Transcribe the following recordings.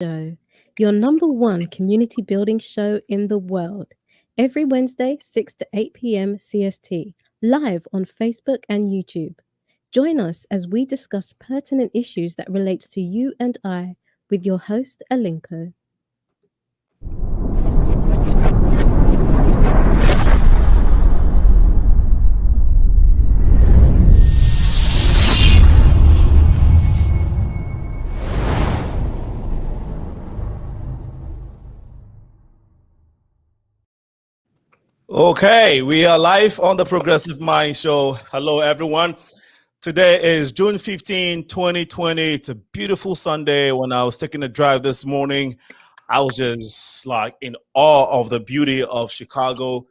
Show, your number one community building show in the world. Every Wednesday, 6 to 8 p.m. CST, live on Facebook and YouTube. Join us as we discuss pertinent issues that relates to you and I with your host, Alinko. Okay, we are live on the Progressive Mind Show. Hello, everyone. Today is June 15, 2020. It's a beautiful Sunday. When I was taking a drive this morning, I was just like in awe of the beauty of Chicago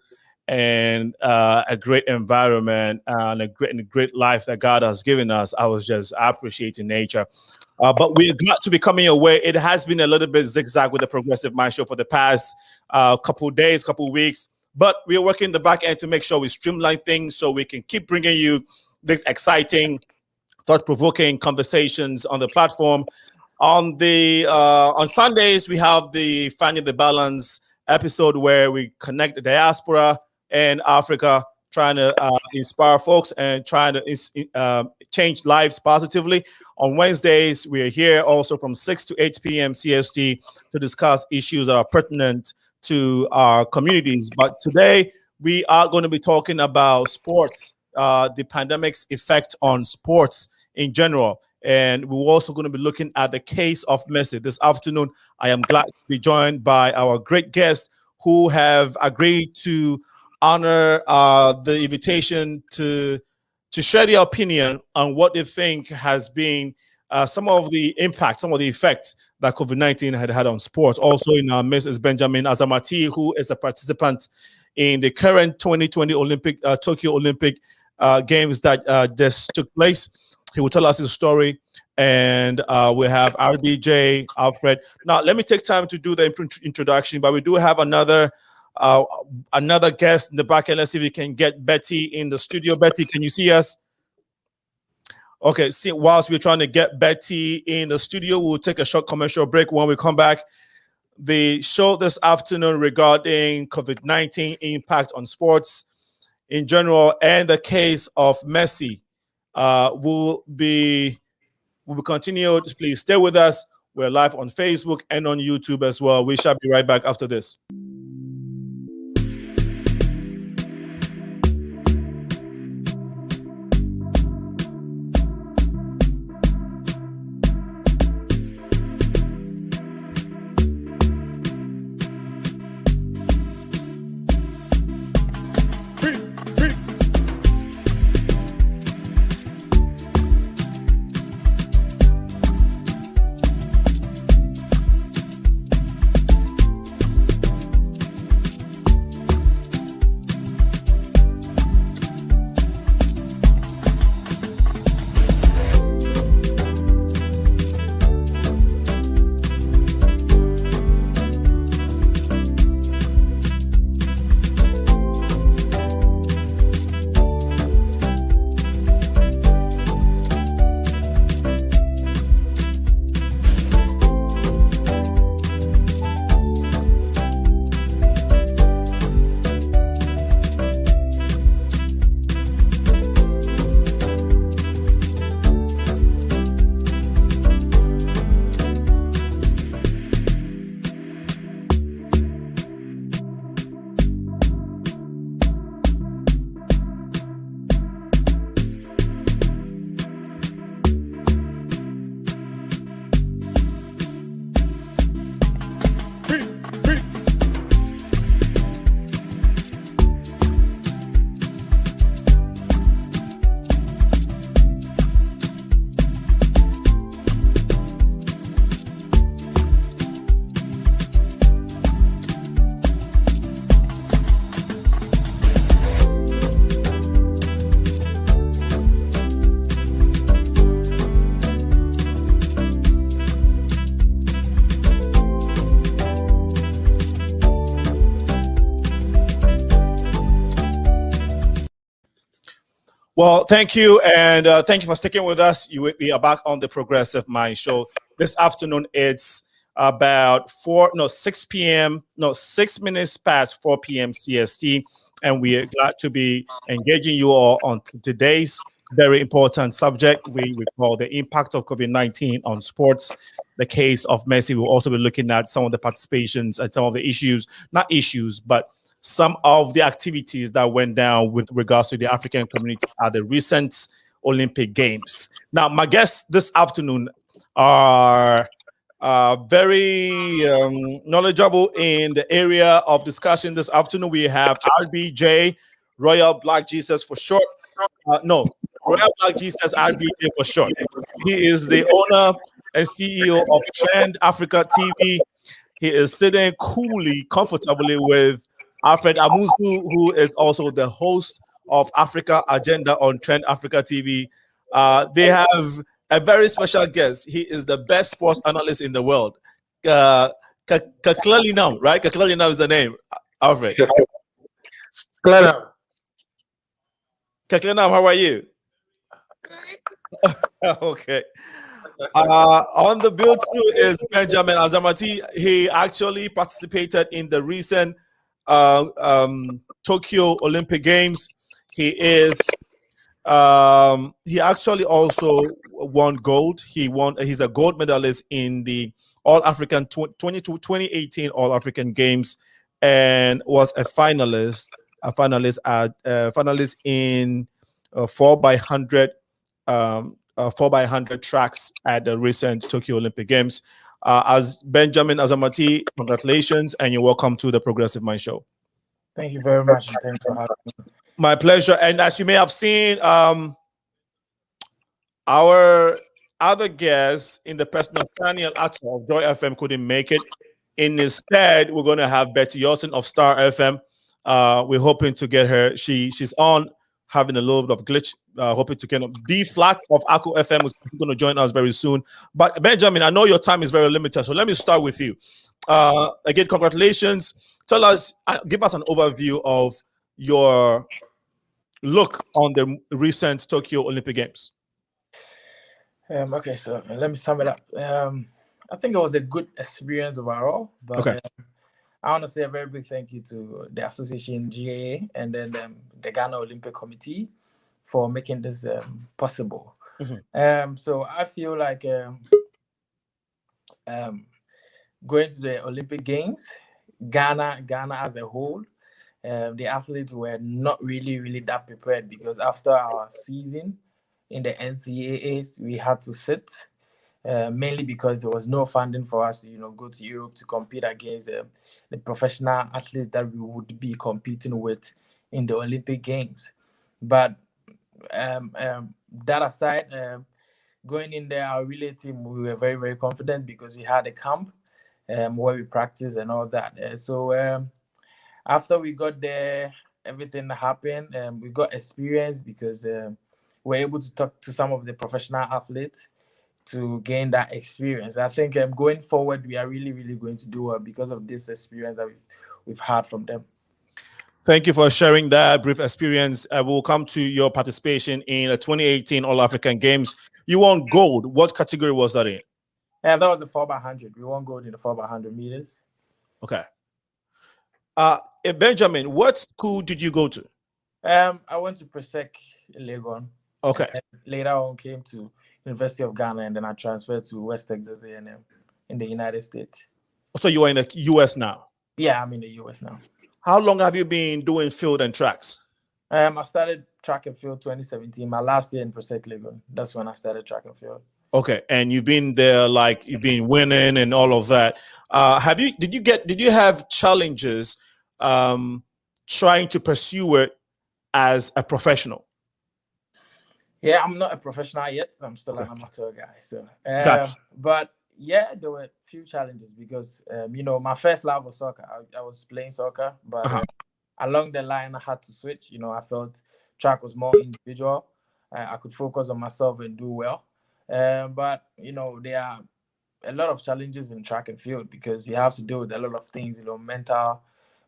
and a great environment and a great life that God has given us. I was just appreciating nature. But we're glad to be coming your way. It has been a little bit zigzag with the Progressive Mind Show for the past couple days, couple weeks. But we are working the back end to make sure we streamline things so we can keep bringing you this exciting, thought-provoking conversations on the platform. On Sundays, we have the Finding the Balance episode where we connect the diaspora and Africa, trying to inspire folks and trying to change lives positively. On Wednesdays, we are here also from 6 to 8 p.m. CST to discuss issues that are pertinent to our communities. But today we are going to be talking about sports, the pandemic's effect on sports in general. And we're also going to be looking at the case of Messi. This afternoon, I am glad to be joined by our great guests who have agreed to honor the invitation to share their opinion on what they think has been some of the impact, some of the effects that COVID-19 had on sports. Also in our midst is Benjamin AZARMATI, who is a participant in the current 2020 Tokyo Olympic Games that just took place. He will tell us his story. And we have RDJ, Alfred. Now, let me take time to do the introduction, but we do have another guest in the back end. Let's see if we can get Betty in the studio. Betty, can you see us? Okay, see, whilst we're trying to get Betty in the studio, we'll take a short commercial break. When we come back, the show this afternoon regarding COVID-19 impact on sports in general and the case of Messi will be continued. Please stay with us. We're live on Facebook and on YouTube as well. We shall be right back after this. Well, thank you, and thank you for sticking with us. We are back on the Progressive Mind Show. This afternoon, it's about 6 minutes past 4 p.m. CST, and we are glad to be engaging you all on today's very important subject we call the impact of COVID-19 on sports. The case of Messi. We'll also be looking at some of the participations and some of the issues, not issues, but some of the activities that went down with regards to the African community at the recent Olympic Games. Now, my guests this afternoon are very knowledgeable in the area of discussion. This afternoon, we have RBJ, Royal Black Jesus for short. No, Royal Black Jesus, RBJ for short. He is the owner and CEO of Trend Africa TV. He is sitting coolly, comfortably with Alfred Amuzu, who is also the host of Africa Agenda on Trend Africa TV. They have a very special guest. He is the best sports analyst in the world. Clearly now, right? Clearly now is the name, Alfred. Kaklenam, how are you? Okay. On the bill too is Benjamin AZARMATI. He actually participated in the recent Tokyo Olympic Games. He actually also won gold. He's a gold medalist in the All African 2018 All African Games, and was a finalist in 4x100 4x100 tracks at the recent Tokyo Olympic Games. As Benjamin AZARMATI, congratulations, and you're welcome to the Progressive Mind Show. Thank you very much. Thanks for having me. My pleasure. And as you may have seen, our other guest in the person of NATHANIEL ATOH of Joy FM couldn't make it. Instead, we're going to have Betty Olsen of Star FM. We're hoping to get her. She's on, having a little bit of glitch. Hoping to kind of be flat of ACO FM, who's going to join us very soon. But Benjamin, I know your time is very limited, so let me start with you. Again, congratulations. Tell us, give us an overview of your look on the recent Tokyo Olympic Games. Okay, so let me sum it up. I think it was a good experience overall, but okay. I want to say a very big thank you to the association GAA and then the Ghana Olympic Committee for making this possible. Mm-hmm. So I feel like going to the Olympic Games, Ghana as a whole, the athletes were not really that prepared, because after our season in the NCAAs, we had to sit, mainly because there was no funding for us to go to Europe to compete against the professional athletes that we would be competing with in the Olympic Games. But that aside, going in there, our relay team, we were very confident because we had a camp where we practiced and all that. So after we got there, everything happened. We got experience because we were able to talk to some of the professional athletes to gain that experience. I think going forward, we are really going to do well because of this experience that we've had from them. Thank you for sharing that brief experience. We'll come to your participation in the 2018 All African Games. You won gold. What category was that in? Yeah, that was the 4x100. We won gold in the 4x100 meters. Okay. Benjamin, what school did you go to? I went to Presec in Legon. Okay. Later on, came to University of Ghana, and then I transferred to West Texas A&M in the United States. So you are in the US now? Yeah, I'm in the US now. How long have you been doing field and tracks? I started track and field 2017. My last year in Presec Legon. That's when I started track and field. Okay, and you've been there, like you've been winning and all of that. Did you have challenges trying to pursue it as a professional? Yeah, I'm not a professional yet. I'm still an amateur guy. So, Gotcha. But yeah, there were a few challenges because my first love was soccer. I was playing soccer, but along the line I had to switch. I felt track was more individual. I could focus on myself and do well. But there are a lot of challenges in track and field because you have to deal with a lot of things.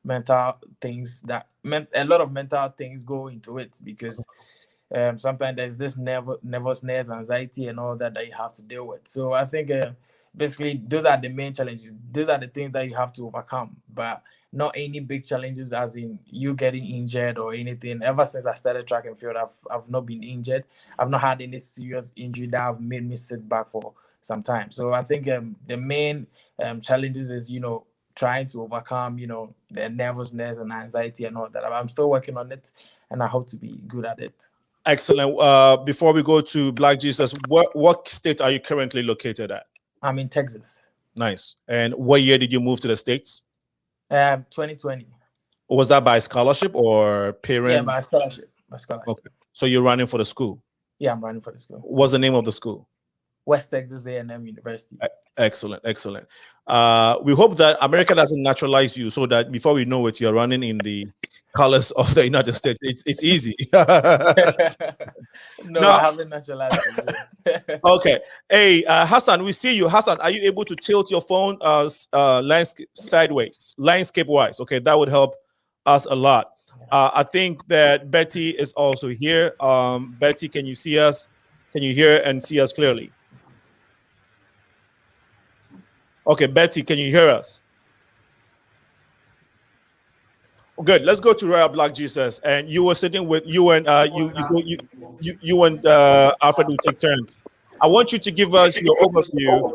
Mental things a lot of mental things go into it because sometimes there's this nervousness, anxiety, and all that you have to deal with. So I think basically those are the main challenges. Those are the things that you have to overcome, but not any big challenges as in you getting injured or anything. Ever since I started track and field, I've not been injured. I've not had any serious injury that have made me sit back for some time. So I think the main challenges is, trying to overcome, the nervousness and anxiety and all that. I'm still working on it, and I hope to be good at it. Excellent. Before we go to Black Jesus, what state are you currently located at? I'm in Texas. Nice. And what year did you move to the States? 2020. Was that by scholarship or parents? Yeah, by scholarship. Okay. So you're running for the school? Yeah, I'm running for the school. What's the name of the school? West Texas A&M University. Excellent, excellent. We hope that America doesn't naturalize you, so that before we know it, you're running in the colors of the United States. It's easy. No, I haven't naturalized. Okay. Hey, Hassan, we see you. Hassan, are you able to tilt your phone landscape sideways, landscape-wise? Okay, that would help us a lot. I think that Betty is also here. Betty, can you see us? Can you hear and see us clearly? Okay, Betty, can you hear us? Good. Let's go to Royal Black Jesus. And you were sitting with you and you and Alfred will take turns. I want you to give us your overview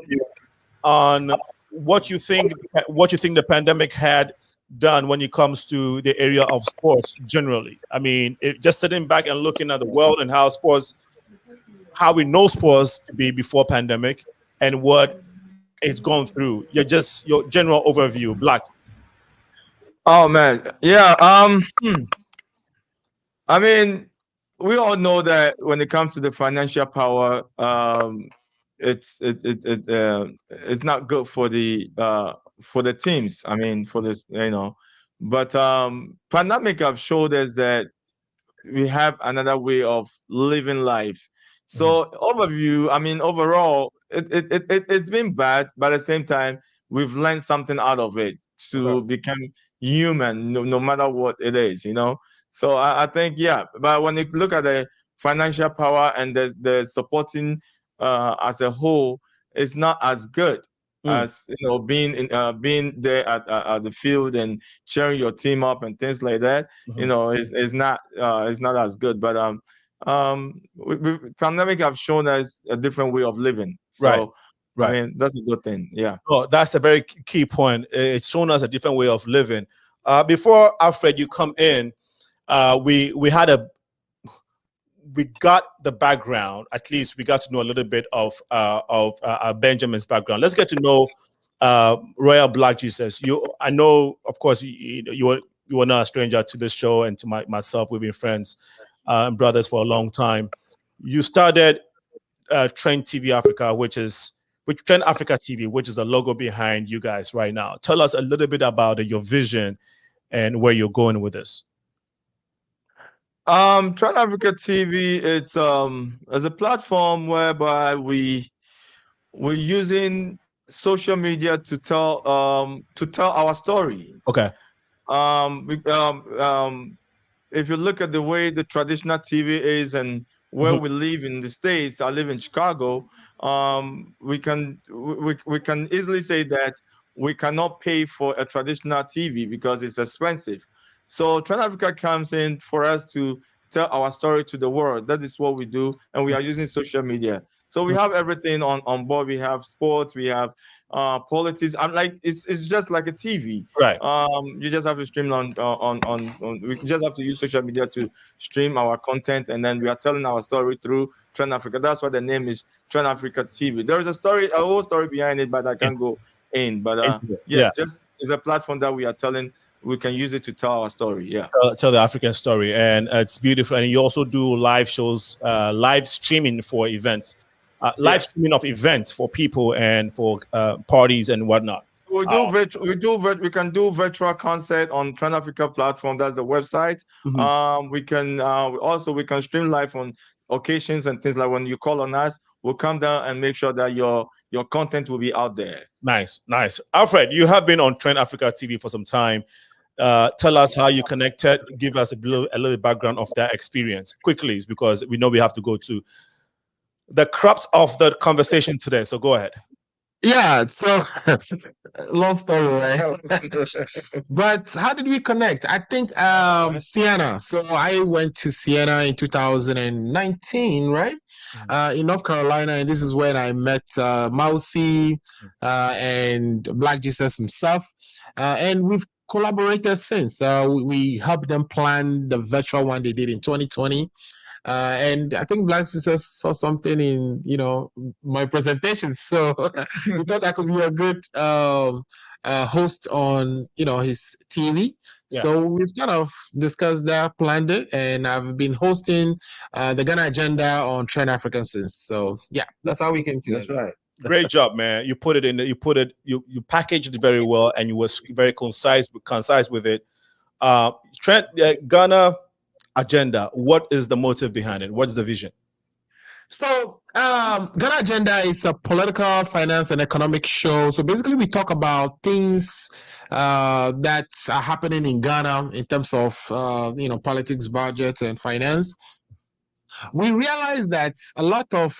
on what you think the pandemic had done when it comes to the area of sports generally. I mean, just sitting back and looking at the world and how we know sports to be before pandemic and what it's gone through. Your general overview, Black. Oh man, yeah. I mean, we all know that when it comes to the financial power, it's not good for the teams. I mean, for this, But pandemic have showed us that we have another way of living life. So overview, I mean, overall, it's been bad, but at the same time, we've learned something out of it to become human, no matter what it is, So I think, yeah, but when you look at the financial power and the supporting as a whole, it's not as good as being there at the field and cheering your team up and things like that. It's not as good. But pandemic have shown us a different way of living. So right. I mean, that's a good thing. Yeah. Oh, that's a very key point. It's shown us a different way of living. Before Alfred, you come in, we got the background. At least we got to know a little bit of Benjamin's background. Let's get to know Royal Black Jesus. I know, of course, you were not a stranger to this show, and to myself. We've been friends and brothers for a long time. You started Trend TV Africa, which Trend Africa TV, which is the logo behind you guys right now. Tell us a little bit about your vision and where you're going with this. Trend Africa TV is a platform whereby we're using social media to tell our story. Okay. If you look at the way the traditional TV is and where we live in the States, I live in Chicago. We can easily say that we cannot pay for a traditional TV because it's expensive. So Trend Africa comes in for us to tell our story to the world. That is what we do, and we are using social media. So we have everything on board. We have sports, we have politics. It's just like a TV. Right. You just have to stream on. We just have to use social media to stream our content, and then we are telling our story through Trend Africa. That's why the name is Trend Africa TV. There is a whole story behind it, but I can't go in. But just it's a platform that we are telling. We can use it to tell our story. Yeah, tell the African story, and it's beautiful. And you also do live shows, live streaming for events, streaming of events for people and for parties and whatnot. We can do virtual concert on Trend Africa platform. That's the website. We can stream live on occasions and things like when you call on us, we'll come down and make sure that your content will be out there. Nice. Alfred, you have been on Trend Africa TV for some time. Tell us how you connected. Give us a little background of that experience quickly, because we know we have to go to the crux of the conversation today. So go ahead. Yeah, so long story, right? But how did we connect? I think Siena. So I went to Siena in 2019, right? In North Carolina, and this is when I met Mousy and Black Jesus himself, and we've collaborated since. We helped them plan the virtual one they did in 2020. And I think Black Jesus saw something in, my presentation. So we thought I could be a good host on, his TV. Yeah. So we've kind of discussed that, planned it, and I've been hosting the Ghana Agenda on Trend African since. So yeah, that's how we came together. That's right. Great job, man. You put it in. You packaged it very well, and you was very concise with it. Trent, Ghana Agenda. What is the motive behind it? What is the vision? So, Ghana Agenda is a political, finance, and economic show. So basically, we talk about things that are happening in Ghana in terms of, politics, budget, and finance. We realize that a lot of,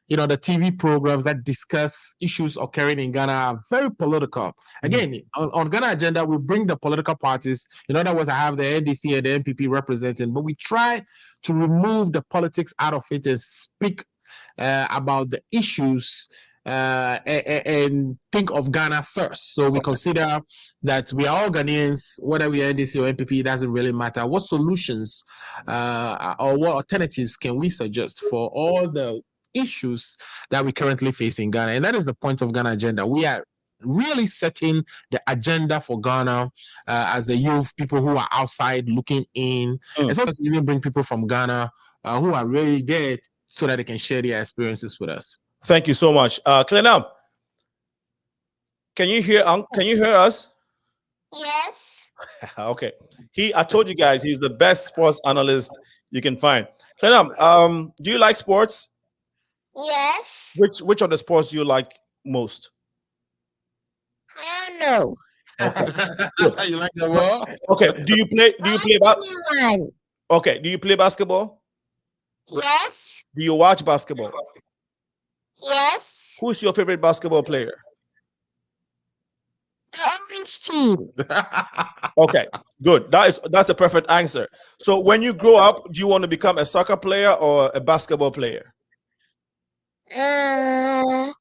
the TV programs that discuss issues occurring in Ghana are very political. Again, on Ghana Agenda, we bring the political parties. In other words, I have the NDC and the NPP representing, but we try to remove the politics out of it and speak about the issues and think of Ghana first. So we consider that we are all Ghanaians, whether we are NDC or NPP, it doesn't really matter. What solutions or what alternatives can we suggest for all the issues that we currently face in Ghana? And that is the point of Ghana Agenda. We are really setting the agenda for Ghana as the youth, people who are outside looking in. And sometimes we even bring people from Ghana who are really there so that they can share their experiences with us. Thank you so much. Clenam, can you hear us? Yes. Okay. I told you guys he's the best sports analyst you can find. Clenam, do you like sports? Yes. Which of the sports do you like most? I don't know. Okay. You like the ball? Okay. Do you play Anyone. Okay. Do you play basketball? Yes. Do you watch basketball? Yes. Who's your favorite basketball player? The orange team. Okay, good. That's a perfect answer. So when you grow up, do you want to become a soccer player or a basketball player? A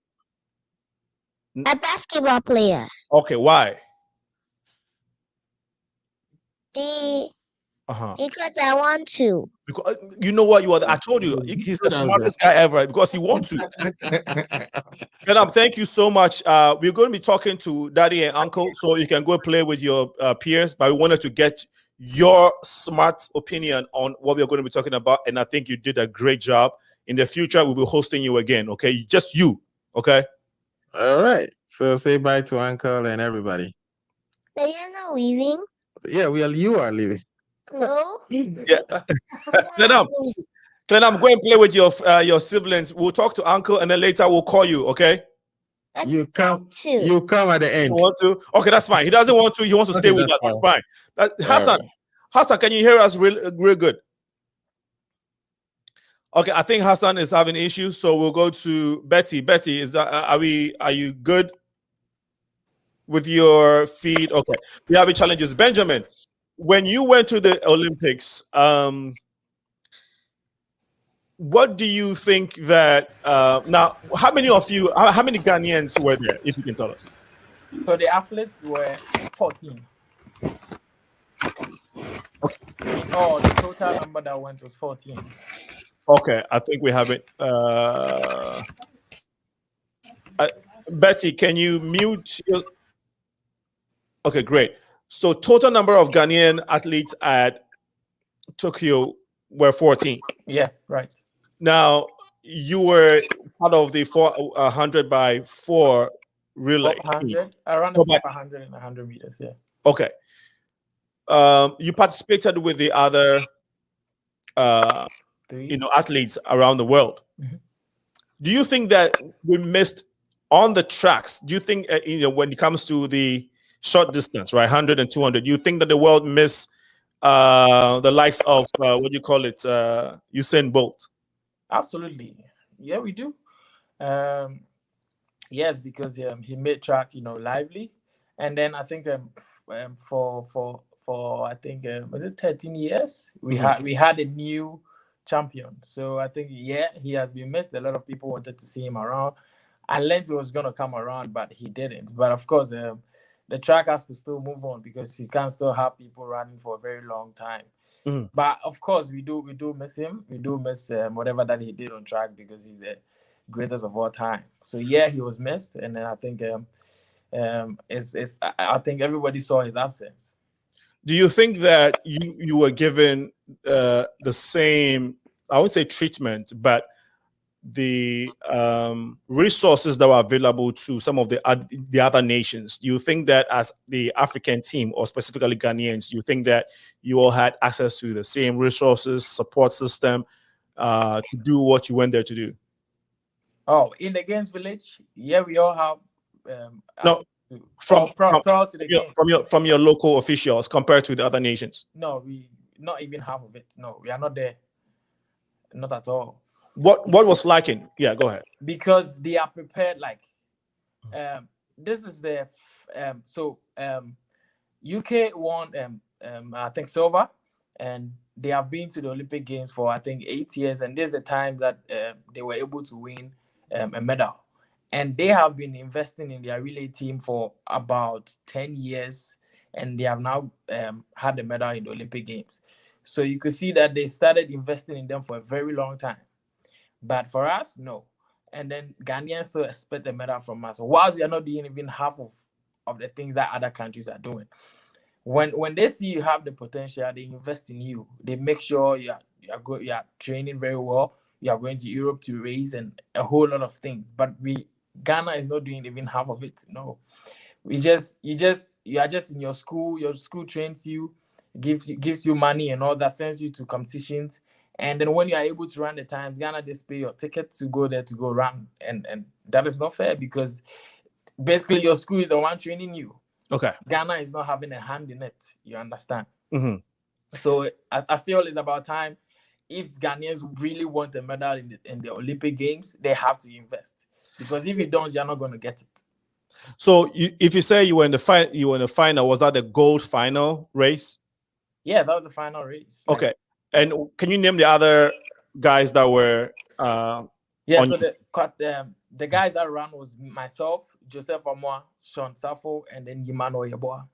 basketball player. Okay, why? Because I want to. Because you know what I told you he's the smartest guy ever because he wants to. Thank you so much. We're going to be talking to Daddy and Uncle, so you can go play with your peers. But we wanted to get your smart opinion on what we're going to be talking about, and I think you did a great job. In the future, we'll be hosting you again. Okay, just you. Okay. All right. So say bye to Uncle and everybody. But you're not leaving. Yeah, you are leaving. No. Yeah. Clenam, go and play with your siblings. We'll talk to Uncle, and then later we'll call you. Okay. You come at the end. You want to? Okay, that's fine. He doesn't want to. He wants to stay with us. That's fine. Hassan, can you hear us real good? Okay, I think Hassan is having issues, so we'll go to Betty. Betty, are you good with your feed? Okay, we have challenges. Benjamin, when you went to the Olympics, what do you think that now? How many Ghanaians were there? If you can tell us. So the athletes were 14. Oh, the total number that went was 14. Okay, I think we have it. Betty, can you mute? Okay, great. So total number of Ghanaian athletes at Tokyo were 14. Yeah, right. Now, you were part of the 400 by 4 relay. 400, around the 400 and 100 meters, yeah. Okay. You participated with the other athletes around the world. Mm-hmm. Do you think that we missed on the tracks? Do you think when it comes to the short distance, right, 100 and 200, do you think that the world missed the likes of Usain Bolt? Absolutely, yeah, we do. Yes, because he made track, lively, and then I think for I think was it 13 years we had a new champion. So I think he has been missed. A lot of people wanted to see him around, and Lenz was gonna come around, but he didn't. But of course, the track has to still move on because he can't still have people running for a very long time. But of course, we do miss him. We do miss whatever that he did on track because he's the greatest of all time. So he was missed, and then I think I think everybody saw his absence. Do you think that you were given the same, I would say, treatment, but the resources that were available to some of the other nations? Do you think that as the African team, or specifically Ghanaians, you think that you all had access to the same resources, support system to do what you went there to do? Oh, in the Games Village, we all have no from your local officials compared to the other nations. No, we not even half of it. No, we are not there, not at all. What was lacking? Yeah, go ahead. Because they are prepared. Like, this is the UK won I think silver, and they have been to the Olympic Games for I think 8 years, and this is the time that they were able to win a medal. And they have been investing in their relay team for about 10 years, and they have now had a medal in the Olympic Games. So you could see that they started investing in them for a very long time. But for us, no. And then Ghanaians still expect a medal from us, whilst we are not doing even half of the things that other countries are doing. When they see you have the potential, they invest in you. They make sure you are training very well. You are going to Europe to race and a whole lot of things. But Ghana is not doing even half of it. No, you are just in your school. Your school trains you, gives you money and all that, sends you to competitions. And then when you are able to run the times, Ghana just pay your ticket to go there to go run. And that is not fair because basically your school is the one training you. Okay. Ghana is not having a hand in it. You understand? So I feel it's about time. If Ghanaians really want a medal in the Olympic Games, they have to invest. Because if you don't, you're not going to get it. So if you say you were in the final, was that the gold final race? Yeah, that was the final race. Okay. And can you name the other guys that were so the guys that ran was myself, Joseph Amoa, Sean Safo, and then EMMANUEL.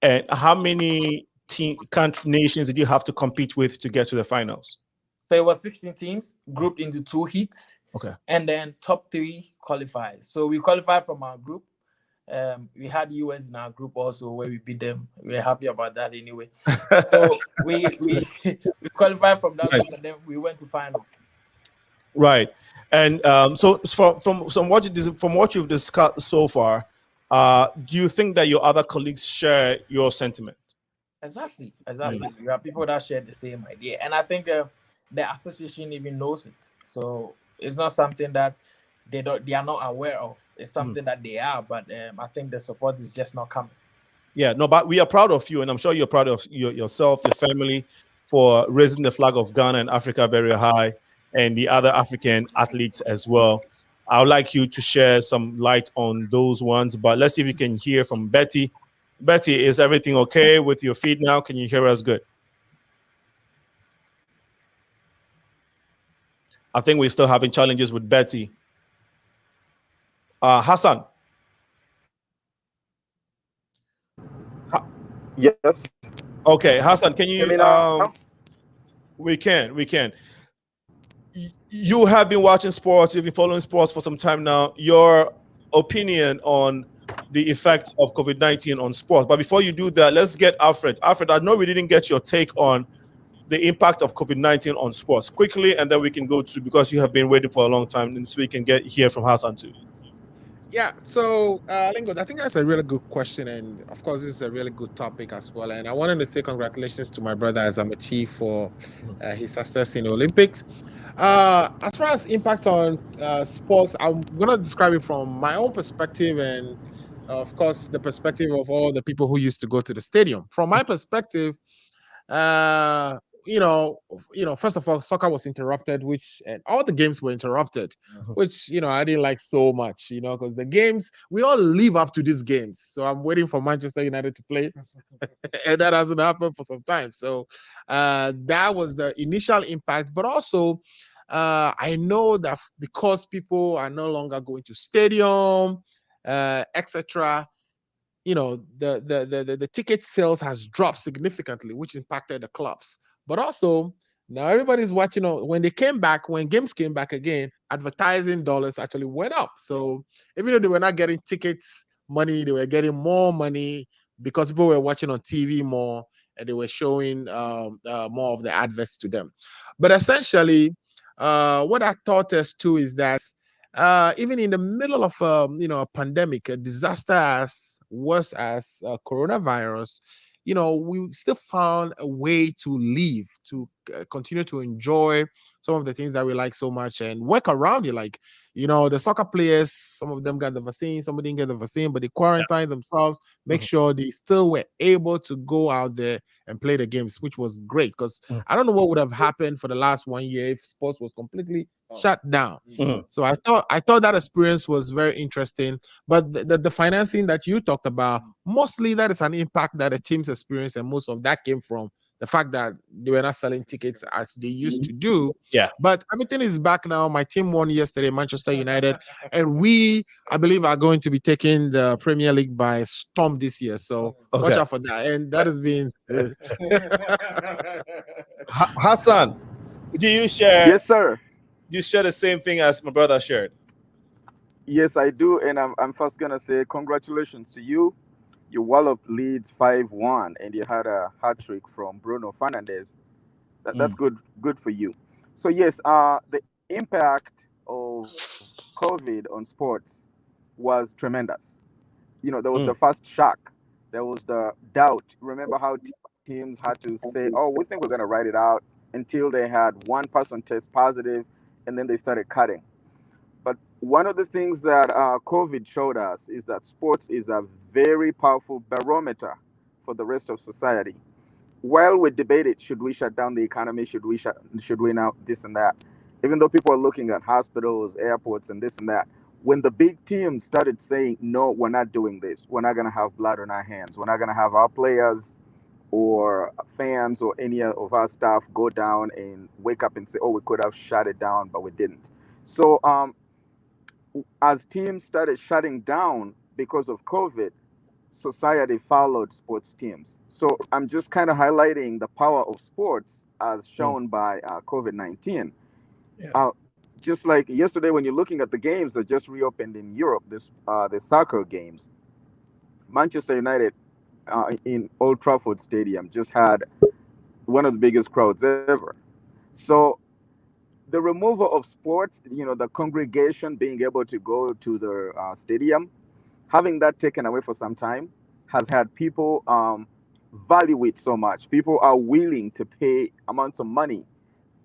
And how many nations did you have to compete with to get to the finals? So it was 16 teams grouped into 2 heats. Okay. And then top 3 qualified. So we qualified from our group. We had US in our group also where we beat them. We're happy about that anyway. So we qualified from that group, and then we went to final. Right. And so from what you've discussed so far, do you think that your other colleagues share your sentiment? Exactly. You have people that share the same idea, and I think the association even knows it. So it's not something that they are not aware of. It's something that they are, but I think the support is just not coming. Yeah, no, but we are proud of you, and I'm sure you're proud of yourself, your family, for raising the flag of Ghana and Africa very high, and the other African athletes as well. I would like you to share some light on those ones, but let's see if you can hear from Betty. Betty, is everything okay with your feed now? Can you hear us good? I think we're still having challenges with Betty. Hassan. Yes. Okay, Hassan, can you? Hear me now? We can. You have been watching sports. You've been following sports for some time now. Your opinion on the effects of COVID-19 on sports. But before you do that, let's get Alfred. Alfred, I know we didn't get your take on the impact of COVID-19 on sports quickly, and then we can go to, because you have been waiting for a long time, and so we can hear from Hassan too. Yeah, so Lingo, I think that's a really good question, and of course, this is a really good topic as well. And I wanted to say congratulations to my brother AZARMATI for his success in the Olympics. As far as impact on sports, I'm gonna describe it from my own perspective, and of course, the perspective of all the people who used to go to the stadium. From my perspective, first of all, soccer was interrupted, and all the games were interrupted, which I didn't like so much, because the games, we all live up to these games. So I'm waiting for Manchester United to play, and that hasn't happened for some time. So that was the initial impact, but also I know that because people are no longer going to stadium, etc. The ticket sales has dropped significantly, which impacted the clubs. But also now everybody's watching. When games came back again, advertising dollars actually went up. So even though they were not getting tickets money, they were getting more money because people were watching on TV more, and they were showing more of the adverts to them. But essentially, what I taught us too is that even in the middle of a pandemic, a disaster as worse as coronavirus, we still found a way to live, to continue to enjoy some of the things that we like so much and work around it. Like, the soccer players, some of them got the vaccine, some didn't get the vaccine, but they quarantined themselves, make sure they still were able to go out there and play the games, which was great. Because I don't know what would have happened for the last 1 year if sports was completely shut down. So I thought that experience was very interesting. But the financing that you talked about, mostly that is an impact that the teams experienced, and most of that came from the fact that they were not selling tickets as they used to do. Yeah. But everything is back now. My team won yesterday, Manchester United, and I believe, are going to be taking the Premier League by storm this year. So watch out for that. And that has been Hassan, do you share? Yes, sir. Do you share the same thing as my brother shared? Yes, I do. And I'm first going to say congratulations to you. You walloped Leeds 5-1 and you had a hat trick from Bruno Fernandes. That's good for you. So, yes, the impact of COVID on sports was tremendous. There was the first shock, there was the doubt. Remember how teams had to say, oh, we think we're going to write it out, until they had one person test positive, and then they started cutting. But one of the things that COVID showed us is that sports is a very powerful barometer for the rest of society. While we debated, should we shut down the economy, should we now this and that, even though people are looking at hospitals, airports, and this and that, when the big teams started saying, no, we're not doing this, we're not going to have blood on our hands, we're not going to have our players or fans or any of our staff go down and wake up and say, oh, we could have shut it down, but we didn't. So as teams started shutting down because of COVID, society followed sports teams. So I'm just kind of highlighting the power of sports as shown by COVID-19. Just like yesterday, when you're looking at the games that just reopened in Europe, the soccer games, Manchester United in Old Trafford Stadium just had one of the biggest crowds ever. So the removal of sports, the congregation being able to go to the stadium, having that taken away for some time has had people value it so much. People are willing to pay amounts of money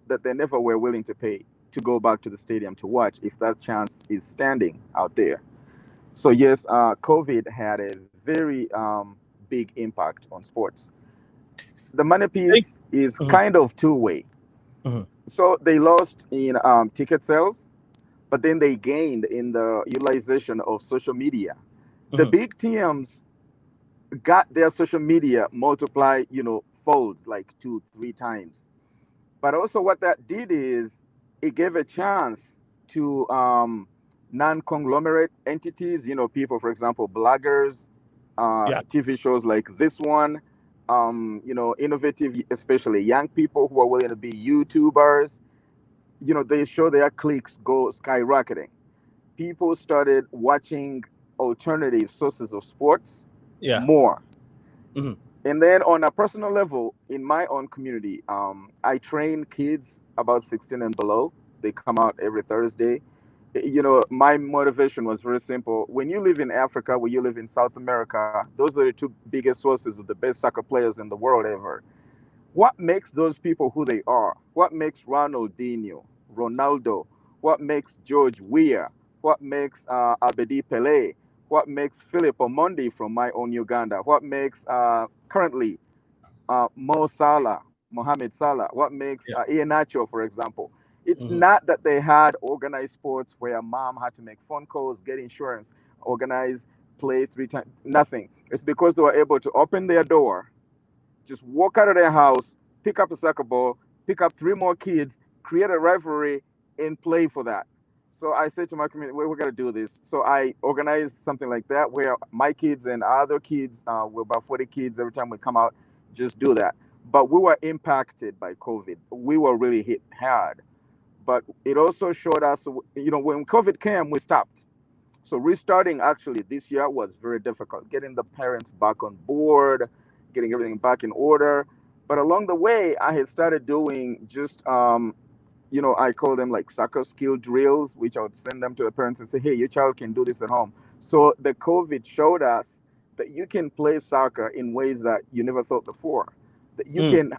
that they never were willing to pay to go back to the stadium to watch if that chance is standing out there. So yes, COVID had a very big impact on sports. The money piece is kind of two-way. So they lost in ticket sales, but then they gained in the utilization of social media. The big teams got their social media multiply, folds like 2-3 times. But also what that did is it gave a chance to non-conglomerate entities, people, for example, bloggers, TV shows like this one, innovative, especially young people who are willing to be YouTubers, they show their clicks go skyrocketing. People started watching alternative sources of sports more. And then on a personal level, in my own community, I train kids about 16 and below. They come out every Thursday. My motivation was very simple. When you live in Africa, when you live in South America, those are the two biggest sources of the best soccer players in the world ever. What makes those people who they are? What makes Ronaldinho, Ronaldo? What makes George Weah? What makes Abedi Pele? What makes Philip Omondi from my own Uganda? What makes currently Mo Salah Mohamed Salah? What makes Yeah. Iheanacho, for example? It's Mhm. not that they had organized sports where mom had to make phone calls, get insurance, organize, play 3 times. Nothing. It's because they were able to open their door, just walk out of their house, pick up a soccer ball, pick up 3 more kids, create a rivalry, and play for that. So I said to my community, we're going to do this. So I organized something like that where my kids and other kids, we're about 40 kids every time we come out, just do that. But we were impacted by COVID. We were really hit hard. But it also showed us, when COVID came, we stopped. So restarting actually this year was very difficult, getting the parents back on board, getting everything back in order. But along the way, I had started doing just, I call them like soccer skill drills, which I would send them to the parents and say, hey, your child can do this at home. So the COVID showed us that you can play soccer in ways that you never thought before, that you can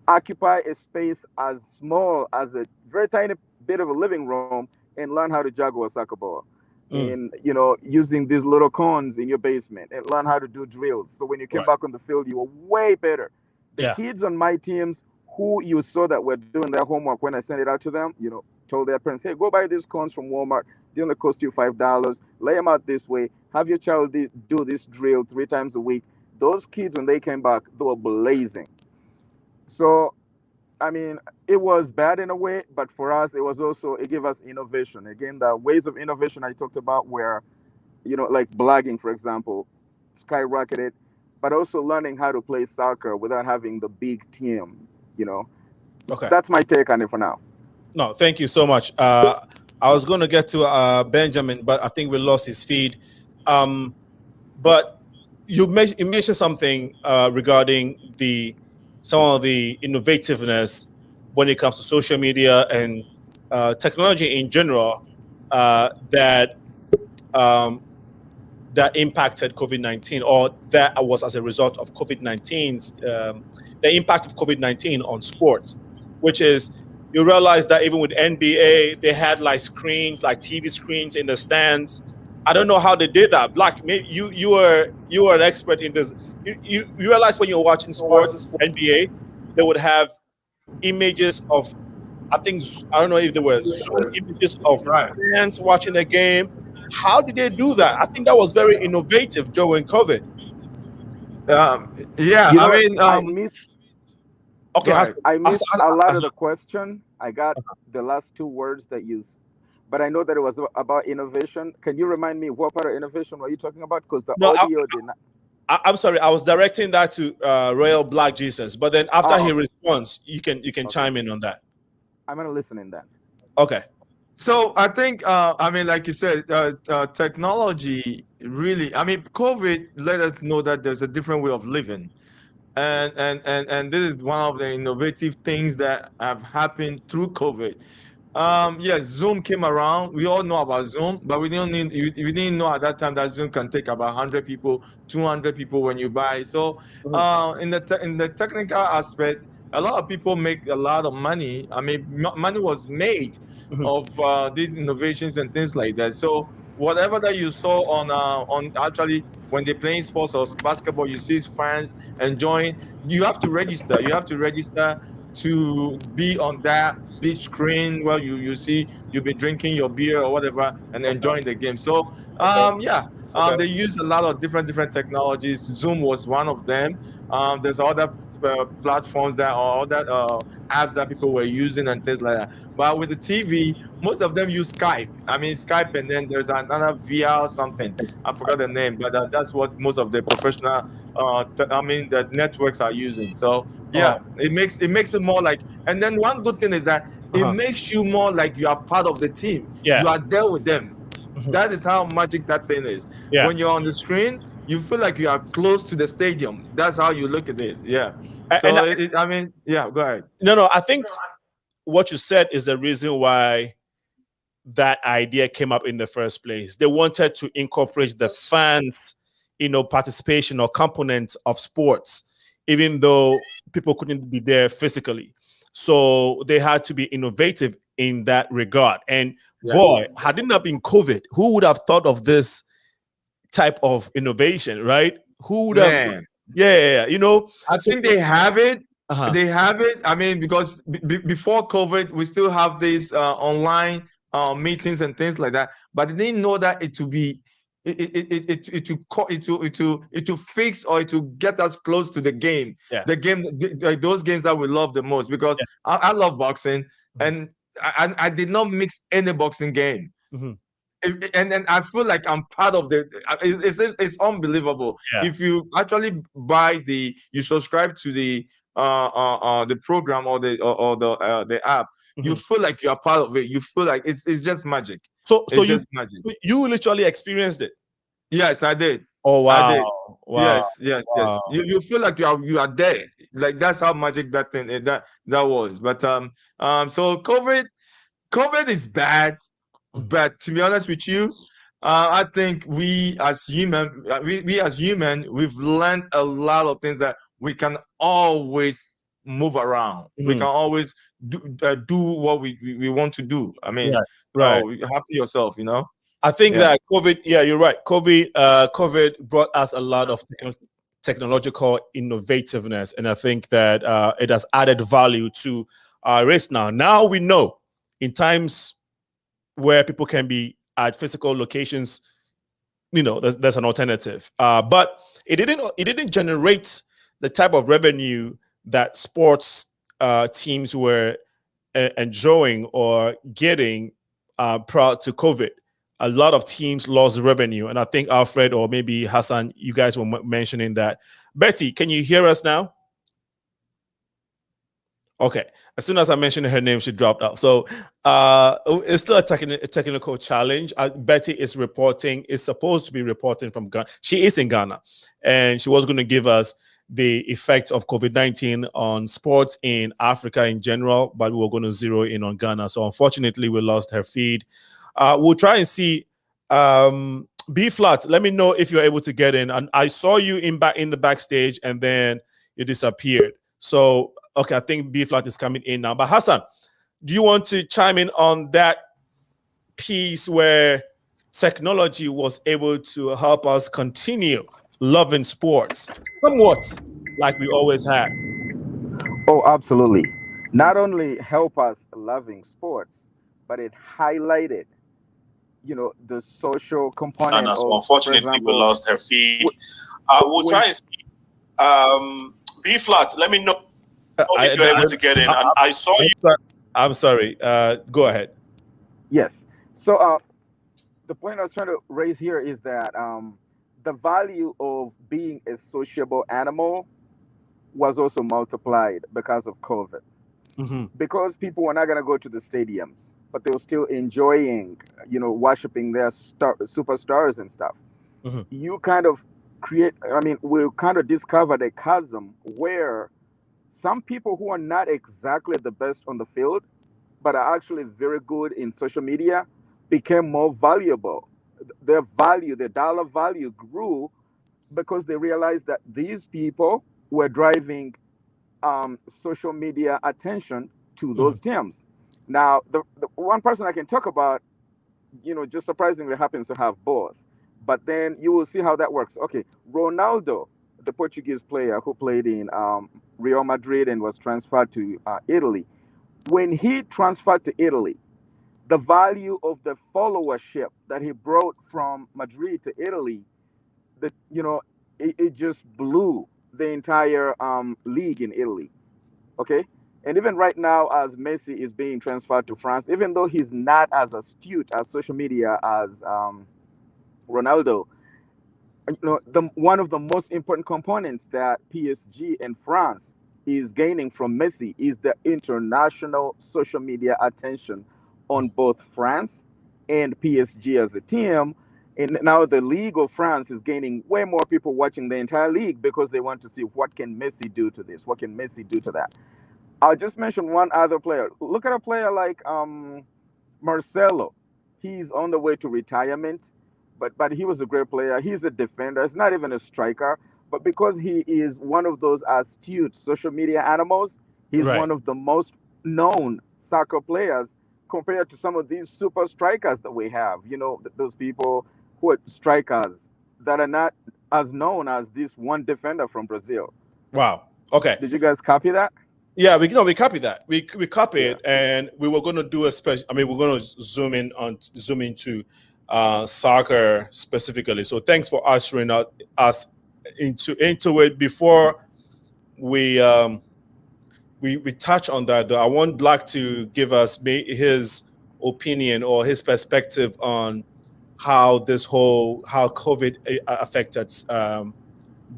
occupy a space as small as a very tiny bit of a living room and learn how to juggle a soccer ball. And using these little cones in your basement and learn how to do drills. So when you came Right. back on the field, you were way better. The Yeah. kids on my teams who you saw that were doing their homework when I sent it out to them, told their parents, hey, go buy these cones from Walmart. They only cost you $5. Lay them out this way. Have your child do this drill 3 times a week. Those kids, when they came back, they were blazing. So I mean, it was bad in a way, but for us, it gave us innovation. Again, the ways of innovation I talked about were, like blogging, for example, skyrocketed, but also learning how to play soccer without having the big team, you know. Okay. That's my take on it for now. No, thank you so much. I was going to get to Benjamin, but I think we lost his feed. But you mentioned something regarding some of the innovativeness when it comes to social media and technology in general that that impacted COVID-19, or that was as a result of COVID-19's the impact of COVID-19 on sports, which is you realize that even with NBA, they had like screens, like TV screens in the stands. I don't know how they did that. Black, maybe you were an expert in this. You realize when you're watching sports, NBA, they would have images of, I don't know if there were Zoom images of Right. fans watching the game. How did they do that? I think that was very innovative during COVID. Yeah, You I know what? mean, I missed Okay, go ahead. I missed a lot of uh, the question. I got the last 2 words that you, but I know that it was about innovation. Can you remind me what part of innovation were you talking about? Because the no, audio did not. I'm sorry. I was directing that to Royal Black Jesus, but then after he Okay. responds, you can Okay. chime in on that. I'm gonna listen in then. Okay. So I think, I mean, like you said, technology really, I mean, COVID let us know that there's a different way of living. And this is one of the innovative things that have happened through COVID. Yes, Zoom came around. We all know about Zoom, but we didn't know at that time that Zoom can take about 100 people, 200 people when you buy. So, in the technical aspect, a lot of people make a lot of money. I mean, money was made of these innovations and things like that. So, whatever that you saw on actually when they're playing sports or basketball, you see fans enjoying. You have to register. You have to register to be on that big screen where you see you've been drinking your beer or whatever and enjoying the game. So yeah, Okay. they use a lot of different technologies. Zoom was one of them. There's other platforms that or other apps that people were using and things like that. But with the TV, most of them use Skype. I mean Skype, and then there's another VR something. I forgot the name, but that's what most of the professional the networks are using. So yeah, it makes it more like. And then one good thing is that it makes you more like you are part of the team. Yeah. You are there with them. That is how magic that thing is. Yeah. When you're on the screen, you feel like you are close to the stadium. That's how you look at it. Yeah. And So I mean, yeah. Go ahead. no, I think what you said is the reason why that idea came up in the first place. They wanted to incorporate the fans, participation or component of sports, even though people couldn't be there physically. So they had to be innovative in that regard. And boy, had it not been COVID, who would have thought of this type of innovation, right? Who would have? Man, Yeah. I think they have it. They have it. I mean, because before COVID, we still have these online meetings and things like that. But they didn't know that it to be it to fix or to get us close to the game. Yeah. The game, like those games that we love the most. Because I love boxing, and I did not mix any boxing game. And then I feel like I'm part of the. It's unbelievable. Yeah. If you actually you subscribe to the program or the app, you feel like you are part of it. You feel like it's just magic. So it's just magic. You literally experienced it. Yes, I did. Oh wow! I did. Wow. Yes. Wow. You feel like you are there. Like that's how magic that thing that was. But so COVID is bad. But to be honest with you, I think we as human, we've learned a lot of things that we can always move around. We can always do what we want to do. I mean, happy yourself, you know. I think that COVID, you're right. COVID brought us a lot of technological innovativeness, and I think that it has added value to our race now. Now we know in times where people can be at physical locations, you know, there's an alternative. But it didn't generate the type of revenue that sports teams were enjoying or getting prior to COVID. A lot of teams lost revenue, and I think Alfred or maybe Hassan, you guys were mentioning that. Betty, can you hear us now? Okay. As soon as I mentioned her name, she dropped out. So it's still a technical challenge. Betty is supposed to be reporting from Ghana. She is in Ghana, and she was going to give us the effect of COVID-19 on sports in Africa in general, but we were going to zero in on Ghana. So unfortunately, we lost her feed. We'll try and see. B Flat, let me know if you're able to get in. And I saw you in the backstage, and then you disappeared. So okay, I think B Flat is coming in now. But Hassan, do you want to chime in on that piece where technology was able to help us continue loving sports, somewhat like we always had? Oh, absolutely. Not only help us loving sports, but it highlighted, you know, the social component. And so unfortunately, we lost her feed. We'll try and see. B Flat, let me know if you're able to get in. I saw you. I'm sorry. Go ahead. Yes. So the point I was trying to raise here is that the value of being a sociable animal was also multiplied because of COVID. Because people were not going to go to the stadiums, but they were still enjoying, you know, worshiping their superstars and stuff. You kind of we'll kind of discovered a chasm where some people who are not exactly the best on the field, but are actually very good in social media, became more valuable. Their dollar value grew because they realized that these people were driving social media attention to those teams. Now, the one person I can talk about, you know, just surprisingly happens to have both. But then you will see how that works. Okay, Ronaldo, the Portuguese player who played in Real Madrid and was transferred to Italy. When he transferred to Italy, the value of the followership that he brought from Madrid to Italy, it just blew the entire league in Italy. Okay, and even right now, as Messi is being transferred to France, even though he's not as astute as social media as Ronaldo, you know, one of the most important components that PSG and France is gaining from Messi is the international social media attention on both France and PSG as a team. And now the League of France is gaining way more people watching the entire league because they want to see what can Messi do to this, what can Messi do to that. I'll just mention one other player. Look at a player like Marcelo. He's on the way to retirement, but he was a great player. He's a defender. It's not even a striker, but because he is one of those astute social media animals, he's one of the most known soccer players compared to some of these super strikers that we have. You know, those people who are strikers that are not as known as this one defender from Brazil. Wow. Okay. Did you guys copy that? Yeah, we copy that. We copy it, and we were going to do a special. I mean, we're going to zoom into soccer specifically. So thanks for ushering us into it. Before we we touch on that, though, I want Black to give us his opinion or his perspective on how COVID affected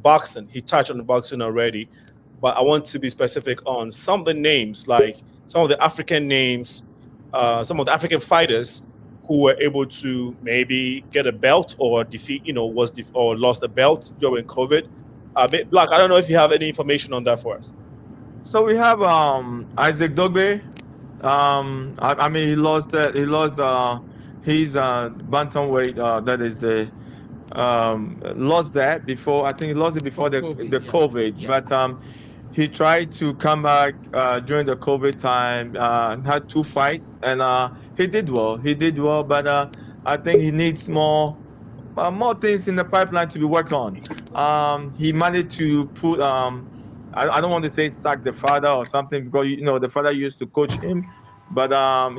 boxing. He touched on the boxing already, but I want to be specific on some of the names, like some of the African names, some of the African fighters who were able to maybe get a belt or defeat, or lost a belt during COVID. Black, I don't know if you have any information on that for us. So we have Isaac Dogbe. I mean, he lost that. He lost his bantamweight. That is the lost that before. I think he lost it before the COVID. Yeah. But he tried to come back during the COVID time. Had 2 fights, and he did well. He did well, but I think he needs more things in the pipeline to be worked on. He managed to put I don't want to say sack the father or something, because the father used to coach him, but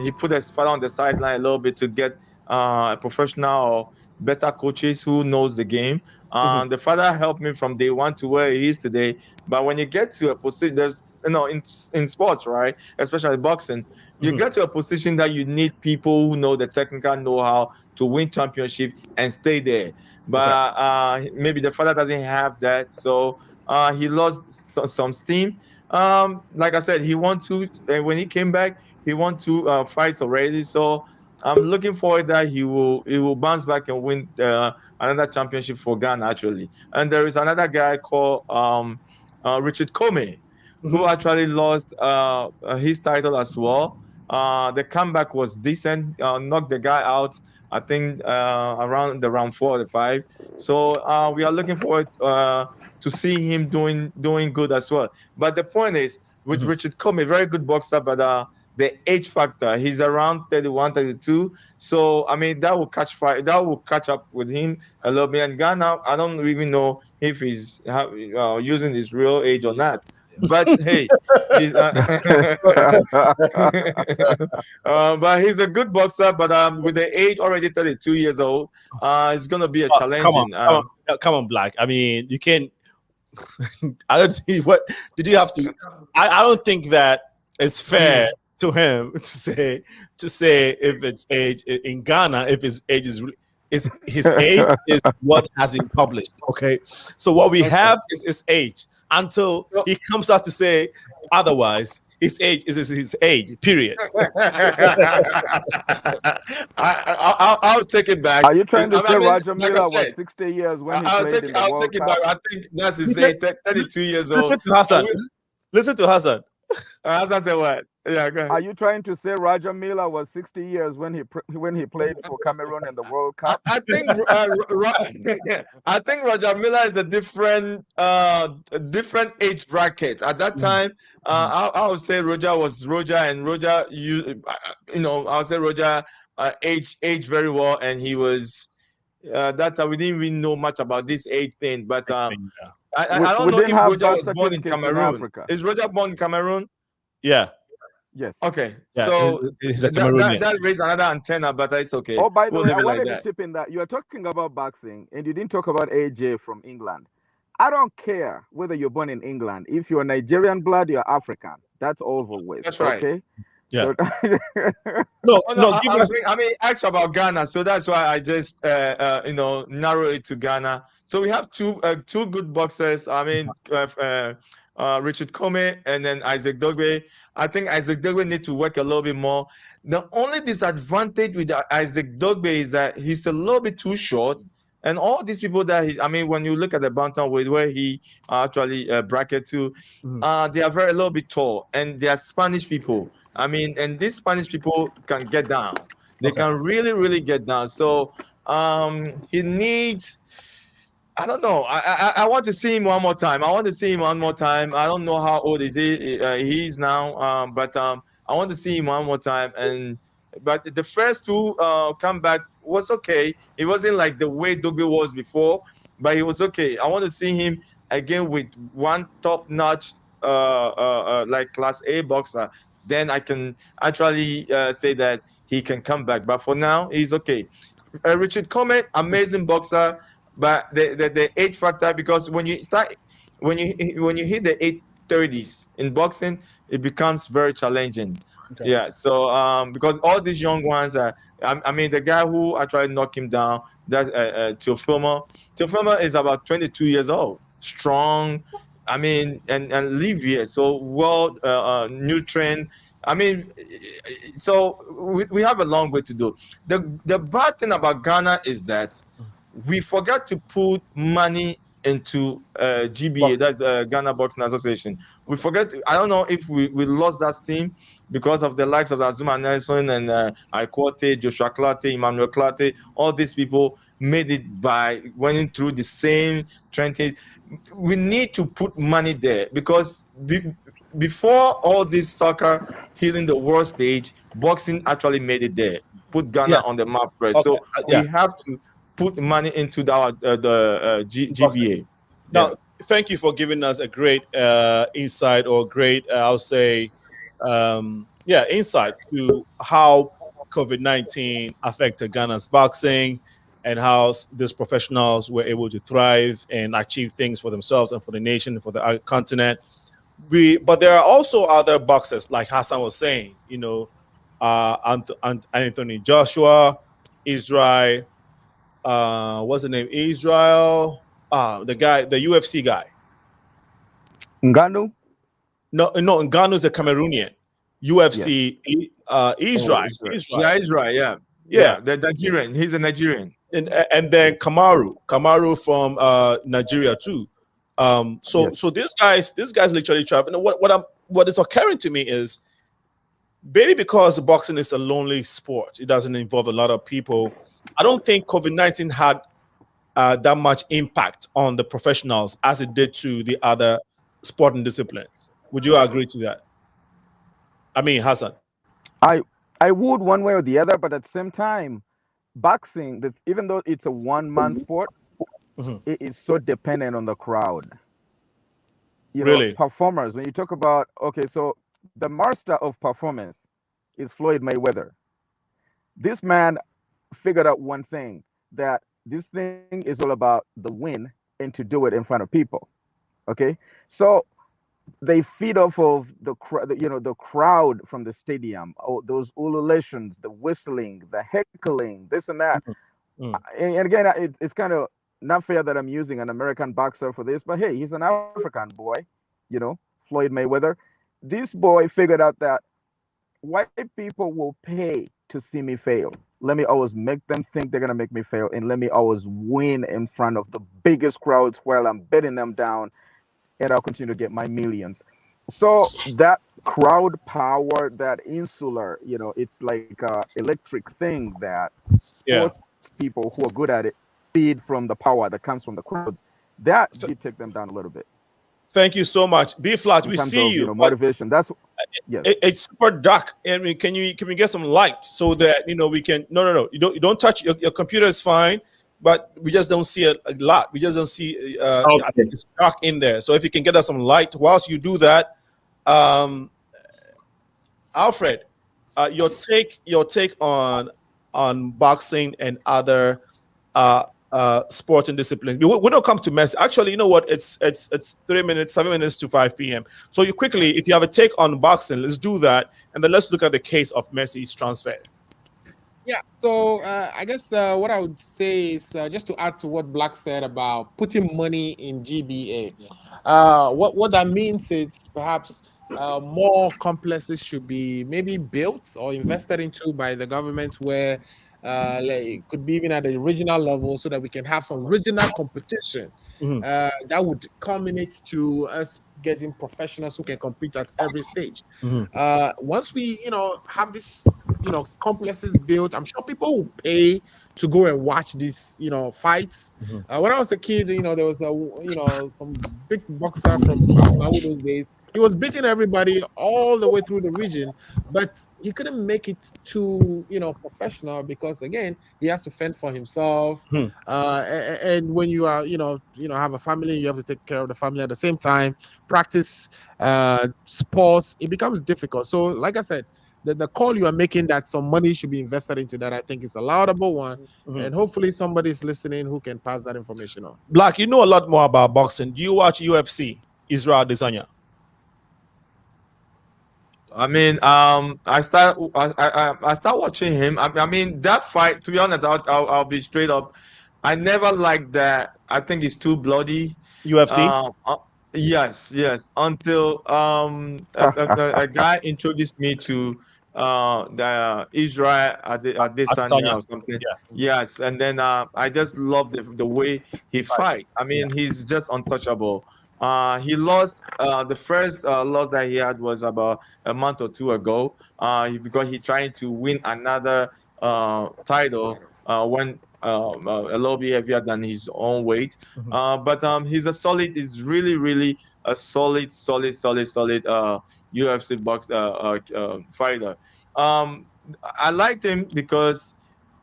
he put his father on the sideline a little bit to get a professional or better coaches who knows the game. The father helped me from day one to where he is today. But when you get to a position, there's in sports, right, especially boxing, you get to a position that you need people who know the technical know-how to win championship and stay there. But maybe the father doesn't have that, so he lost some steam. Like I said, he won 2. When he came back, he won 2 fights already. So I'm looking forward that he will bounce back and win another championship for Ghana, actually. And there is another guy called Richard Comey, who actually lost his title as well. The comeback was decent, knocked the guy out, I think, around the round 4 or 5. So we are looking forward to see him doing good as well. But the point is, with Richard Comey, very good boxer, but the age factor, he's around 31, 32. So I mean, that will catch fire. That will catch up with him a little bit. And Ghana, I don't even know if he's using his real age or not. But hey, he's, but he's a good boxer. But with the age already 32 years old, it's gonna be a challenging. Come on, Black. I mean, you can't. I don't think. What did you have to? I don't think that it's fair to him to say if it's age in Ghana, if his age is his age is what has been published. Okay, so what we have is his age until he comes out to say otherwise. His age is his age. Period. I'll take it back. Are you trying to say Roger Miller was 60 years when he played in the World take it Cup? back. I think that's his age. 32 years old. Listen to Hassan. Listen to Hassan. Hassan said what? Yeah, go ahead. Are you trying to say Roger Miller was 60 years when he played for Cameroon in the World Cup? I think I think Roger Miller is a different age bracket. At that time, I would say Roger was Roger, and Roger, I would say Roger aged very well, and he was that we didn't even know much about this age thing, but I don't know if Roger was born in Cameroon. Is Roger born in Cameroon? Yeah. Yes. Okay. Yeah, so that raised another antenna, but it's okay. Oh, by the way, I wanted to chip in that you are talking about boxing and you didn't talk about AJ from England. I don't care whether you're born in England. If you're Nigerian blood, you're African. That's over with. That's right. Okay. Yeah. No. I mean, ask about Ghana, so that's why I just narrow it to Ghana. So we have two good boxers. I mean, Richard Comey and then Isaac Dogbe. I think Isaac Dogbe needs to work a little bit more. The only disadvantage with Isaac Dogbe is that he's a little bit too short. And all these people when you look at the bantamweight where he actually bracket to, they are a little bit tall, and they are Spanish people. I mean, and these Spanish people can get down. They can really, really get down. So he needs. I don't know. I want to see him one more time. I don't know how old is he. He's now. But I want to see him one more time. But the first 2 comeback was okay. It wasn't like the way Dogbe was before, but he was okay. I want to see him again with one top-notch like class A boxer, then I can actually say that he can come back. But for now, he's okay. Richard Coleman, amazing boxer, but the age factor, because when you start when you hit the 830s in boxing, it becomes very challenging. Okay. Yeah, so because all these young ones are, I mean, the guy who actually knocked him down, that Teofimo is about 22 years old, strong. I mean, and live here, so well, nutrient. I mean, so we have a long way to do. The bad thing about Ghana is that we forgot to put money into GBA, that's the Ghana Boxing Association. We forget. I don't know if we lost that steam because of the likes of Azuma Nelson and Ikwate, Joshua Klate, Emmanuel Klate. All these people made it by going through the same trenches. We need to put money there because before all this soccer hitting the world stage, boxing actually made it there, put Ghana Yeah. on the map first. Okay. So Yeah. we have to put money into GBA. Now, thank you for giving us a great insight, or great, I'll say, insight to how COVID-19 affected Ghana's boxing, and how these professionals were able to thrive and achieve things for themselves and for the nation and for the continent. But there are also other boxers, like Hassan was saying, Anthony Joshua, Israel, what's the name? Israel, the guy, the UFC guy. Ngannou? No, Ngannou's a Cameroonian. UFC, Israel. Yeah, Israel. Yeah. The Nigerian. He's a Nigerian. And then Kamaru from Nigeria too. So these guys literally travel. What is occurring to me is, maybe because boxing is a lonely sport, it doesn't involve a lot of people. I don't think COVID-19 had that much impact on the professionals as it did to the other sporting disciplines. Would you agree to that? I mean, Hassan. I would, one way or the other, but at the same time, boxing, even though it's a one-man sport, it is so dependent on the crowd. Really? Performers, when you talk about, okay, so the master of performance is Floyd Mayweather. This man figured out one thing, that this thing is all about the win and to do it in front of people. Okay, so they feed off of the crowd from the stadium, those ululations, the whistling, the heckling, this and that. And again, it's kind of not fair that I'm using an American boxer for this, but hey, he's an African boy, Floyd Mayweather. This boy figured out that white people will pay to see me fail. Let me always make them think they're gonna make me fail, and let me always win in front of the biggest crowds while I'm betting them down, and I'll continue to get my millions. So that crowd power, that insular, it's like electric thing that sports people who are good at it feed from the power that comes from the crowds. That did take them down a little bit. Thank you so much. B Flat, we see you. Motivation. That's yes. It's super dark. I mean, can we get some light so that we can? No. You don't touch your computer. Is fine, but we just don't see a lot. We just don't see. It's dark in there. So if you can get us some light whilst you do that, Alfred, your take on boxing and other sports and disciplines. We don't come to Messi. Actually, you know what? It's 7 minutes to 5 p.m. So you quickly, if you have a take on boxing, let's do that, and then let's look at the case of Messi's transfer. Yeah. So I guess what I would say is just to add to what Black said about putting money in GBA. What that means is perhaps more complexes should be maybe built or invested into by the government, where it could be even at the regional level, so that we can have some regional competition that would culminate to us getting professionals who can compete at every stage. Once we, have this, complexes built, I'm sure people will pay to go and watch these, fights. When I was a kid, there was some big boxer from those days. He was beating everybody all the way through the region, but he couldn't make it too, professional because again, he has to fend for himself. Hmm. And when you are, have a family, you have to take care of the family at the same time. Practice sports, it becomes difficult. So, like I said, the call you are making that some money should be invested into that, I think is a laudable one. Mhm. And hopefully somebody is listening who can pass that information on. Black, you know a lot more about boxing. Do you watch UFC? Israel Adesanya. I mean, I start watching him. I mean, that fight. To be honest, I'll be straight up. I never liked that. I think it's too bloody. UFC. Yes, yes. Until a guy introduced me to the Israel Adesanya Adesanya. or something. Yeah. Yes, and then I just love the way he He fight. fight. I mean, he's just untouchable. He lost the first loss that he had was about a month or two ago. Because he trying to win another title when a little bit heavier than his own weight. But he's a solid. Is really really a solid UFC fighter. I liked him because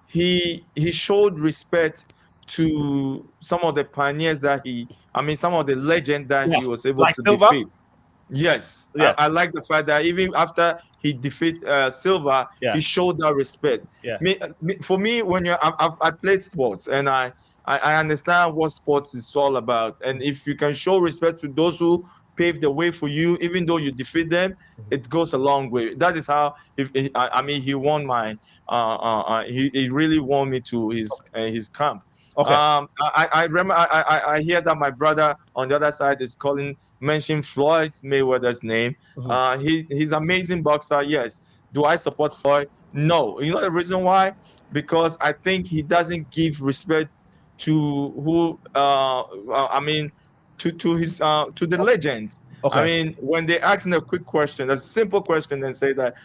he showed respect to some of the pioneers that some of the legend that Yeah. he was able Like to Silva. defeat. Yes, Yeah. I like the fact that even after he defeat Silva, Yeah. he showed that respect. Yeah. For me, when I played sports and I understand what sports is all about, and if you can show respect to those who pave the way for you, even though you defeat them, it goes a long way. That is how he won my he really won me to his camp. Okay. I remember I hear that my brother on the other side is mention Floyd Mayweather's name. He's amazing boxer. Yes. Do I support Floyd? No. You know the reason why? Because I think he doesn't give respect to who to his to the legends. I Okay. mean, when they ask him a quick question, a simple question, and say that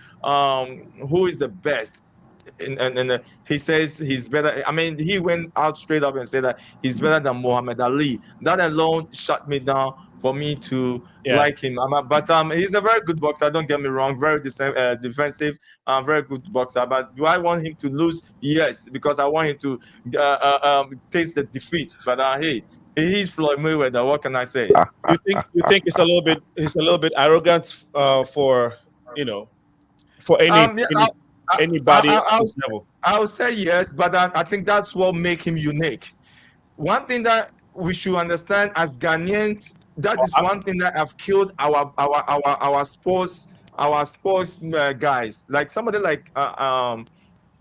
who is the best? And he says he's better. I mean, he went out straight up and said that he's better than Muhammad Ali. That alone shut me down for me to like him. But he's a very good boxer. Don't get me wrong. Very defensive, very good boxer. But do I want him to lose? Yes, because I want him to taste the defeat. But hey, he's Floyd Mayweather. What can I say? You think it's a little bit arrogant for for anybody at this level? I would say yes, but I think that's what makes him unique. One thing that we should understand as Ghanaians, that is one thing that have killed our sports guys. Like somebody like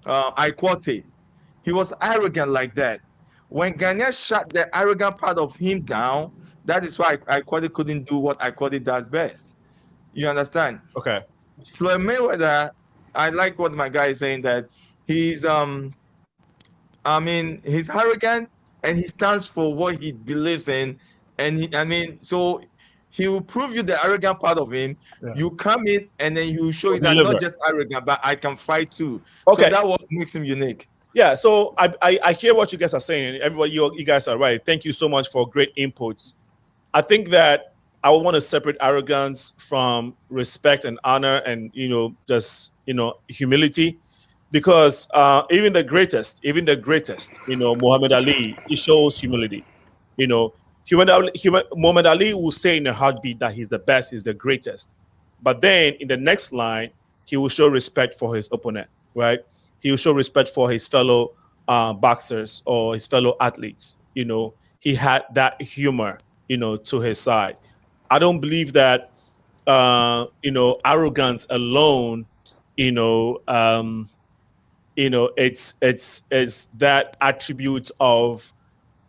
Ikwate, he was arrogant like that. When Ghanaians shut the arrogant part of him down, that is why Ikwate couldn't do what Ikwate does best. You understand? Okay. Floyd Mayweather, I like what my guy is saying, that he's he's arrogant and he stands for what he believes in, and so he will prove you the arrogant part of him. Yeah. You come in and then you show you that Deliver. not just arrogant, but I can fight too. Okay. So that's what makes him unique. Yeah, so I hear what you guys are saying. Everybody, you guys are right. Thank you so much for great inputs. I think that I would want to separate arrogance from respect and honor and just humility, because even the greatest, Muhammad Ali, he shows humility. Muhammad Ali will say in a heartbeat that he's the best, he's the greatest, but then in the next line he will show respect for his opponent, right? He will show respect for his fellow boxers or his fellow athletes. He had that humor, to his side. I don't believe that, arrogance alone, it's that attribute of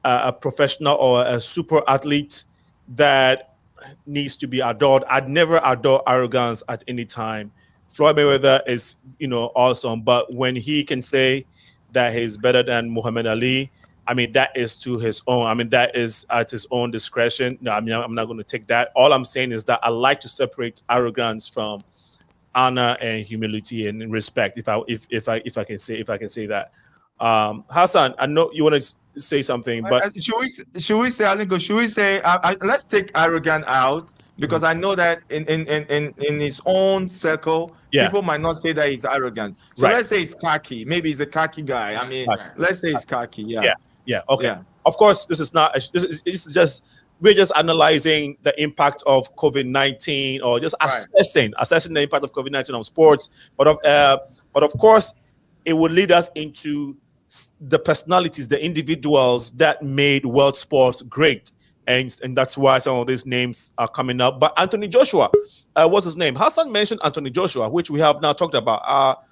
a professional or a super athlete that needs to be adored. I'd never adore arrogance at any time. Floyd Mayweather is, awesome, but when he can say that he's better than Muhammad Ali, I mean, that is to his own. I mean, that is at his own discretion. No, I mean, I'm not going to take that. All I'm saying is that I like to separate arrogance from honor and humility and respect. If I can say that. Hassan, I know you want to say something, but should we say, Alinko, let's take arrogant out because I know that in his own circle, people might not say that he's arrogant. So let's say he's cocky. Maybe he's a cocky guy. I mean, let's say he's cocky. Yeah. Okay. Of course, this is not. This is just. We're just analyzing the impact of COVID-19, or just assessing the impact of COVID-19 on sports. But of course, it would lead us into the personalities, the individuals that made world sports great, and that's why some of these names are coming up. But Anthony Joshua, what's his name? Hassan mentioned Anthony Joshua, which we have now talked about.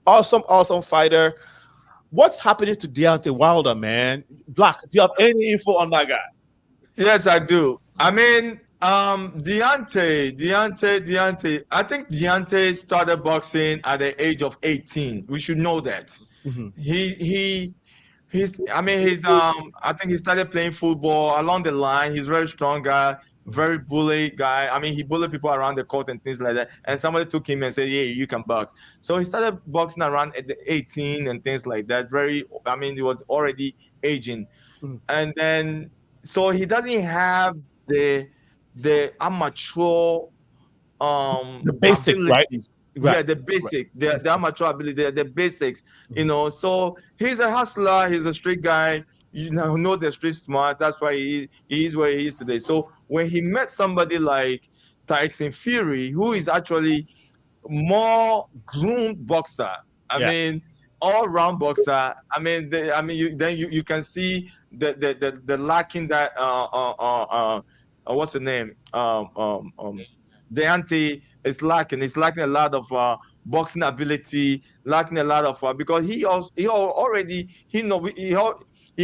Awesome fighter. What's happening to Deontay Wilder, man? Black, do you have any info on that guy? Yes, I do. I mean, Deontay. I think Deontay started boxing at the age of 18. We should know that. I think he started playing football along the line. He's a very strong guy, very bully guy. I mean, he bullied people around the court and things like that. And somebody took him and said, "Yeah, you can box." So he started boxing around at the 18 and things like that. He was already aging, and then. So he doesn't have the amateur the basic abilities. Right. The basic, the amateur ability, the basics, So he's a hustler, he's a street guy, know the street smart. That's why he is where he is today. So when he met somebody like Tyson Fury, who is actually more groomed boxer, I mean, all-round boxer. You can see the lacking that what's the name? Deontay is lacking. He's lacking a lot of boxing ability, lacking a lot of because he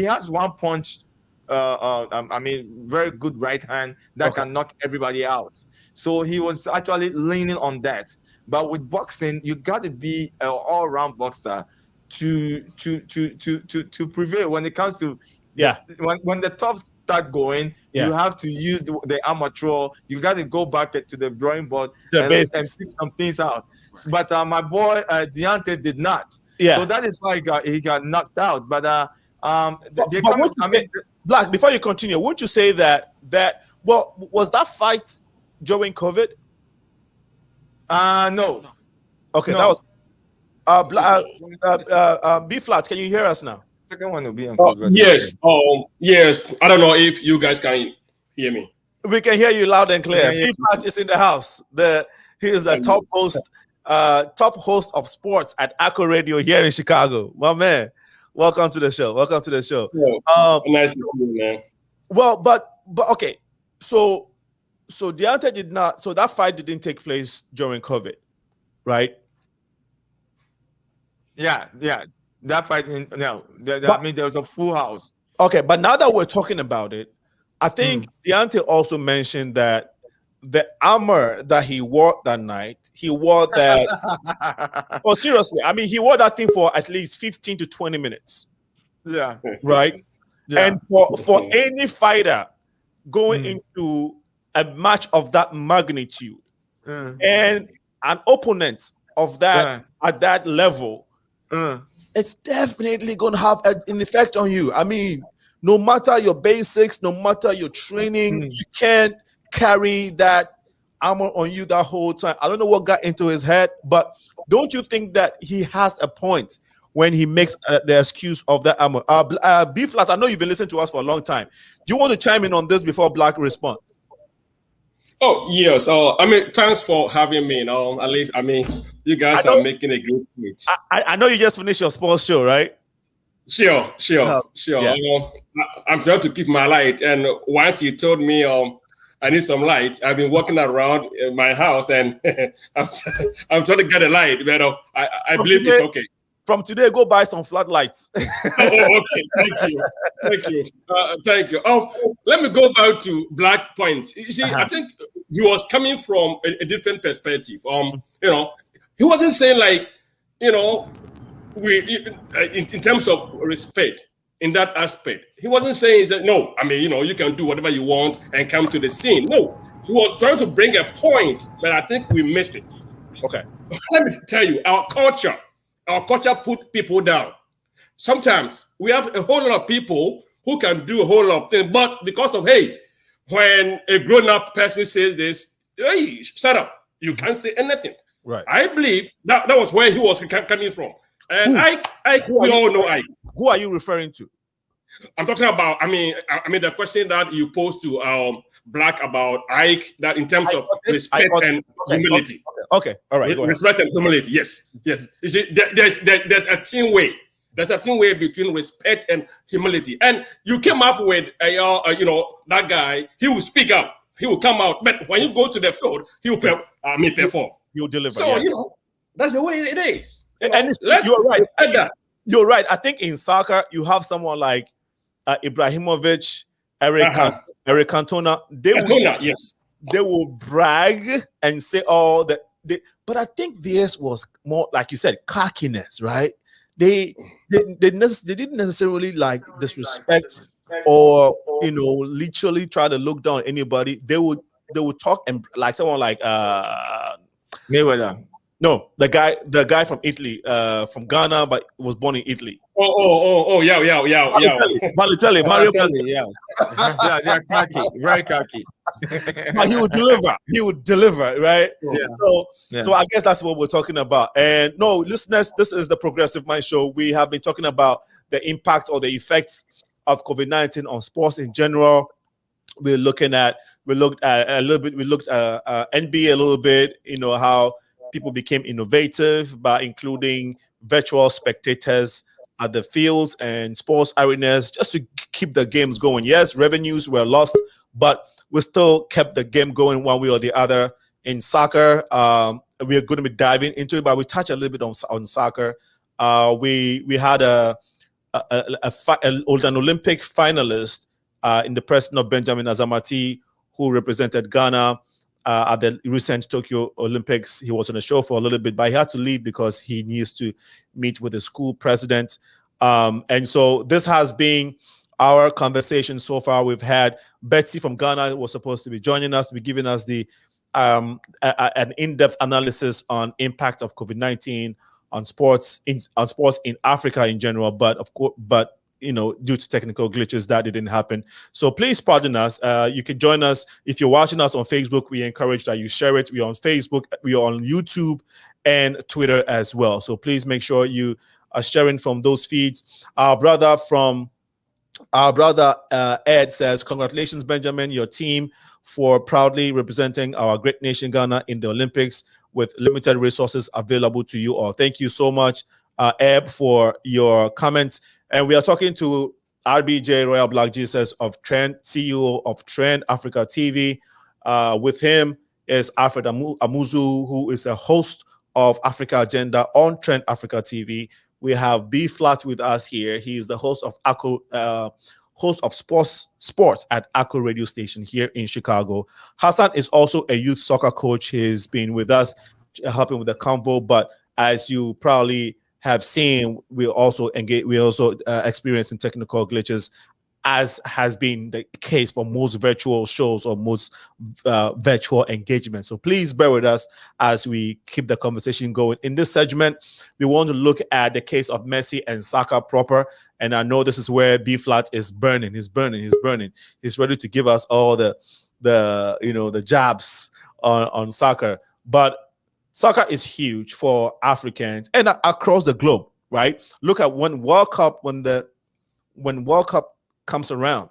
has one punch. Very good right hand that can knock everybody out. So he was actually leaning on that. But with boxing, you got to be an all-round boxer to prevail when it comes to when the toughs start going. You have to use the amateur. You got to go back to the drawing board and pick some things out. But my boy Deontay did not. So that is why he got knocked out. But Black, before you continue, wouldn't you say that was that fight during COVID? No. Okay, no. That was B flat. Can you hear us now? Second one will be on yes. Yes. I don't know if you guys can hear me. We can hear you loud and clear. B flat is in the house. He is the top host of sports at ACO Radio here in Chicago. My man, welcome to the show. Nice to see you, man. Well, but okay. So Deontay did not. So that fight didn't take place during COVID, right? Yeah. That fight, there was a full house. Okay, but now that we're talking about it, I think Deontay also mentioned that the armor that he wore that night, he wore that. Oh, seriously, I mean, he wore that thing for at least 15 to 20 minutes. Yeah. Right. Yeah. And for any fighter going into a match of that magnitude and an opponent of that at that level, it's definitely going to have an effect on you. I mean, no matter your basics, no matter your training, you can't carry that armor on you that whole time. I don't know what got into his head, but don't you think that he has a point when he makes the excuse of that armor? B flat, I know you've been listening to us for a long time. Do you want to chime in on this before Black responds? Oh, yes. Thanks for having me. At least, you guys are making a great point. I know you just finished your sports show, right? Sure. Yeah. I'm trying to keep my light. And once you told me I need some light, I've been walking around my house and I'm trying to get a light. But I believe it's okay. From today, go buy some floodlights. Okay. Thank you. Let me go back to Black point. You see, I think he was coming from a different perspective. He wasn't saying like, we in terms of respect in that aspect. He wasn't saying that no. You can do whatever you want and come to the scene. No, he was trying to bring a point, but I think we missed it. Okay. Let me tell you, our culture put people down. Sometimes we have a whole lot of people who can do a whole lot of things, but because of when a grown-up person says this, hey, shut up. You can't say anything. Right. I believe that was where he was coming from. And we all know Ike. Who are you referring to? I'm talking about, I mean, the question that you posed to Black about Ike, that in terms of respect and humility. Okay. All right. Respect and humility. Yes. You see, there's a thin way. There's a thin way between respect and humility. And you came up with, that guy, he will speak up. He will come out. But when you go to the field, he will perform. He'll deliver. So, that's the way it is. And you're right. You're right. I think in soccer, you have someone like Ibrahimovic, Eric Cantona. They will brag and say all that. But I think theirs was more, like you said, cockiness, right? They didn't necessarily like disrespect or literally try to look down on anybody. They would talk and like someone like Mayweather. No, the guy from Italy, from Ghana, but was born in Italy. Yeah. Mario Balotelli, yeah. Yeah, they're cocky, very cocky. But he would deliver, right? Yeah. So I guess that's what we're talking about. And no, listeners, this is the Progressive Mind Show. We have been talking about the impact or the effects of COVID-19 on sports in general. We looked at NBA a little bit, how people became innovative by including virtual spectators at the fields and sports arenas just to keep the games going. Yes, revenues were lost, but we still kept the game going one way or the other. In soccer, we are going to be diving into it, but we touch a little bit on soccer. We had an Olympic finalist in the person of Benjamin AZARMATI, who represented Ghana at the recent Tokyo Olympics. He was on the show for a little bit, but he had to leave because he needs to meet with the school president. And so this has been our conversation so far. We've had Betsy from Ghana was supposed to be joining us, to be giving us the an in-depth analysis on impact of COVID-19 on sports in Africa in general. But of course, due to technical glitches, that didn't happen. So please pardon us. You can join us if you're watching us on Facebook. We encourage that you share it. We're on Facebook, we are on YouTube and Twitter as well. So please make sure you are sharing from those feeds. Our brother Ed says, "Congratulations, Benjamin, your team for proudly representing our great nation Ghana in the Olympics with limited resources available to you all." Thank you so much, Ed, for your comments. And we are talking to RBJ Royal Black Jesus of Trend, CEO of Trend Africa TV. With him is Alfred Amuzu, who is a host of Africa Agenda on Trend Africa TV. We have B Flat with us here. He is the host of sports at Akko radio station here in Chicago. Hassan is also a youth soccer coach. He's been with us helping with the convo, but as you probably have seen, we also experiencing technical glitches, as has been the case for most virtual shows or most virtual engagements. So please bear with us as we keep the conversation going. In this segment, we want to look at the case of Messi and Saka proper. And I know this is where B Flat is burning. He's He's ready to give us all the jabs on soccer. But soccer is huge for Africans and across the globe, right? Look at when World Cup comes around,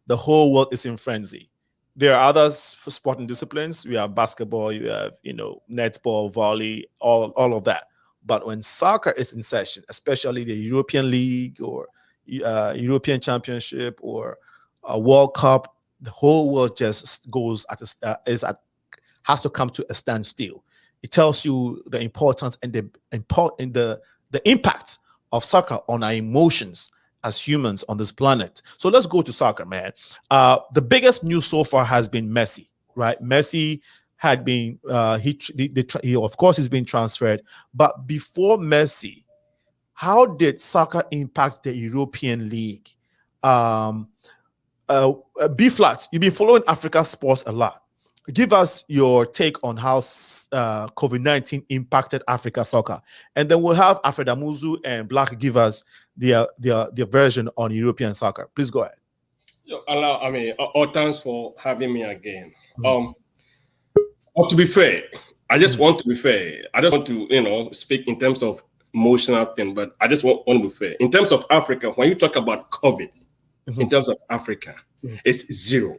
the whole world is in frenzy. There are others for sporting disciplines. We have basketball, you have, netball, volley, all of that. But when soccer is in session, especially the European League or European Championship or a World Cup, the whole world just goes has to come to a standstill. It tells you the importance and the impact of soccer on our emotions as humans on this planet. So let's go to soccer, man. The biggest news so far has been Messi, right? Messi had been he of course he's been transferred, but before Messi, how did soccer impact the European League? B Flat, you've been following Africa sports a lot. Give us your take on how COVID-19 impacted Africa soccer. And then we'll have Alfred Amuzu and Black give us their version on European soccer. Please go ahead. Thanks for having me again. Or to be fair, I just want to be fair. I just want to, speak in terms of emotional thing, but I just want to be fair. In terms of Africa, when you talk about COVID, in terms of Africa, it's zero.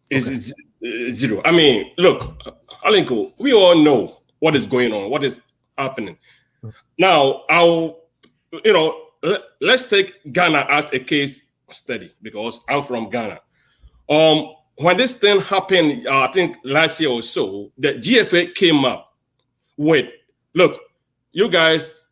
It's zero. I mean, look, Alinko, we all know what is going on, what is happening. Now, let's take Ghana as a case study because I'm from Ghana. When this thing happened, I think last year or so, the GFA came up with, look, you guys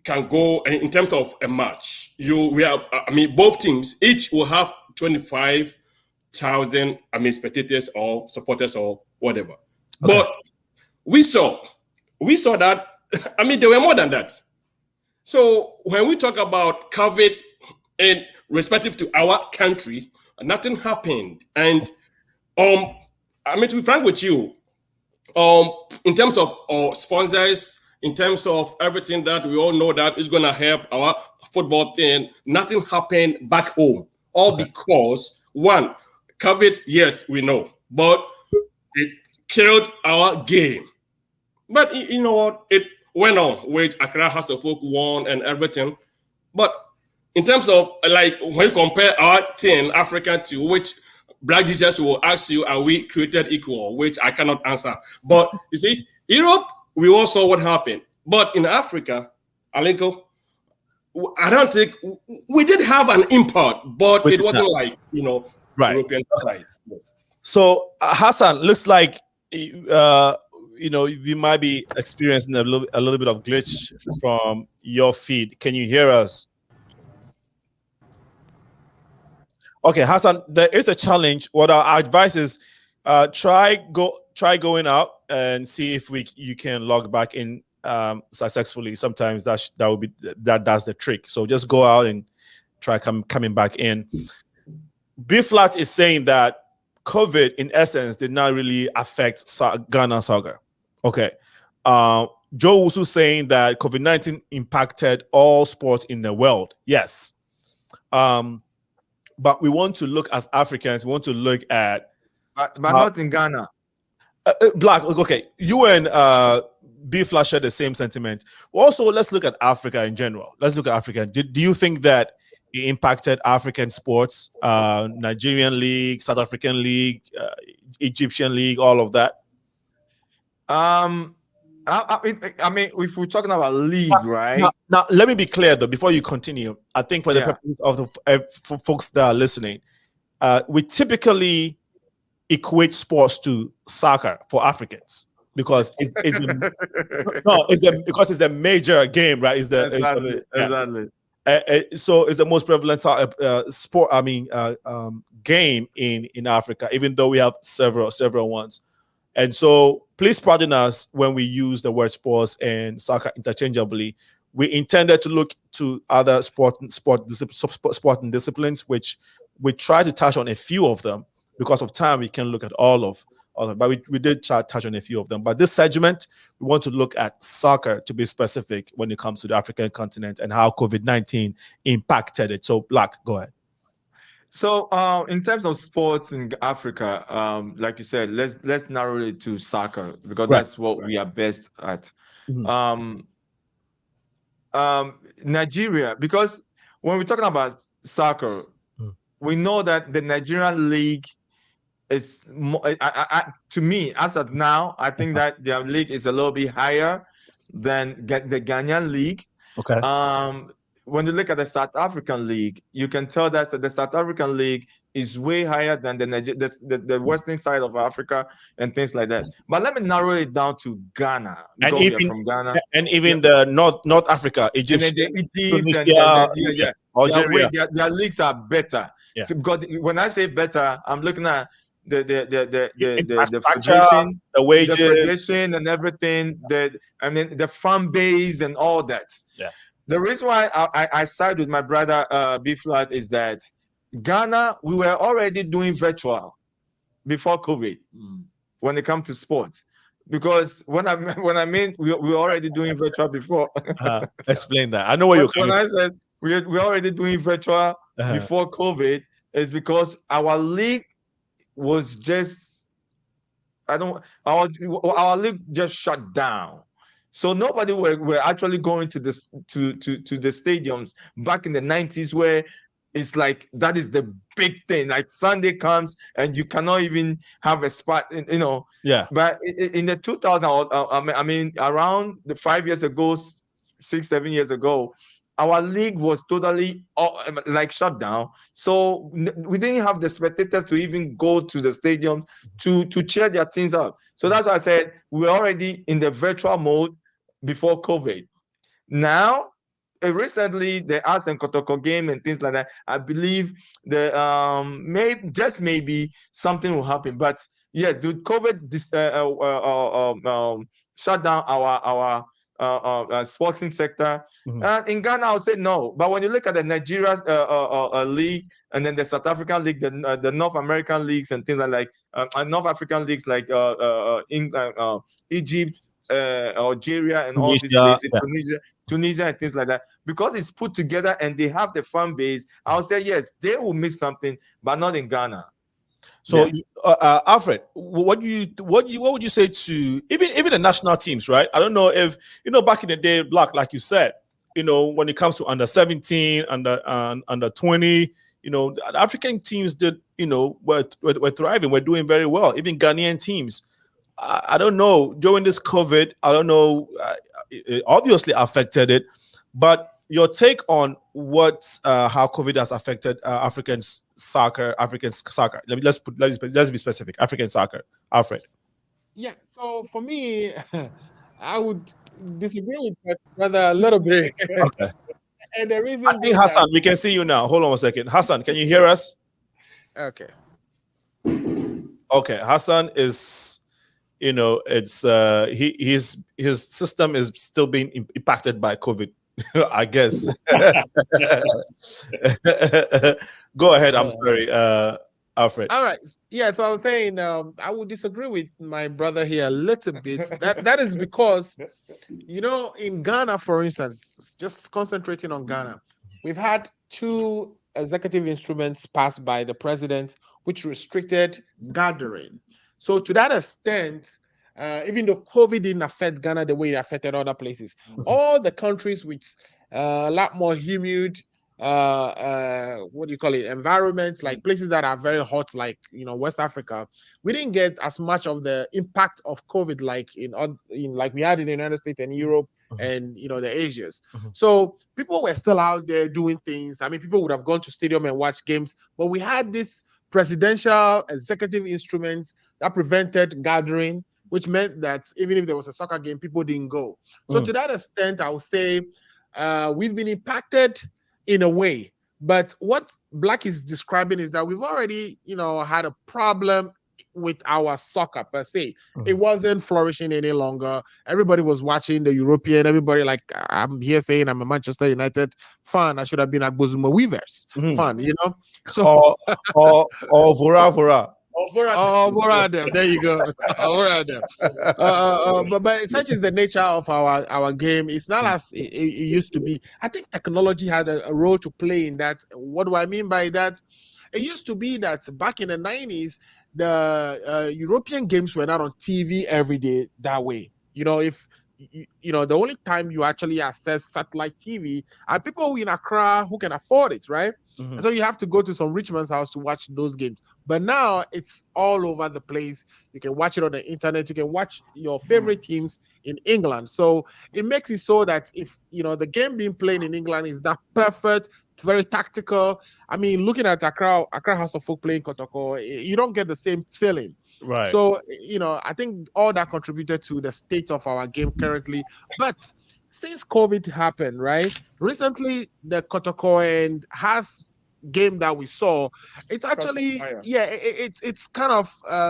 can go in terms of a match. Both teams each will have 25,000, spectators or supporters or whatever. Okay. But we saw that, there were more than that. So when we talk about COVID and respective to our country, nothing happened. And to be frank with you, in terms of sponsors, in terms of everything that we all know that is going to help our football thing, nothing happened back home. All because, one, COVID, yes, we know, but it killed our game. But you know what? It went on, which Accra House of Folk won and everything. But in terms of, when you compare our team, Africa, to which Black Jesus will ask you, are we created equal? Which I cannot answer. But you see, Europe, we all saw what happened. But in Africa, Alinko, I don't think we did have an impact, but it wasn't right. European side. Yes. So Hassan, looks like we might be experiencing a little bit of glitch from your feed. Can you hear us? Okay, Hassan, there is a challenge. What our advice is, try going out and see if you can log back in successfully. Sometimes that's the trick. So just go out and try coming back in. B Flat is saying that COVID, in essence, did not really affect Ghana soccer. Okay. Joe Wusu saying that COVID-19 impacted all sports in the world. Yes. But we want to look as Africans, we want to look at... But not in Ghana. Black, okay. You and B Flash share the same sentiment. Also, let's look at Africa in general. Let's look at Africa. Do you think that it impacted African sports, Nigerian league, South African league, Egyptian league, all of that? If we're talking about league, right? Now, let me be clear though, before you continue. I think for the purpose of for folks that are listening, we typically equate sports to soccer for Africans because it's a major game, right? Exactly. So it's the most prevalent sport. Game in Africa, even though we have several ones. And so please pardon us when we use the word sports and soccer interchangeably. We intended to look to other sporting disciplines, which we try to touch on a few of them. Because of time, we can look at all of them, but we did touch on a few of them. But this segment, we want to look at soccer to be specific when it comes to the African continent and how COVID-19 impacted it. So, Black, go ahead. So, in terms of sports in Africa, like you said, let's narrow it to soccer because that's what we are best at. Mm-hmm. Nigeria, because when we're talking about soccer, we know that the Nigerian league is more, to me, as of now, I think that their league is a little bit higher than the Ghanaian league. Okay. When you look at the South African league, you can tell that the South African league is way higher than the western side of Africa and things like that. But let me narrow it down to Ghana. And even from Ghana, and even the North Africa, Egypt, Algeria, their leagues are better. Yeah. So because when I say better, I'm looking at the federation, the wages, the federation, and everything. The fan base and all that. Yeah. The reason why I side with my brother B Flat is that Ghana, we were already doing virtual before COVID when it comes to sports. Because when I mean we were already doing virtual before. Explain that. I know where you're coming from. When I said we're already doing virtual before COVID, is because our league was just our league just shut down. So nobody were actually going to the stadiums back in the 90s, where it's like that is the big thing. Like Sunday comes and you cannot even have a spot, Yeah. But in the 2000, I mean, around the 5 years ago, 6-7 years ago, our league was totally like shut down. So we didn't have the spectators to even go to the stadium to cheer their teams up. So that's why I said we're already in the virtual mode before COVID. Now, recently the HASSAN Kotoko game and things like that, I believe the maybe something will happen. But yes, dude, COVID shut down our sporting sector. In Ghana, I would say no. But when you look at the Nigeria's league, and then the South African league, the North American leagues and things like North African leagues like Egypt, Algeria, and all these places, Tunisia, and things like that, because it's put together and they have the fan base, I'll say yes, they will miss something, but not in Ghana. So, yes. Alfred, what would you say to even the national teams, right? I don't know if back in the day, Black, like you said, when it comes to under 17, under 20, the African teams did, were thriving, were doing very well. Even Ghanaian teams. I don't know, during this COVID, I don't know, it obviously affected it, but your take on how COVID has affected African soccer. Let's be specific. African soccer, Alfred. Yeah. So for me, I would disagree with my brother a little bit. Okay. And the reason I think Hassan, we can see you now. Hold on 1 second. Hassan, can you hear us? Okay. Okay. Hassan is. It's his system is still being impacted by COVID, I guess. Go ahead. I'm sorry, Alfred. All right. Yeah. So I was saying, I would disagree with my brother here a little bit. That is because, in Ghana, for instance, just concentrating on Ghana, we've had 2 executive instruments passed by the president, which restricted gathering. So to that extent, even though COVID didn't affect Ghana the way it affected other places, all the countries with a lot more humid, environments, like places that are very hot, like West Africa, we didn't get as much of the impact of COVID like like we had in the United States and Europe and the Asias. So people were still out there doing things. I mean, people would have gone to stadium and watched games, but we had this presidential executive instruments that prevented gathering, which meant that even if there was a soccer game, people didn't go. So to that extent, I would say we've been impacted in a way. But what Black is describing is that we've already, had a problem with our soccer per se. It wasn't flourishing any longer. Everybody was watching the European. Everybody, like, I'm here saying I'm a Manchester United fan. I should have been a Bozuma Weavers fan, So or Vora. There you go. But such is the nature of our game. It's not as it used to be. I think technology had a role to play in that. What do I mean by that? It used to be that back in the 90s, the European games were not on TV every day that way. If the only time you actually access satellite TV are people in Accra who can afford it, right? And so you have to go to some rich man's house to watch those games. But now it's all over the place. You can watch it on the internet. You can watch your favorite teams in England. So it makes it so that if the game being played in England is that perfect, very tactical. I mean, looking at Accra House of Folk playing Kotoko, you don't get the same feeling. Right. So, I think all that contributed to the state of our game currently. But since COVID happened, right? Recently, the Kotoko and Has game that we saw, it's actually, it's kind of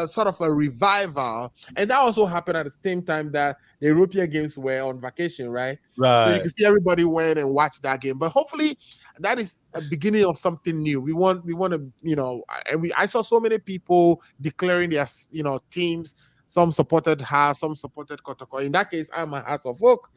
sort of a revival. And that also happened at the same time that the European games were on vacation, right? So you can see everybody went and watched that game. But hopefully that is a beginning of something new. We want to, I saw so many people declaring their, teams. Some supported Has, some supported Kotoko. In that case, I'm a House of Folk.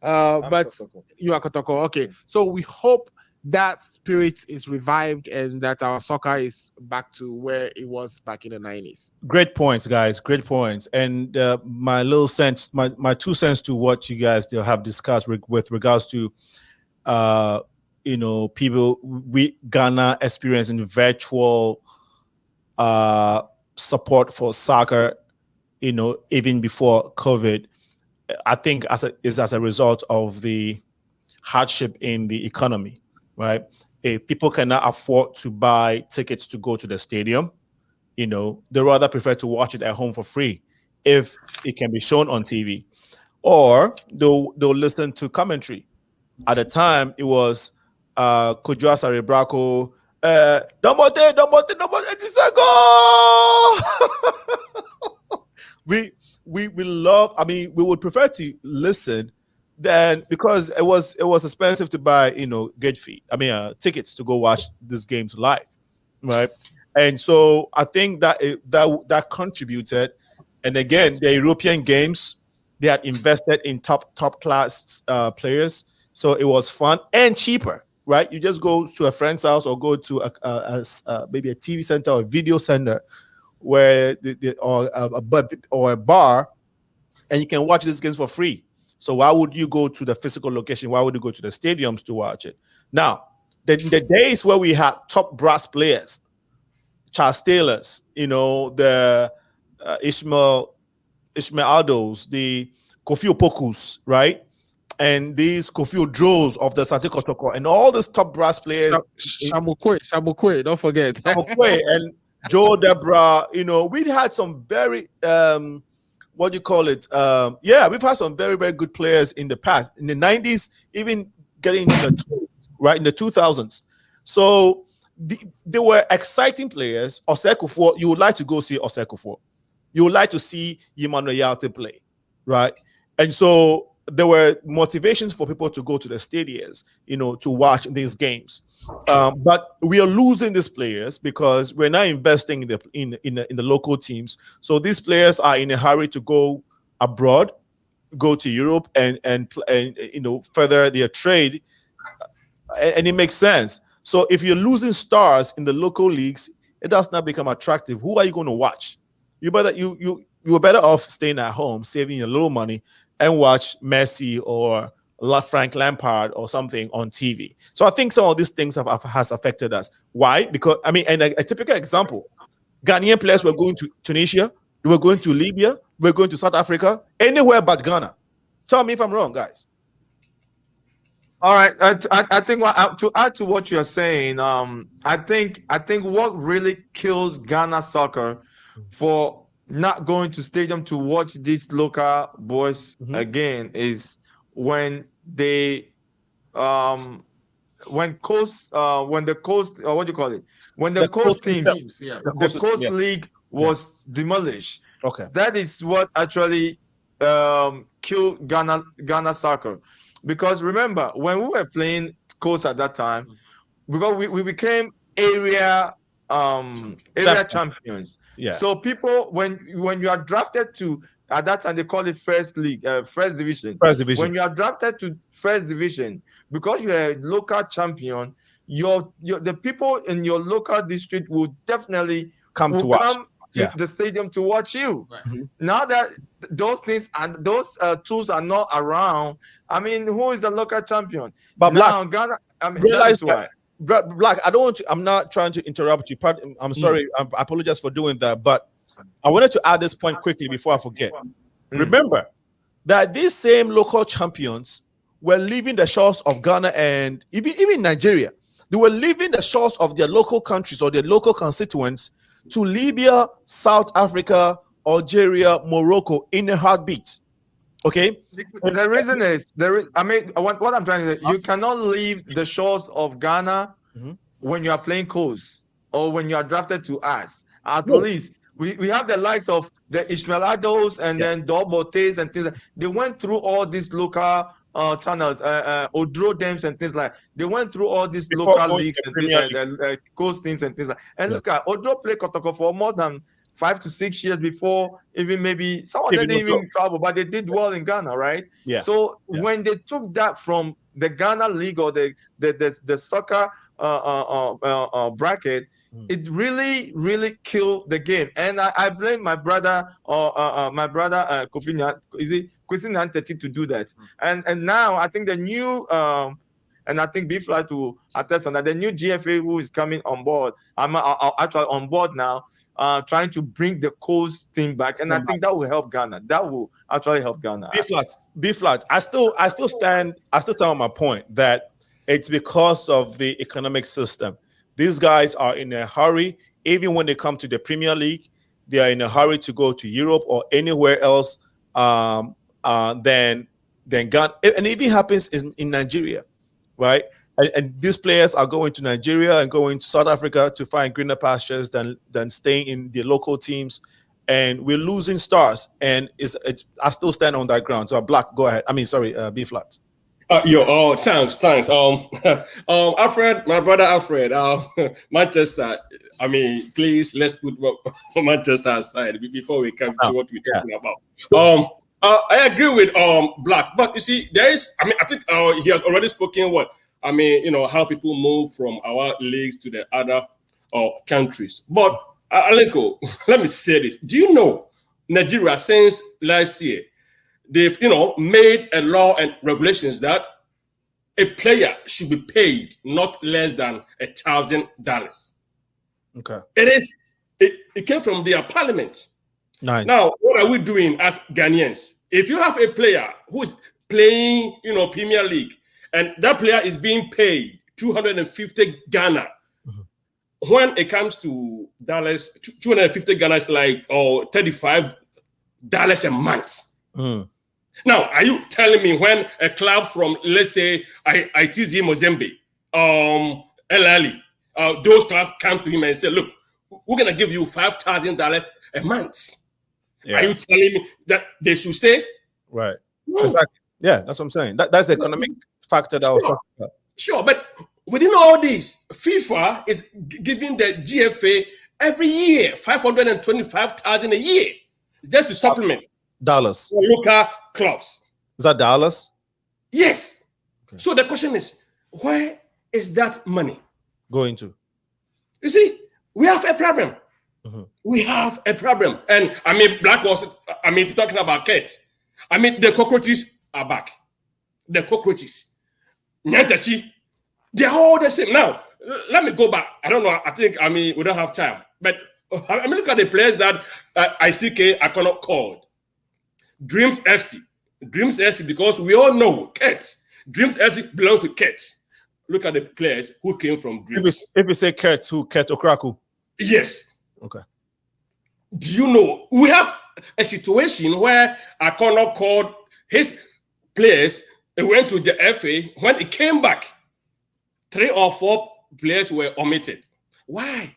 But Kotoko. You are Kotoko. Okay. So we hope that spirit is revived and that our soccer is back to where it was back in the 90s. Great points, guys. Great points. And my little sense, my 2 cents to what you guys still have discussed with regards to, people we Ghana experiencing virtual support for soccer, even before COVID. I think is as a result of the hardship in the economy, right? If people cannot afford to buy tickets to go to the stadium, they rather prefer to watch it at home for free if it can be shown on TV, or they'll listen to commentary. At the time, it was Kujua Saribrako, Domote, it's a goal! we love. I mean, we would prefer to listen than, because it was expensive to buy gate fee. I mean, tickets to go watch these games live, right? And so I think that that contributed. And again, the European games, they had invested in top class players, so it was fun and cheaper, right? You just go to a friend's house or go to maybe a TV center or a video center where or a bar, and you can watch these games for free. So why would you go to the physical location? Why would you go to the stadiums to watch it? Now, the days where we had top brass players, Charles Taylors, the Ishmael Aldos, the Kofi Opokus, right? And these Kofi Odros of the Santi Kotoko, and all these top brass players. Shabukwe, don't forget. Shabukwe and Joe Debra, we'd had some very what do you call it? We've had some very, very good players in the past, in the 90s, even getting into the 20s, right, in the 2000s. So they were exciting players. Osekufor, you would like to go see Osekufor. You would like to see EMMANUEL play, right? And so there were motivations for people to go to the stadiums, to watch these games. But we are losing these players because we're not investing in the local teams. So these players are in a hurry to go abroad, go to Europe, and further their trade, and it makes sense. So if you're losing stars in the local leagues, it does not become attractive. Who are you going to watch? You were better off staying at home, saving a little money, and watch Messi or Frank Lampard or something on TV. So I think some of these things has affected us. Why? Because, and a typical example, Ghanaian players were going to Tunisia, they were going to Libya, they were going to South Africa, anywhere but Ghana. Tell me if I'm wrong, guys. All right, I think to add to what you're saying, I think what really kills Ghana soccer for not going to stadium to watch these local boys again is when the coast league was demolished. Okay, that is what actually killed Ghana soccer. Because remember, when we were playing coast at that time, because we became area champions. Yeah. So people, when you are drafted to, at that time they call it first division. When you are drafted to first division, because you are a local champion, the people in your local district will definitely come to watch. The stadium to watch you. Right. Now that those things and those tools are not around, who is the local champion? But now Black, Ghana, realize why. Black, I don't want to. I'm not trying to interrupt you. I'm sorry. I apologize for doing that. But I wanted to add this point quickly before I forget. Remember that these same local champions were leaving the shores of Ghana and even Nigeria. They were leaving the shores of their local countries or their local constituents to Libya, South Africa, Algeria, Morocco in a heartbeat. Okay. The reason is what I'm trying to say, you cannot leave the shores of Ghana when you are playing coast or when you are drafted to us. At least we have the likes of the Ishmael Aldos and then Dobotes and things. They went through all these local channels, Odro Dems and things like. They went through all these local leagues and things, coast teams and things like. And look at Odro played Kotoko for more than 5 to 6 years before, even maybe some of them didn't even travel, but they did well in Ghana, right? Yeah. So when they took that from the Ghana league or the soccer bracket, it really killed the game. And I blame my brother Kofi Nyantechi to do that. And now I think the new and I think B-Fly to attest on that, the new GFA who is coming on board, I'm actually on board now, trying to bring the coast team back, and I think that will help Ghana. That will actually help Ghana. B-flat. I still stand on my point that it's because of the economic system. These guys are in a hurry. Even when they come to the Premier League, they are in a hurry to go to Europe or anywhere else than Ghana. And it even happens in Nigeria, right? And these players are going to Nigeria and going to South Africa to find greener pastures than staying in the local teams. And we're losing stars. And I still stand on that ground. So Black, go ahead. I mean, sorry, B-Flat. Thanks. Alfred, my brother Alfred, Manchester. I mean, please, let's put Manchester aside before we come to what we're talking about. I agree with Black, but you see, I think he has already spoken how people move from our leagues to the other countries. But Alenko, let me say this. Do you know Nigeria, since last year, they've made a law and regulations that a player should be paid not less than $1,000. Okay. It came from their parliament. Nice. Now, what are we doing as Ghanaians? If you have a player who's playing, Premier League, and that player is being paid 250 Ghana, when it comes to dollars, 250 Ghana is like $35 a month. Now, are you telling me when a club from, let's say, ITZ Mozambique, El Ali, those clubs come to him and say, look, we're going to give you $5,000 a month. Yeah. Are you telling me that they should stay? Right. No. Exactly. Yeah, that's what I'm saying. That's the economic factor that I was talking about. Sure, but within all this, FIFA is giving the GFA every year $525,000 a year just to supplement dollars local clubs. Is that dollars? Yes. Okay. So the question is, where is that money going to? You see, we have a problem. We have a problem. And Black was talking about cats. The cockroaches are back. The cockroaches. Nyantachi, they're all the same. Now, let me go back. I don't know. I think, we don't have time. But look at the players that ICK are cannot called. Dreams FC. Dreams FC, because we all know Cats. Dreams FC belongs to Cats. Look at the players who came from Dreams. If you say Cats, who? Cats Okraku? Yes. Okay. Do you know, we have a situation where Akono called his players, they went to the FA. When he came back, 3 or 4 players were omitted. Why?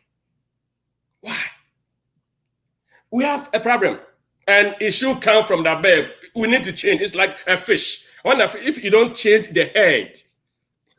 We have a problem. And it should come from the babe. We need to change. It's like a fish. If you don't change the head,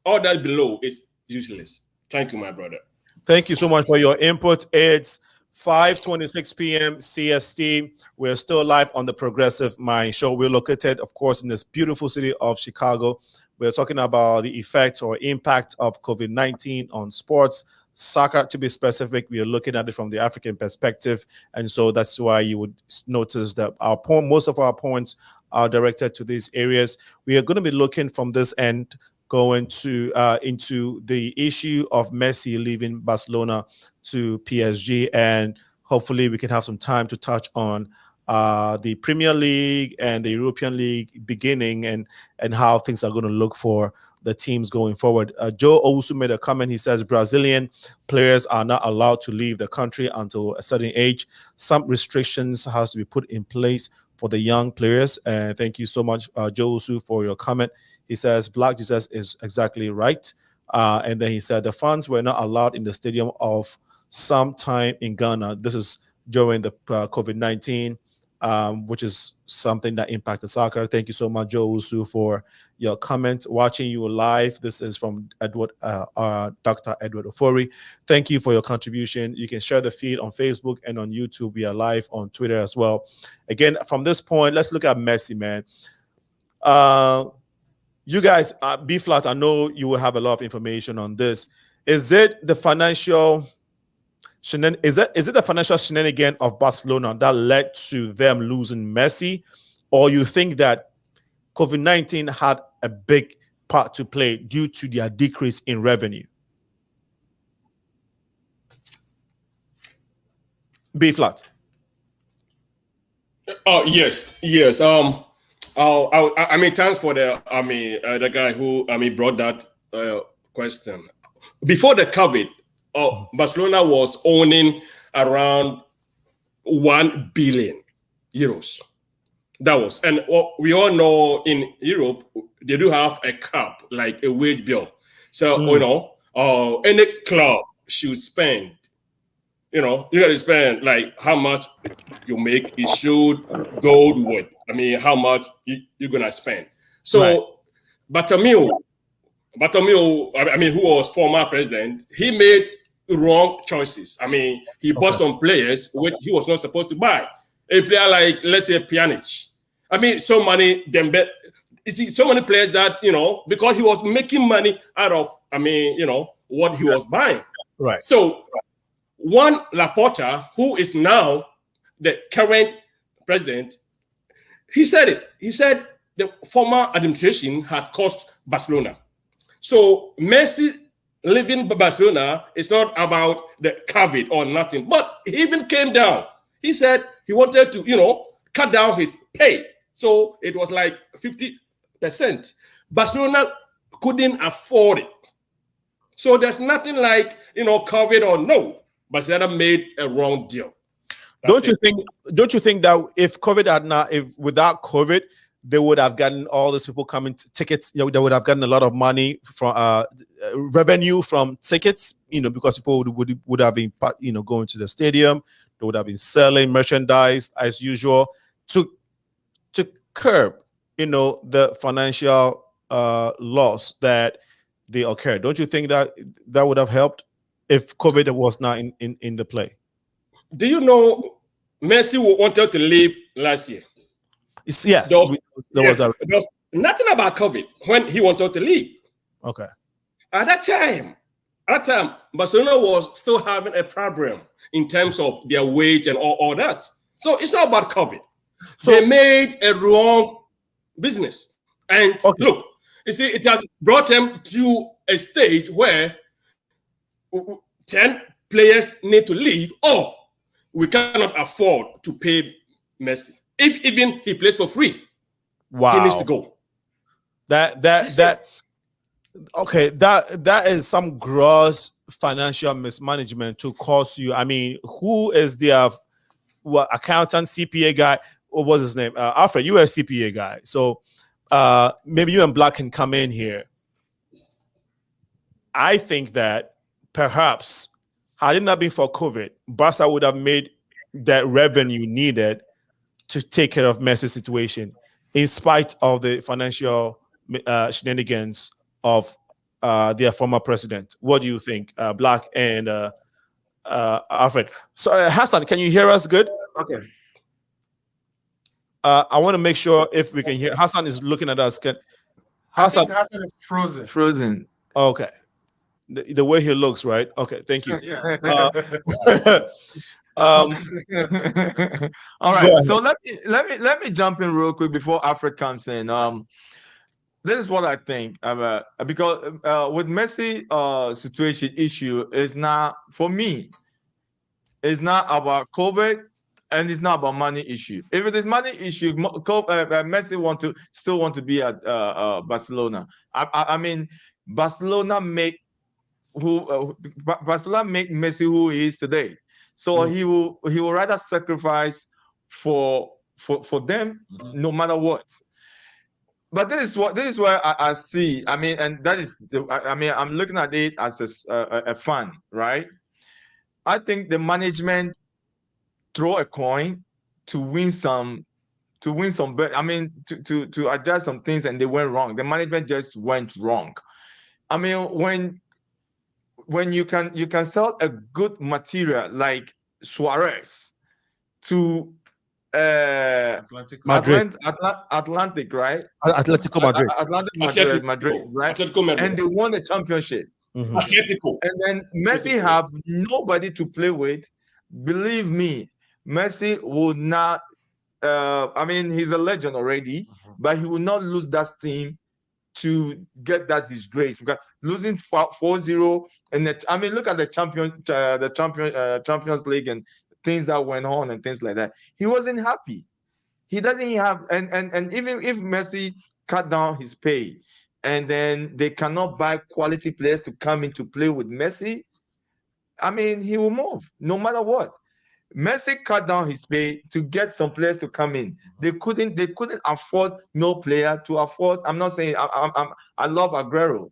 all that below is useless. Thank you, my brother. Thank you so much for your input. It's 5:26 p.m. CST. We're still live on the Progressive Mind Show. We're located, of course, in this beautiful city of Chicago. We're talking about the effects or impact of COVID-19 on sports, soccer to be specific. We are looking at it from the African perspective, and so that's why you would notice that most of our points are directed to these areas. We are going to be looking from this end, going to into the issue of Messi leaving Barcelona to PSG, and hopefully we can have some time to touch on the Premier League and the European League beginning and how things are going to look for the teams going forward. Joe also made a comment. He says Brazilian players are not allowed to leave the country until a certain age. Some restrictions has to be put in place for the young players. And thank you so much, Joe Usu, for your comment. He says Black Jesus is exactly right. And then he said the fans were not allowed in the stadium of some time in Ghana. This is during the COVID-19, which is something that impacted soccer. Thank you so much, Joe Usu, for your comment. Watching you live. This is from Dr. Edward Ofori. Thank you for your contribution. You can share the feed on Facebook and on YouTube. We are live on Twitter as well. Again, from this point, let's look at Messi, man. You guys, B Flat, I know you will have a lot of information on this. Is it the financial is it the financial shenanigan of Barcelona that led to them losing Messi, or you think that COVID-19 had a big part to play due to their decrease in revenue? B Flat. Oh yes. I mean, thanks for the guy who brought that question. Before the COVID, Barcelona was owning around 1 billion euros. That was, and we all know in Europe they do have a cap, like a wage bill. So any club should spend. You got to spend like how much you make. It should go with. How much you're gonna spend. So right. Bartomeu, who was former president, he made wrong choices. He bought some players which he was not supposed to buy. A player like, let's say, Pjanic. So many so many players that because he was making money out of what he was buying. Right. So Juan Laporta, who is now the current president, he said it. He said the former administration has cost Barcelona. So Messi leaving Barcelona is not about the COVID or nothing, but he even came down. He said he wanted to, cut down his pay. So it was like 50%. Barcelona couldn't afford it. So there's nothing like, COVID or no. Barcelona made a wrong deal. Don't you think that if without COVID, they would have gotten all these people coming to tickets, they would have gotten a lot of money from revenue from tickets, because people would have been going to the stadium, they would have been selling merchandise as usual to curb the financial loss that they occurred. Don't you think that would have helped if COVID was not in the play? Do you know Messi wanted to leave last year? Yes, there was nothing about COVID when he wanted to leave. Okay. At that time, Barcelona was still having a problem in terms of their wage and all that. So it's not about COVID. So they made a wrong business. And look, you see, it has brought them to a stage where 10 players need to leave, or we cannot afford to pay Messi. If even he plays for free, he needs to go. That is some gross financial mismanagement to cost you. Who is their accountant, CPA guy? What was his name? Alfred, you are a CPA guy. So maybe you and Black can come in here. I think that perhaps had it not been for COVID, Barca would have made that revenue needed to take care of Messi's situation, in spite of the financial shenanigans of their former president. What do you think, Black and Alfred? Sorry, Hassan, can you hear us good? Okay. I want to make sure if we can hear. Hassan is looking at us. Hassan is frozen. Frozen. Okay. The way he looks, right? Okay, thank you. All right, so let me jump in real quick before Alfred comes in. This is what I think about, because with Messi situation issue is not, for me, it's not about COVID and it's not about money issue. If it is money issue, Messi still want to be at Barcelona. Barcelona make Messi who he is today. So he will rather sacrifice for them, no matter what. But this is where I see. And that is I'm looking at it as a fan, right? I think the management throw a coin to win some bet. To adjust some things, and they went wrong. The management just went wrong. When you can sell a good material like Suarez to Madrid. Atlantic, right? Atletico Madrid. Madrid, right? Atletico Madrid. And they won the championship. Atletico. And then Messi have nobody to play with. Believe me, Messi will not. I mean, he's a legend already, but he will not lose that steam to get that disgrace, because losing 4-0 and I mean, look at the Champions League and things that went on and things like that. He wasn't happy. He doesn't have, and even if Messi cut down his pay and then they cannot buy quality players to come in to play with Messi, I mean, he will move no matter what. Messi cut down his pay to get some players to come in. They couldn't afford no player to afford. I'm not saying I love Aguero,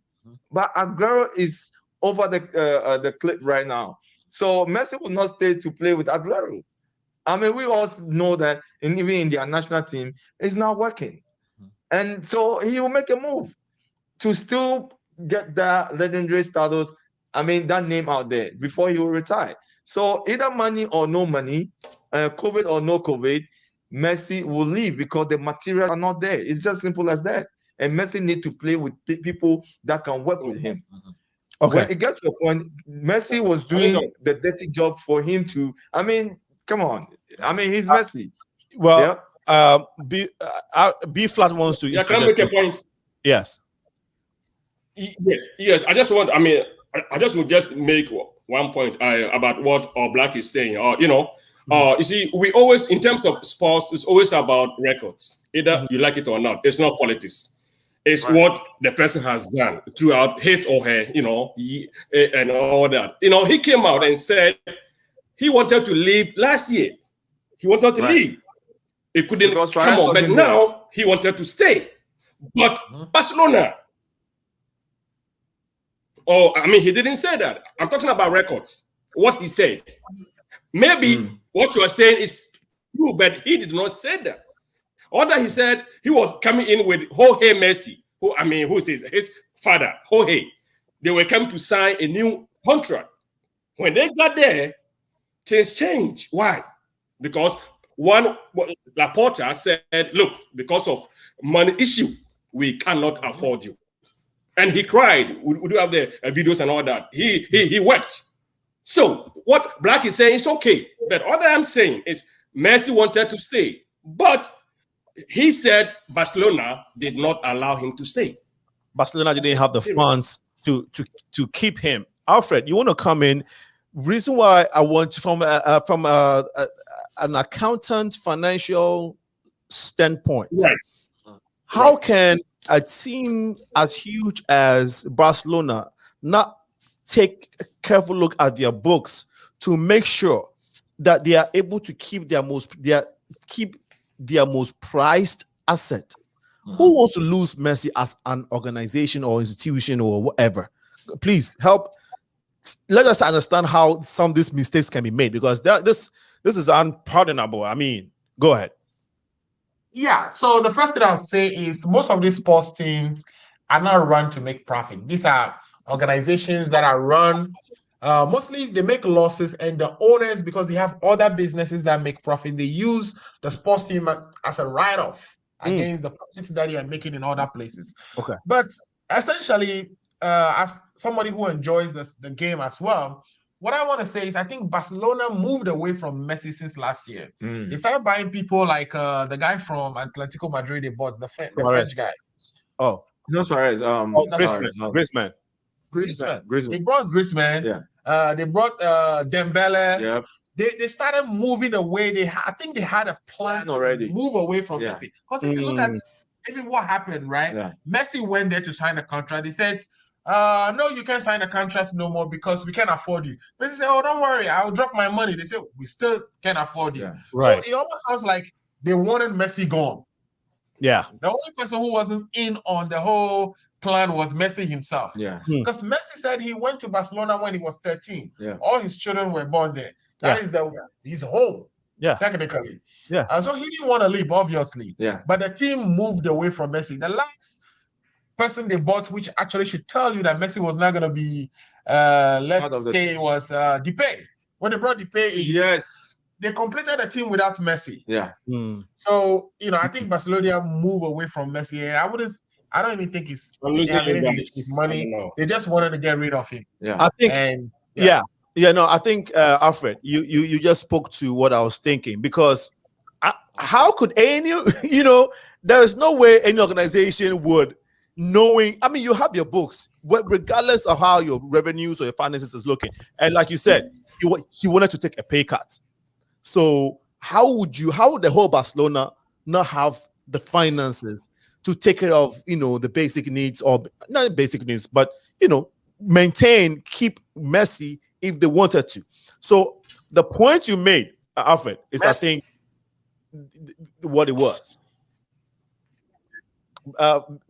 but Aguero is over the cliff right now. So Messi will not stay to play with Aguero. I mean, we all know that even in their national team, it's not working. And so he will make a move to still get that legendary status, I mean, that name out there before he will retire. So either money or no money, COVID or no COVID, Messi will leave because the materials are not there. It's just simple as that. And Messi needs to play with people that can work with him. Okay. When it gets to a point, Messi was doing the dirty job for him to, I mean, come on. I mean, he's Messi. Well, B flat wants to. Yeah, can I make a point? Yes. Yes. I just want. I mean, I just will just make one point about what Black is saying. You see, we always, in terms of sports, it's always about records. Either you like it or not. It's not politics. It's what the person has done throughout his or her, and all that. He came out and said he wanted to leave last year. He wanted to leave. He couldn't come on, but now he wanted to stay. But Barcelona. Oh, I mean, he didn't say that. I'm talking about records. What he said. Maybe what you are saying is true, but he did not say that. All that he said, he was coming in with Jorge Messi, who's his father, Jorge. They were coming to sign a new contract. When they got there, things changed. Why? Because Laporta said, look, because of money issue, we cannot afford you. And he cried. We do have the videos and all that. He wept. So what Black is saying is okay. But all that I'm saying is Messi wanted to stay. But he said Barcelona did not allow him to stay. Barcelona didn't have the funds to keep him. Alfred, you want to come in? Reason why I want from an accountant financial standpoint. Right. How can a team as huge as Barcelona not take a careful look at their books to make sure that they are able to keep their most prized asset? Who wants to lose Messi as an organization or institution or whatever? Please help. Let us understand how some of these mistakes can be made, because this is unpardonable. I mean, go ahead. Yeah, so the first thing I'll say is most of these sports teams are not run to make profit. These are organizations that are run, mostly they make losses, and the owners, because they have other businesses that make profit, they use the sports team as a write-off against the profits that they are making in other places. Okay. But essentially, as somebody who enjoys the game as well, what I want to say is I think Barcelona moved away from Messi since last year. They started buying people like the guy from Atletico Madrid they bought, the French guy. Oh. No, Suarez. Griezmann. They brought Griezmann. Yeah. They brought Dembele. Yep. They started moving away. I think they had a plan already to move away from Messi. Because if you look at even what happened, right? Yeah. Messi went there to sign a contract. He said, no, you can't sign a contract no more because we can't afford you. But they said, oh, don't worry, I'll drop my money. They said, we still can't afford you. Yeah. Right. So it almost sounds like they wanted Messi gone. Yeah. The only person who wasn't in on the whole plan was Messi himself. Yeah. Because Messi said he went to Barcelona when he was 13. Yeah. All his children were born there. That is his home. Yeah. Technically. Yeah. And so he didn't want to leave, obviously. Yeah. But the team moved away from Messi. The last person they bought, which actually should tell you that Messi was not going to be let stay, was Depay. When they brought Depay, they completed the team without Messi. Yeah. So, I think Barcelona move away from Messi. I don't even think I'm losing have you anything guys. with I money. don't know. They just wanted to get rid of him. Yeah. I think, And no, I think, Alfred, you just spoke to what I was thinking, because how could any, there is no way any organization would, knowing, I mean, you have your books, regardless of how your revenues or your finances is looking. And like you said, he wanted to take a pay cut. So how would the whole Barcelona not have the finances to take care of, the basic needs, or not basic needs, but, keep Messi if they wanted to? So the point you made, Alfred, is, I think, what it was.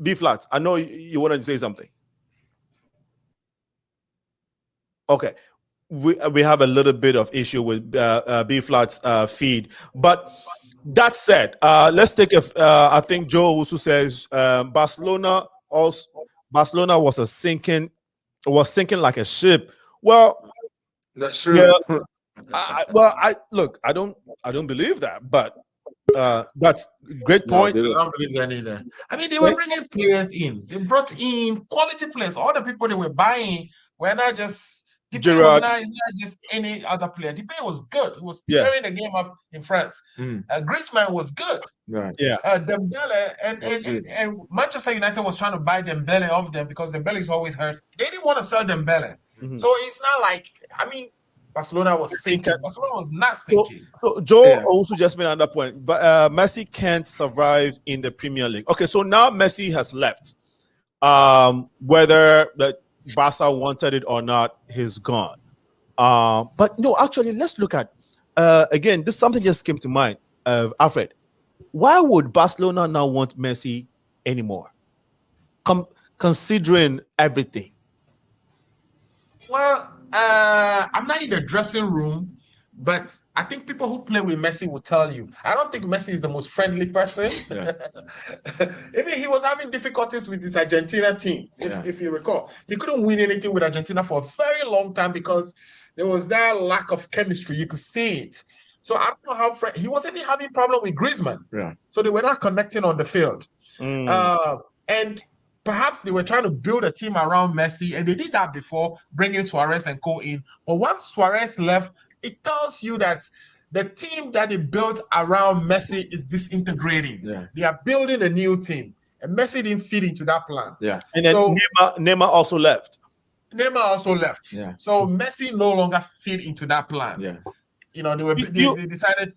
B flat, I know you wanted to say something. Okay, we have a little bit of issue with B flat's feed, but that said, let's take I think Joe also says Barcelona was sinking like a ship. Well, that's true. Yeah, I don't believe that, but that's a great point. I don't believe that either. I mean, they were bringing players in. They brought in quality players. All the people they were buying were not just Gerard. It's not just any other player. Depay was good. He was tearing the game up in France. Griezmann was good. Right. Yeah. Dembele and Manchester United was trying to buy Dembele off them because Dembele is always hurt. They didn't want to sell Dembele. So it's not like, Barcelona was sinking. Barcelona was not sinking. So Joe also just made another point, but Messi can't survive in the Premier League. Okay, so now Messi has left. Whether the Barca wanted it or not, he's gone. But no, actually, let's look at again. Something just came to mind, Alfred. Why would Barcelona now want Messi anymore? Considering everything. Well, I'm not in the dressing room, but I think people who play with Messi will tell you. I don't think Messi is the most friendly person. Yeah. Even he was having difficulties with his Argentina team, if you recall. He couldn't win anything with Argentina for a very long time because there was that lack of chemistry. You could see it. So I don't know how he was even having problem with Griezmann. Yeah. So they were not connecting on the field. And perhaps they were trying to build a team around Messi, and they did that before, bringing Suarez and co in. But once Suarez left, it tells you that the team that they built around Messi is disintegrating. Yeah. They are building a new team, and Messi didn't fit into that plan. Yeah. And then Neymar also left. Neymar also left. Yeah. So Messi no longer fit into that plan. Yeah. They decided,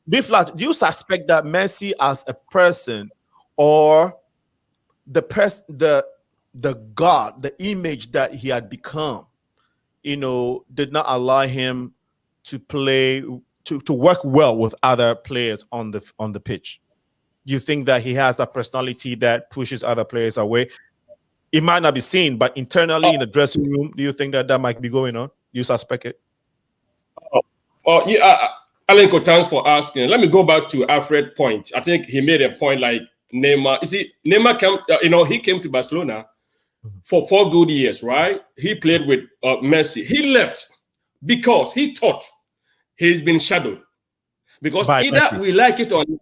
B flat, do you suspect that Messi as a person, or the god, the image that he had become, did not allow him to play, to work well with other players on the pitch? Do you think that he has a personality that pushes other players away? It might not be seen, but internally in the dressing room, do you think that might be going on? You suspect it? Alenko, thanks for asking. Let me go back to Alfred's point. I think he made a point like Neymar. You see, Neymar he came to Barcelona for 4 good years, right? He played with Messi. He left because he thought he's been shadowed. Because either Messi, we like it or not,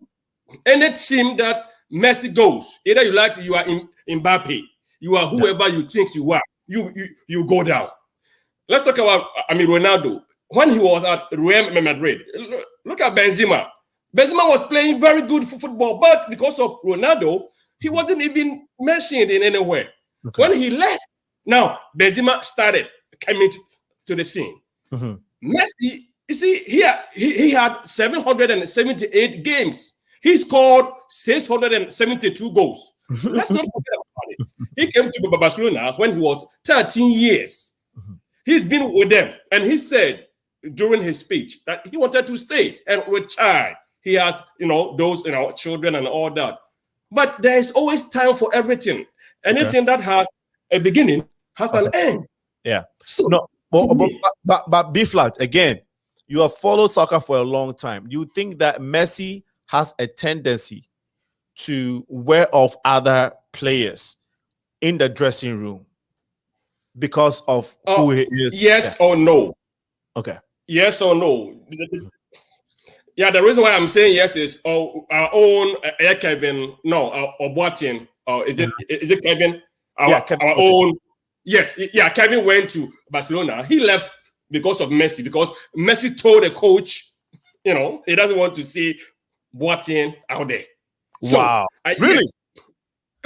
any team that Messi goes, either you like, you are Mbappe, you are whoever you think you are, you go down. Let's talk about Ronaldo. When he was at Real Madrid, look at Benzema. Benzema was playing very good football, but because of Ronaldo, he wasn't even mentioned in anywhere. Okay. When he left, now Benzema started coming to the scene. Messi, you see, he had 778 games. He scored 672 goals. Let's not forget about it. He came to Barcelona when he was 13 years. He's been with them, and he said during his speech that he wanted to stay and retire. He has, those, children and all that. But there is always time for everything. Anything that has a beginning has an end. Yeah. So, no, but B flat, again, you have followed soccer for a long time. You think that Messi has a tendency to wear off other players in the dressing room because of who he is? Yes or no? Okay. Yes or no? Yeah, the reason why I'm saying yes is our own Kevin. No, or Boateng. Is it Kevin? Kevin Our Boateng. own. Yes, yeah. Kevin went to Barcelona. He left because of Messi. Because Messi told the coach, he doesn't want to see Boateng out there. So, Wow. Really?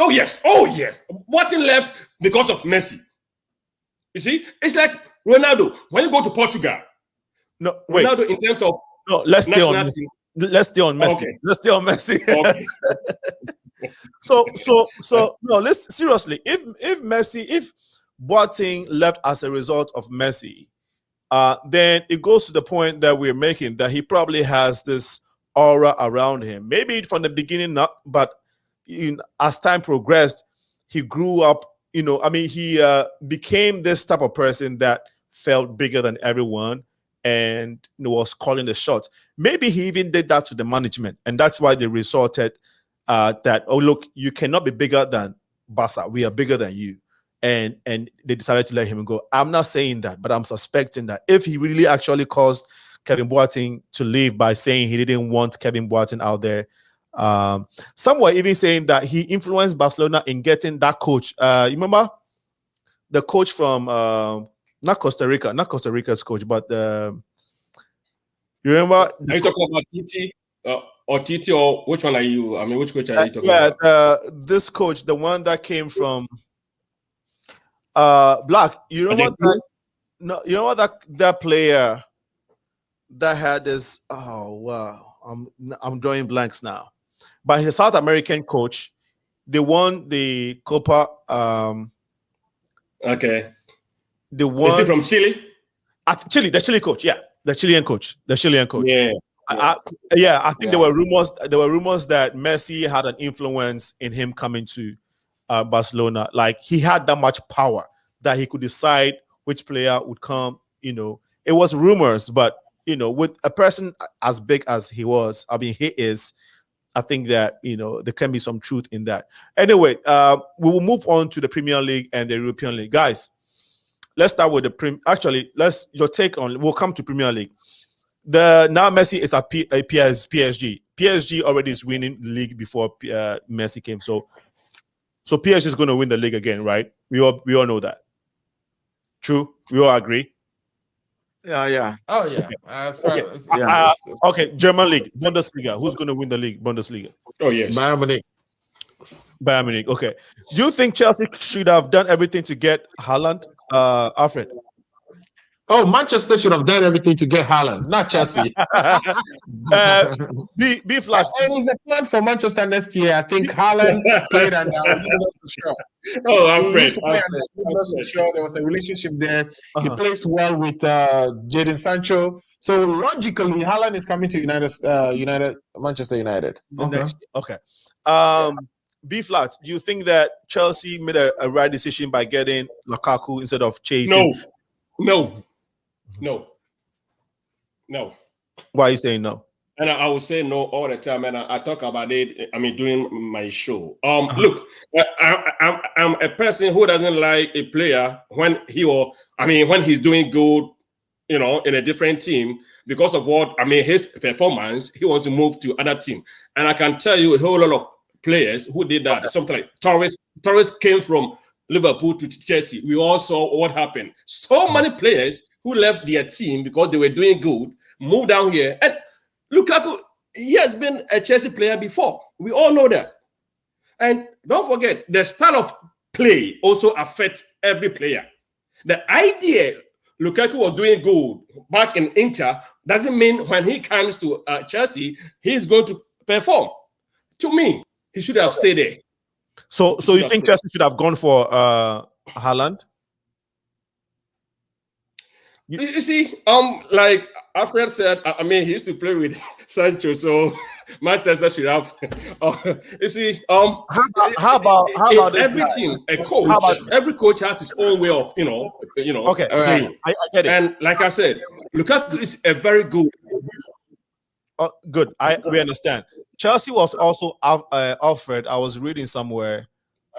Yes. Oh yes. Boateng left because of Messi. You see, it's like Ronaldo. When you go to Portugal, No, wait. Ronaldo in terms of let's stay on national team. Let's stay on Messi. Okay. Let's stay on Messi. Okay. So no, let's seriously. If Boateng left as a result of Messi, then it goes to the point that we're making that he probably has this aura around him. Maybe from the beginning, not, but as time progressed, he grew up. He became this type of person that felt bigger than everyone and was calling the shots. Maybe he even did that to the management, and that's why they resorted that, oh, look, you cannot be bigger than Barca. We are bigger than you. And they decided to let him go. I'm not saying that, but I'm suspecting that if he really actually caused Kevin Boateng to leave by saying he didn't want Kevin Boateng out there, some were even saying that he influenced Barcelona in getting that coach. You remember the coach from not Costa Rica's coach, but you remember? Are you talking about Titi or Titi, or which one are you? I mean, which coach are you talking about? This coach, the one that came from Black. You remember that? No, you know what that player that had this. Oh wow, I'm drawing blanks now. But his South American coach, they won the Copa. Okay. The one. Is he from Chile? Chile, the Chile coach. Yeah, the Chilean coach. Yeah. I think there were rumors. There were rumors that Messi had an influence in him coming to Barcelona. Like he had that much power that he could decide which player would come. It was rumors, but with a person as big as he was, he is. I think that there can be some truth in that. Anyway, we will move on to the Premier League and the European League, guys. Let's start with the Actually, your take on. We'll come to Premier League. Now Messi is at PSG. PSG already is winning the league before Messi came. So PSG is going to win the league again, right? We all know that. True. We all agree. Yeah. Oh yeah. Okay. German league, Bundesliga. Who's going to win the league? Bundesliga. Oh yes. Bayern Munich. Okay. Do you think Chelsea should have done everything to get Haaland, Alfred? Oh, Manchester should have done everything to get Haaland, not Chelsea. Be flat. And it's a plan for Manchester next year. I think Haaland played and sure. Oh, Alfred. There was a relationship there. He plays well with Jadon Sancho. So logically, Haaland is coming to Manchester United. Okay. B flat. Do you think that Chelsea made a right decision by getting Lukaku instead of chasing? No. Why are you saying no? And I will say no all the time, and I talk about it. During my show. Look, I'm a person who doesn't like a player when he's doing good, in a different team because of his performance. He wants to move to other team, and I can tell you a whole lot of players who did that. Okay. Something like Torres came from Liverpool to Chelsea. We all saw what happened. So many players who left their team because they were doing good, moved down here. And Lukaku, he has been a Chelsea player before. We all know that. And don't forget, the style of play also affects every player. The idea Lukaku was doing good back in Inter doesn't mean when he comes to Chelsea, he's going to perform. To me, he should have stayed there. So you think Chelsea should have gone for Haaland? You see, like Alfred said, he used to play with Sancho, so Manchester should have. You see, how about every team, a coach, every coach has his own way of, okay, playing. I get it. And like I said, Lukaku is a very good. Good. We understand. Chelsea was also offered. I was reading somewhere.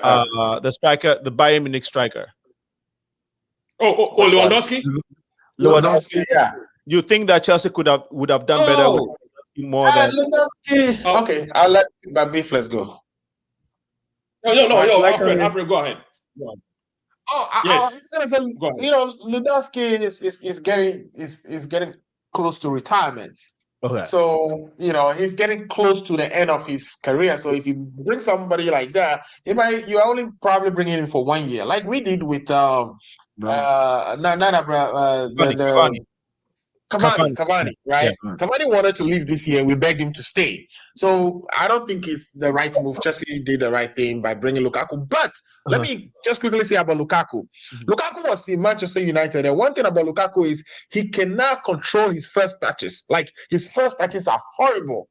The striker, the Bayern Munich striker. Oh, Lewandowski. Lewandowski. Yeah. You think that Chelsea would have done better more than. Okay, I'll let Beef, let's go. No, Alfred, go ahead. I was gonna say, Lewandowski is getting close to retirement. Okay. So he's getting close to the end of his career. So if you bring somebody like that, you're only probably bringing him for 1 year, like we did with Cavani, right? Yeah. Cavani wanted to leave this year. We begged him to stay. So I don't think it's the right move. Chelsea did the right thing by bringing Lukaku. But let me just quickly say about Lukaku. Lukaku was in Manchester United. And one thing about Lukaku is he cannot control his first touches. Like, his first touches are horrible.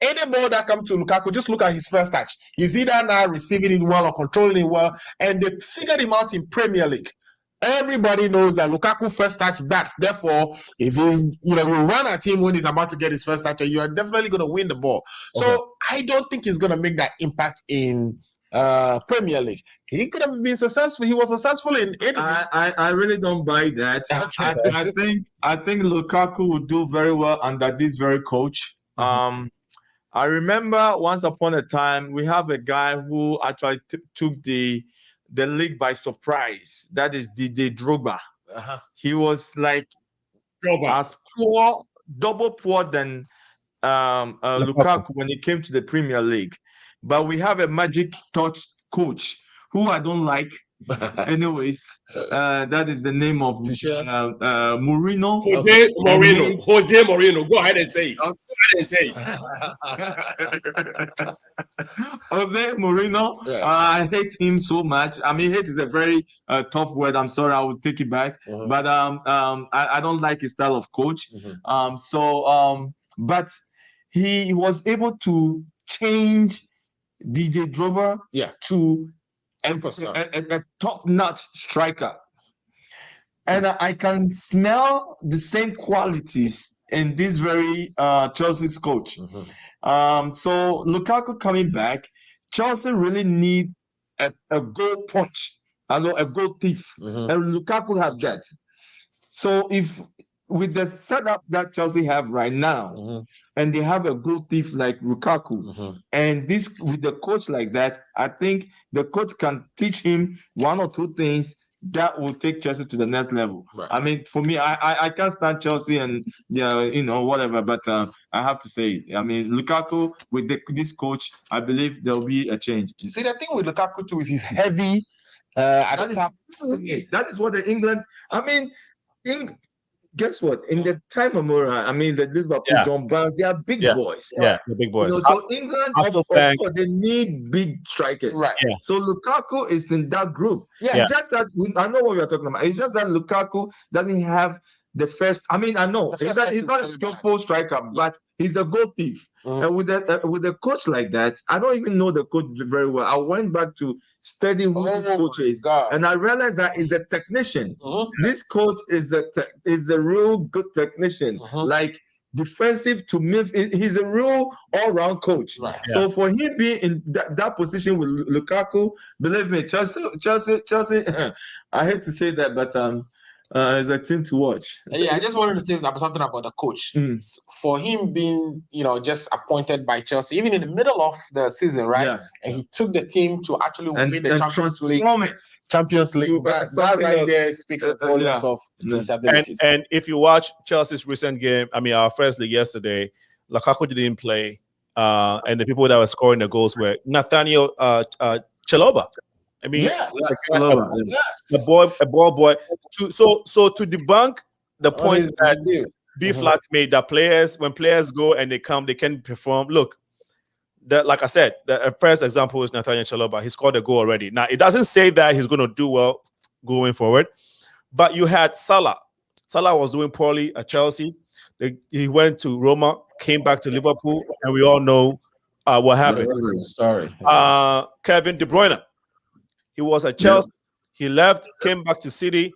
Any ball that comes to Lukaku, just look at his first touch. He's either now receiving it well or controlling it well. And they figured him out in Premier League. Everybody knows that Lukaku first touch bats. Therefore, if he's you run at him when he's about to get his first touch, you are definitely going to win the ball. So I don't think he's going to make that impact in Premier League. He could have been successful. He was successful in Italy. I really don't buy that. Okay. I think Lukaku would do very well under this very coach. I remember once upon a time we have a guy who actually took the league by surprise. That is Didier Drogba. He was like as poor, double poor than Lukaku when he came to the Premier League. But we have a magic touch coach who I don't like. Anyways, that is the name of Mourinho. Jose Mourinho. Jose Mourinho. Go ahead and say it. Jose Mourinho. I hate him so much. I mean, hate is a very tough word. I'm sorry, I will take it back. But I don't like his style of coach. But he was able to change DJ Drogba to a top-notch striker. And I can smell the same qualities in this very Chelsea's coach. So Lukaku coming back, Chelsea really need a goal punch, a goal thief. And Lukaku have that. So if with the setup that Chelsea have right now, and they have a goal thief like Lukaku, and this with the coach like that, I think the coach can teach him one or two things that will take Chelsea to the next level. Right. I mean, for me, I can't stand Chelsea and whatever, but I have to say it. I mean, Lukaku with this coach, I believe there will be a change. You see, the thing with Lukaku too is he's heavy. That is what the England. I mean, guess what? In the time of Mora, I mean, the Liverpool, John Barnes, they are big boys. Yeah, the big boys. So England, they need big strikers. Right. Yeah. So Lukaku is in that group. It's just that I know what we are talking about. It's just that Lukaku doesn't have the first. I mean, I know he's not a skillful striker, but he's a goal thief. And with a coach like that, I don't even know the coach very well. I went back to study who this coach is, and I realized that he's a technician. This coach is a real good technician, like defensive to midfield. He's a real all-round coach. Right. So for him being in that position with Lukaku, believe me, Chelsea. I hate to say that, but is a team to watch. Yeah, I just wanted to say something about the coach. For him being, just appointed by Chelsea, even in the middle of the season, right? Yeah. And he took the team to actually win the Champions League. Champions League. That right there speaks volumes of his abilities. And if you watch Chelsea's recent game, I mean, our first league yesterday, Lukaku didn't play, and the people that were scoring the goals were Nathaniel Chalobah. I mean, a ball boy. So to debunk the point that B-Flat made, that when players go and they come, they can perform. Look, like I said, the first example is Nathaniel Chalobah. He scored a goal already. Now, it doesn't say that he's going to do well going forward, but you had Salah. Salah was doing poorly at Chelsea. He went to Roma, came back to Liverpool, and we all know what happened. Kevin De Bruyne. He was at Chelsea. He left, came back to City,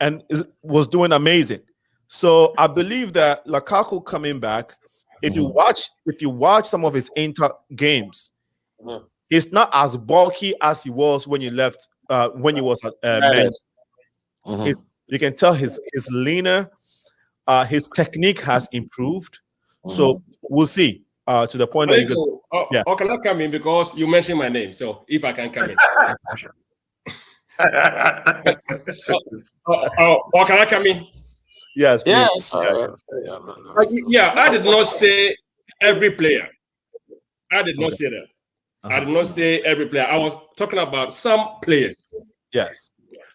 and was doing amazing. So I believe that Lukaku coming back, if you watch some of his Inter games, he's not as bulky as he was when he left. When he was at Man. You can tell he's leaner. His technique has improved. So we'll see. To the point that you yeah. Or can I come in because you mentioned my name? So if I can come in. Or can I come in? Yes, Yeah. Yeah, I did not say every player. I did not say that. I did not say every player. I was talking about some players. Yes.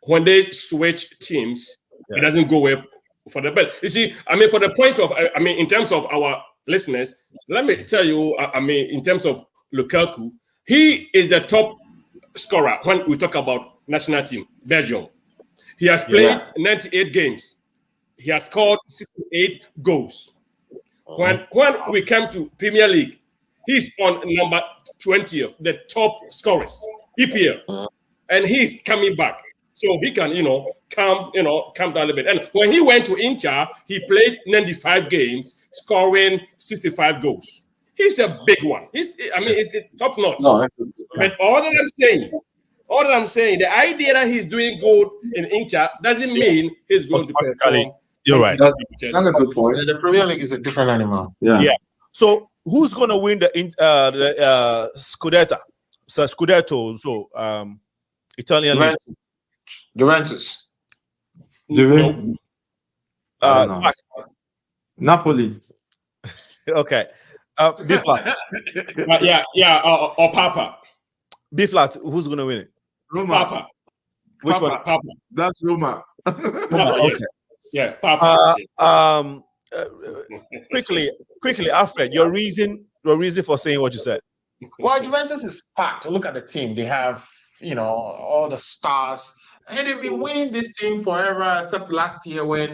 When they switch teams, it doesn't go well for the belt. You see, I mean, for the point of, I mean, in terms of our listeners, let me tell you, I mean, in terms of Lukaku, he is the top scorer when we talk about national team, Belgium. He has played 98 games. He has scored 68 goals. When we come to Premier League, he's on number 20th, the top scorers, EPL, and he's coming back, so he can, come down a little bit. And when he went to Inter, he played 95 games, scoring 65 goals. He's a big one. He's top notch. No, but all that I'm saying, the idea that he's doing good in Inter doesn't mean he's going to perform. You're right. That's a good point. The Premier League is a different animal. Yeah. So who's going to win the Scudetto? So Scudetto. So Italian league. Juventus. Napoli. Okay. B flat. Or Papa. B flat. Who's going to win it? Roma. Papa. Which one? Papa. That's Roma. Papa, yes. Yeah, Papa. Quickly, Alfred, your reason for saying what you said. Well, Juventus is packed. Look at the team. They have, all the stars. And they've been winning this team forever, except last year when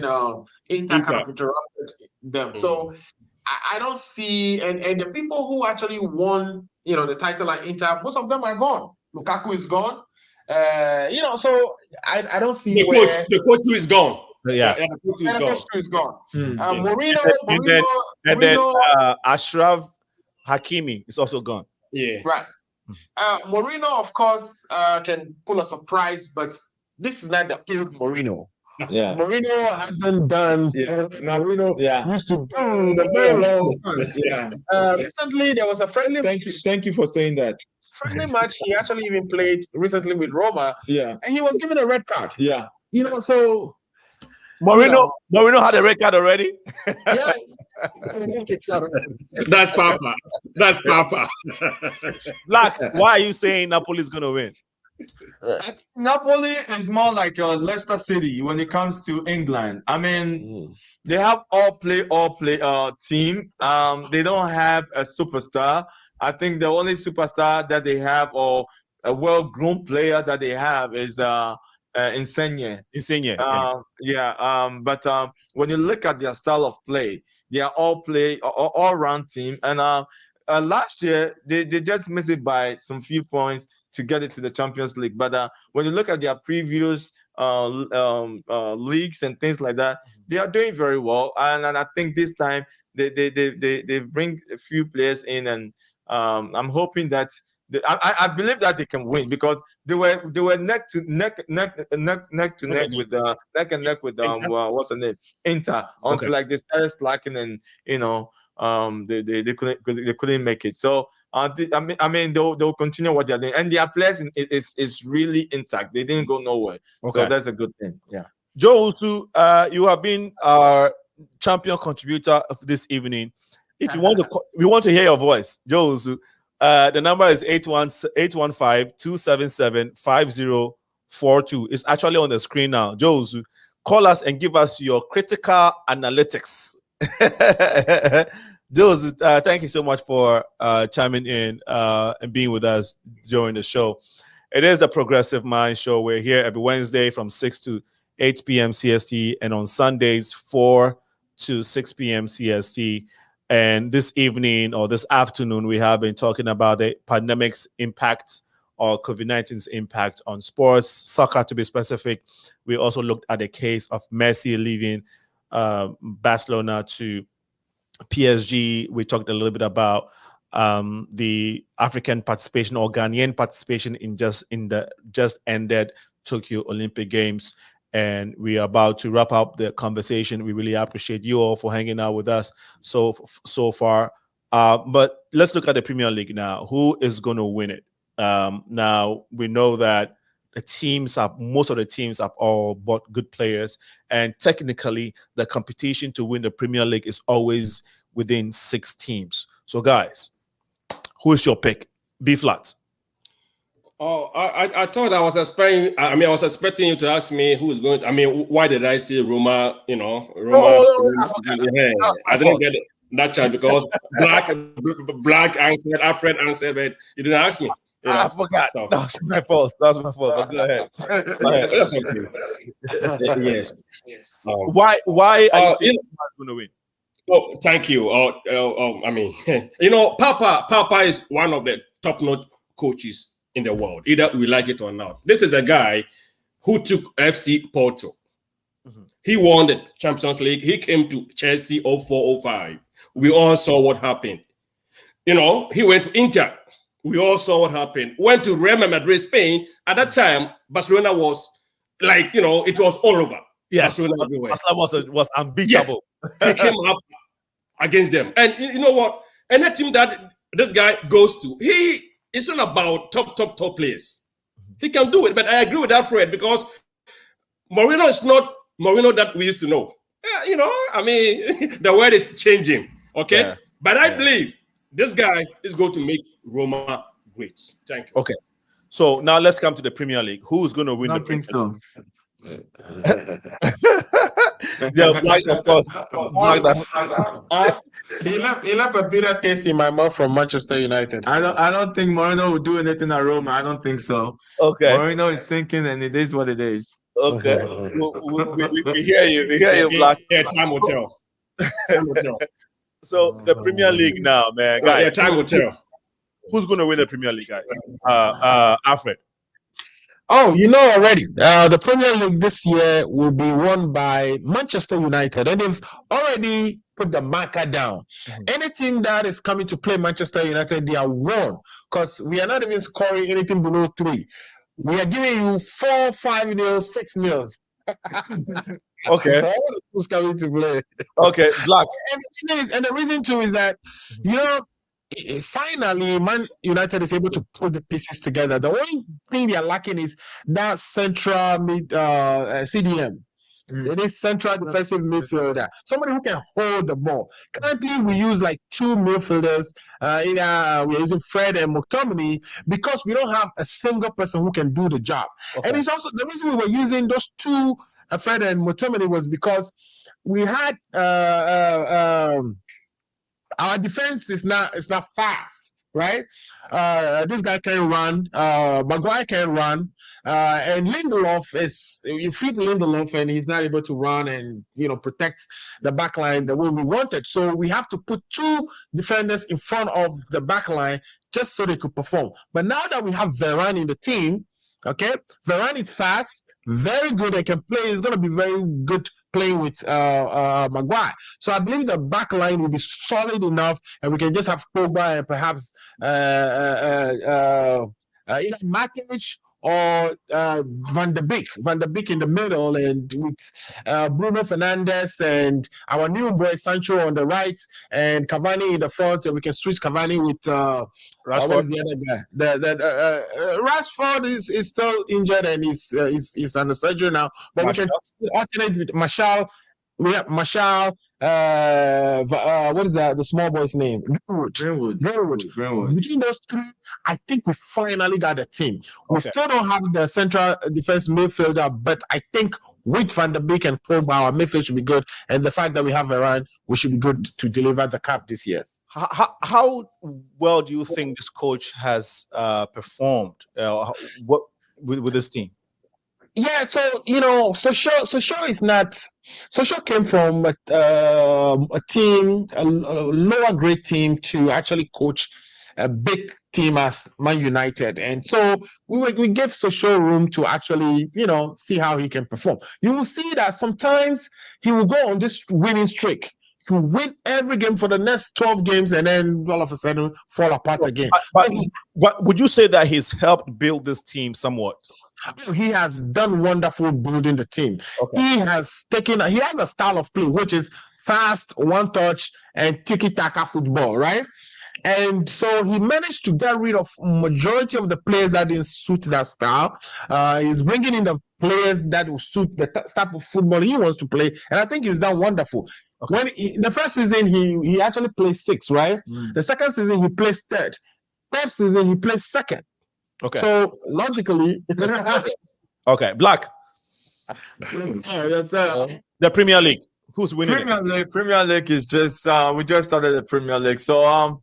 Inter kind of interrupted them. So I don't see, and the people who actually won, the title at Inter, most of them are gone. Lukaku is gone. So I don't see the coach who is gone. Yeah, the coach is gone. Mourinho, and then Ashraf Hakimi is also gone. Yeah, right. Mourinho, of course, can pull a surprise, but this is not the old Mourinho. Yeah, Mourinho hasn't done. Mourinho used to do the very long time. Yeah. Recently, there was a friendly. Thank you for saying that. Friendly match. He actually even played recently with Roma. Yeah, and he was given a red card. Yeah, so. Mourinho had a red card already. Yeah. That's Papa. That's Papa. Black, why are you saying Napoli is going to win? Napoli is more like a Leicester City when it comes to England. I mean, they have all play team. They don't have a superstar. I think the only superstar that they have, or a well-grown player that they have, is Insigne. But when you look at their style of play, they are all-round team. And last year they just missed it by some few points to get it to the Champions League. But when you look at their previous leagues and things like that, they are doing very well. And I think this time they bring a few players in, and I'm hoping that. I believe that they can win because they were neck and neck with what's the name, Inter, until like they started slacking, and they couldn't make it. So they'll continue what they're doing, and their players is really intact. They didn't go nowhere. So that's a good thing. Yeah. Joe Usu, you have been our champion contributor of this evening. If you want we want to hear your voice, Joe Usu. The number is 815-277-5042. It's actually on the screen now. Joe, call us and give us your critical analytics. Joe, thank you so much for chiming in and being with us during the show. It is a Progressive Mind show. We're here every Wednesday from 6 to 8 p.m. CST, and on Sundays 4 to 6 p.m. CST. And this evening or this afternoon, we have been talking about the pandemic's impact, or COVID-19's impact, on sports, soccer to be specific. We also looked at the case of Messi leaving Barcelona to PSG. We talked a little bit about the African participation or Ghanaian participation in the just ended Tokyo Olympic Games. and we are about to wrap up the conversation. We really appreciate you all for hanging out with us so far. But let's look at the Premier League now. Who is going to win it? Now we know that most of the teams have all bought good players, and technically the competition to win the Premier League is always within 6 teams. So guys, who is your pick? B flat. Oh, I thought I was expecting. I mean, I was expecting you to ask me who's going. I mean, why did I say Roma? You know, Roma. I didn't get that chance because Black answered, Alfred answered, but you didn't ask me. I forgot. So. That's my fault. That's my fault. But go ahead. That's okay. Yes. Why are you saying going to win? Oh, thank you. I mean, Papa is one of the top-notch coaches in the world, either we like it or not. This is the guy who took FC Porto. Mm-hmm. He won the Champions League. He came to Chelsea 04-05. We all saw what happened. He went to Inter. We all saw what happened. Went to Real Madrid, Spain. At that time, Barcelona was like, it was all over. Yes, Barcelona was unbeatable. Yes. He came up against them. And you know what? Any team that this guy goes to, it's not about top players. He can do it. But I agree with Alfred because Mourinho is not Mourinho that we used to know. I mean, the world is changing. Okay? Yeah. But I believe this guy is going to make Roma great. Thank you. Okay. So now let's come to the Premier League. Who's going to win the Premier League? Yeah, Black, of course. He left a bitter taste in my mouth from Manchester United. I don't think Mourinho will do anything at Roma. I don't think so. Okay. Mourinho is sinking, and it is what it is. Okay. we hear you. We hear you, Black. Yeah, time will tell. So the Premier League now, man, guys. Yeah, time will tell. Who's going to win the Premier League, guys? Alfred. Oh, you know already. The Premier League this year will be won by Manchester United, and they've already put the marker down. Mm-hmm. Any team that is coming to play Manchester United, they are won because we are not even scoring anything below 3. We are giving you 4, 5-0, 6-0. Okay. Who's coming to play? Okay, Black. And the reason too is that finally, Man United is able to put the pieces together. The only thing they are lacking is that central mid CDM. It is central defensive midfielder, somebody who can hold the ball. Currently, we use like 2 midfielders. We're using Fred and McTominay because we don't have a single person who can do the job. Okay. And it's also the reason we were using those 2, Fred and McTominay, was because we had our defense is not fast, right? This guy can run. Maguire can run, and Lindelof you feed Lindelof, and he's not able to run and protect the back line the way we wanted. So we have to put 2 defenders in front of the back line just so they could perform. But now that we have Varane in the team, okay, Varane is fast, very good, and can play. He's going to be very good playing with Maguire. So I believe the back line will be solid enough, and we can just have Pogba and perhaps either Matic or Van de Beek in the middle, and with Bruno Fernandes and our new boy Sancho on the right, and Cavani in the front, and we can switch Cavani with Rashford. The other guy? Rashford is still injured and he's under surgery now, but we can alternate with Martial. We have Martial. What is that? The small boy's name? Greenwood. Between those 3, I think we finally got a team. We still don't have the central defense midfielder, but I think with Van de Beek and Pogba, our midfield should be good. And the fact that we have Varane, we should be good to deliver the cup this year. How well do you think this coach has performed? With this team? Yeah, so Sochaux is not. Sochaux came from a team, a lower grade team, to actually coach a big team as Man United, and so we gave Sochaux room to actually see how he can perform. You will see that sometimes he will go on this winning streak. to win every game for the next 12 games and then all of a sudden fall apart again. But would you say that he's helped build this team somewhat? He has done wonderful building the team. Okay. He has a style of play which is fast, one touch, and tiki-taka football, right? And so he managed to get rid of majority of the players that didn't suit that style. He's bringing in the players that will suit the type of football he wants to play, and I think he's done wonderful. Okay. When the first season he actually plays 6, right? The second season he plays third. Third season he plays second. Okay. So logically, okay, Black. Yes, sir. The Premier League. Who's winning Premier League is just we just started the Premier League, so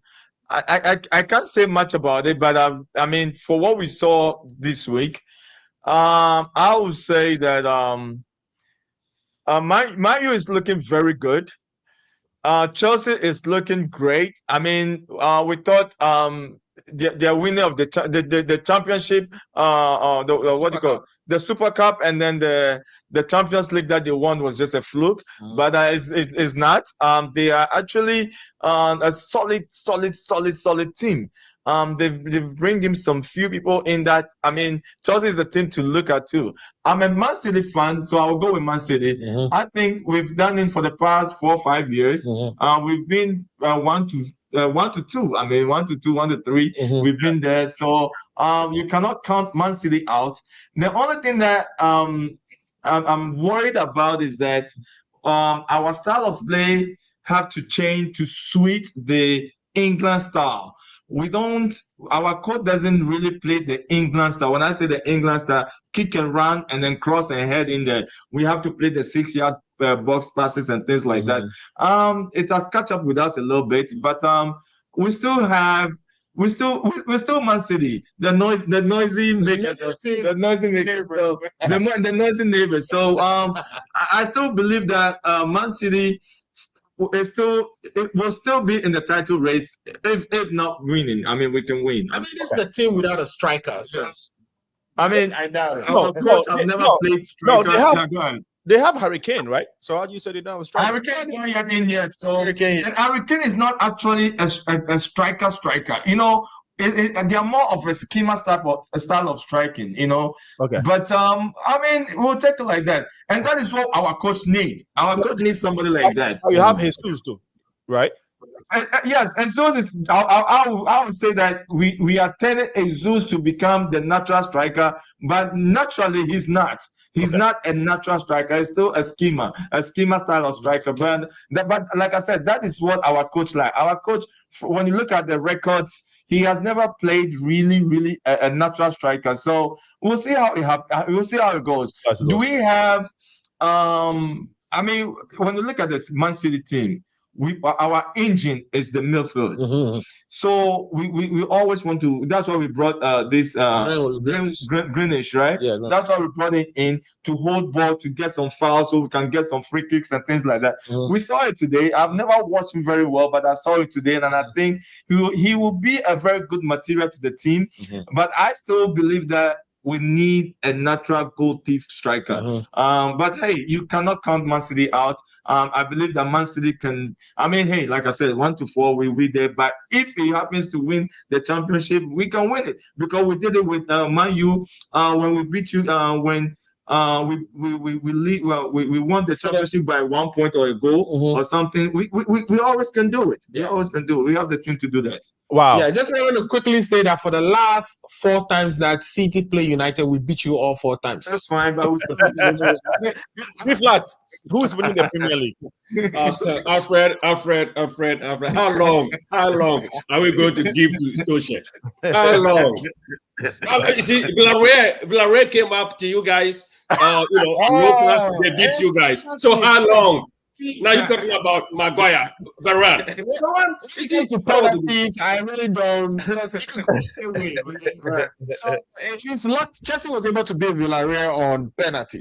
I can't say much about it, but I mean, for what we saw this week, I would say that Man U is looking very good. Chelsea is looking great. I mean, we thought they're winner of the championship, what do you call it? The Super Cup, and then the Champions League that they won was just a fluke, but it's not. They are actually a solid team. They've bring him some few people in that. I mean, Chelsea is a team to look at too. I'm a Man City fan, so I'll go with Man City. I think we've done it for the past 4 or 5 years. We've been 1 to 2. I mean, 1 to 2, 1 to 3. We've been there, so you cannot count Man City out. The only thing that I'm worried about is that our style of play have to change to suit the England style. Our coach doesn't really play the England style. When I say the England style, kick and run and then cross and head in there. We have to play the 6-yard box passes and things like that. It has catch up with us a little bit, but we're still Man City. The noisy neighbors. So I still believe that Man City it will still be in the title race, if not winning. I mean, we can win. I mean, this is the team without a striker. So. I mean, I doubt it. I've never played striker. They have Harry Kane, right? So how do you say they don't have a striker? Harry Kane is not yet in yet. So Harry Kane is not actually a striker. You know, they are more of a schema style of striking, you know. Okay. But I mean, we'll take it like that, and that is what our coach needs. Our coach needs somebody like that. You have Jesus too, right? Yes, and so I would say that we are telling Jesus to become the natural striker, but naturally he's not. He's not a natural striker. He's still a schema style of striker. But like I said, that is what our coach like. Our coach, when you look at the records, he has never played really a natural striker. So we'll see how it goes. Do we have? I mean, when you look at the Man City team, our engine is the midfield. So we always want to. That's why we brought this Greenish, right? Yeah. That's why we brought it in to hold ball, to get some fouls, so we can get some free kicks and things like that. We saw it today. I've never watched him very well, but I saw it today, and I think he will be a very good material to the team. But I still believe that we need a natural goal thief striker. But hey, you cannot count Man City out. I believe that Man City can. I mean, hey, like I said, 1 to 4, we'll be there. But if he happens to win the championship, we can win it, because we did it with Man U when we beat you when we won the championship by 1 point or a goal or something. We always can do it. We always can do it. We have the team to do that. Wow. Yeah, just want to quickly say that for the last 4 times that City play United, we beat you all 4 times. That's fine, but who's winning the Premier League? Alfred. How long are we going to give to Scotia? How long? You see, Villarreal came up to you guys. They beat you guys. So how long? Now you're talking about Maguire, Varane. You see, to penalties, I really don't. So it's luck. Chelsea was able to beat Villarreal on penalty.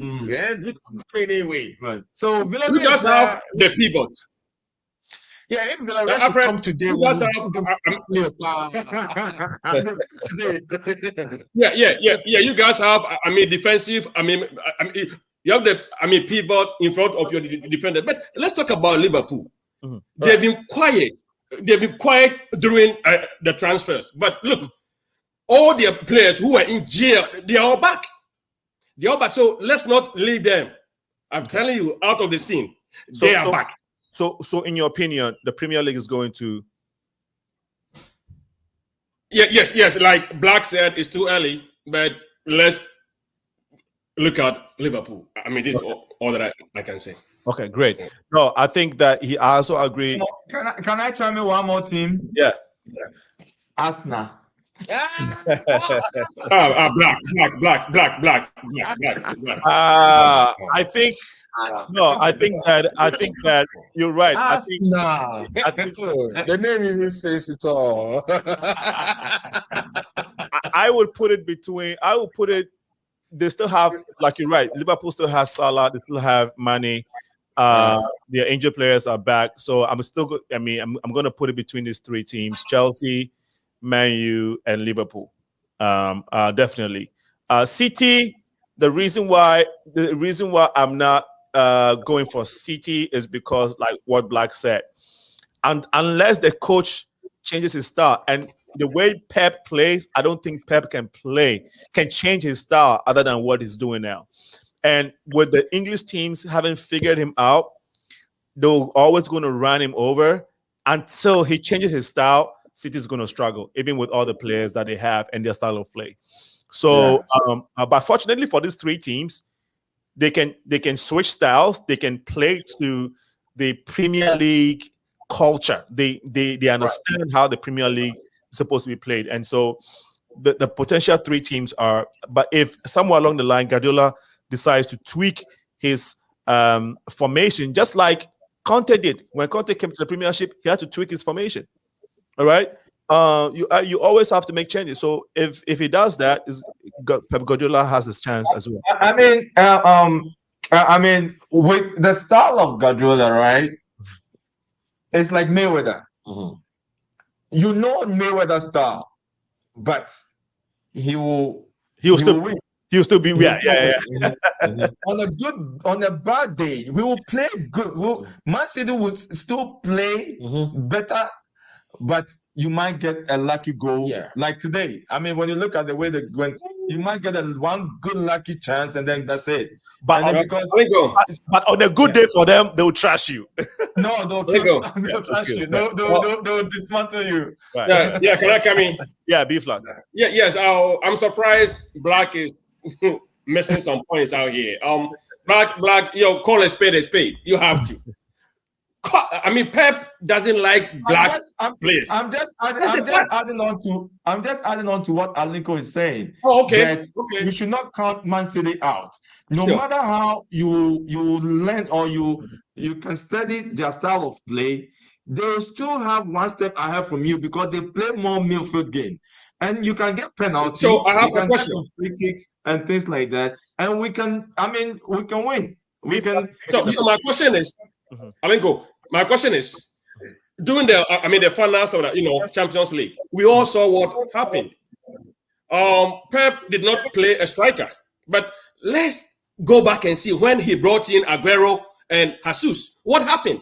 Anyway, so Villarreal. You guys have the pivot. Yeah, if Villarreal come today, you guys you guys have. I mean, defensive. I mean, you have the pivot in front of your defender. But let's talk about Liverpool. They've been quiet. They've been quiet during the transfers. But look, all their players who were in jail, they are all back. They are back. So let's not leave them. I'm telling you, out of the scene, they are back. So, in your opinion, the Premier League is going to? Yes. Like Black said, it's too early, but let's look at Liverpool. I mean, this is all that I can say. Okay, great. No, I think that I also agree. Can I try me one more team? Yeah. Arsenal. Black. I think that you're right. Arsenal. The name even says it all. I would put it between. They still have, like you're right. Liverpool still has Salah. They still have Mane. Their injured players are back. So I'm still good. I mean, I'm going to put it between these three teams: Chelsea, Man U, and Liverpool. Definitely. City. The reason why I'm not going for City is because, like what Black said, and unless the coach changes his style, and the way Pep plays, I don't think Pep can change his style other than what he's doing now. And with the English teams haven't figured him out, they're always going to run him over until he changes his style. City's going to struggle, even with all the players that they have and their style of play. So, but fortunately for these three teams, they can switch styles. They can play to the Premier League culture. They understand how the Premier League is supposed to be played. And so the potential three teams are, but if somewhere along the line, Guardiola decides to tweak his formation, just like Conte did. When Conte came to the Premiership, he had to tweak his formation. All right? You always have to make changes. So if he does that, Pep Guardiola has his chance as well. I mean, with the style of Guardiola, right? It's like Mayweather. You know Mayweather's style, but he will still win. He'll still be On a bad day, we will play good. Man City will still play better, but you might get a lucky goal like today. I mean, when you look at the way you might get one good lucky chance, and then that's it. But on a good day for them, they'll trash you. No, they'll trash you. They'll dismantle you. Right. Yeah. Can I come in? Yeah, B flat. Yeah. Yes. I'm surprised Black is missing some points out here. Black. Call a spade. You have to. I mean, Pep doesn't like black players. I'm just adding on to what Aliko is saying. Oh, okay. That we should not count Man City out. No matter how you learn or you can study their style of play, they still have one step ahead from you because they play more midfield game. And you can get penalties. So I have a question. Free kicks and things like that. And we can win. So my question is, my question is, during the finals of the Champions League, we all saw what happened. Pep did not play a striker, but let's go back and see when he brought in Aguero and Jesus. What happened?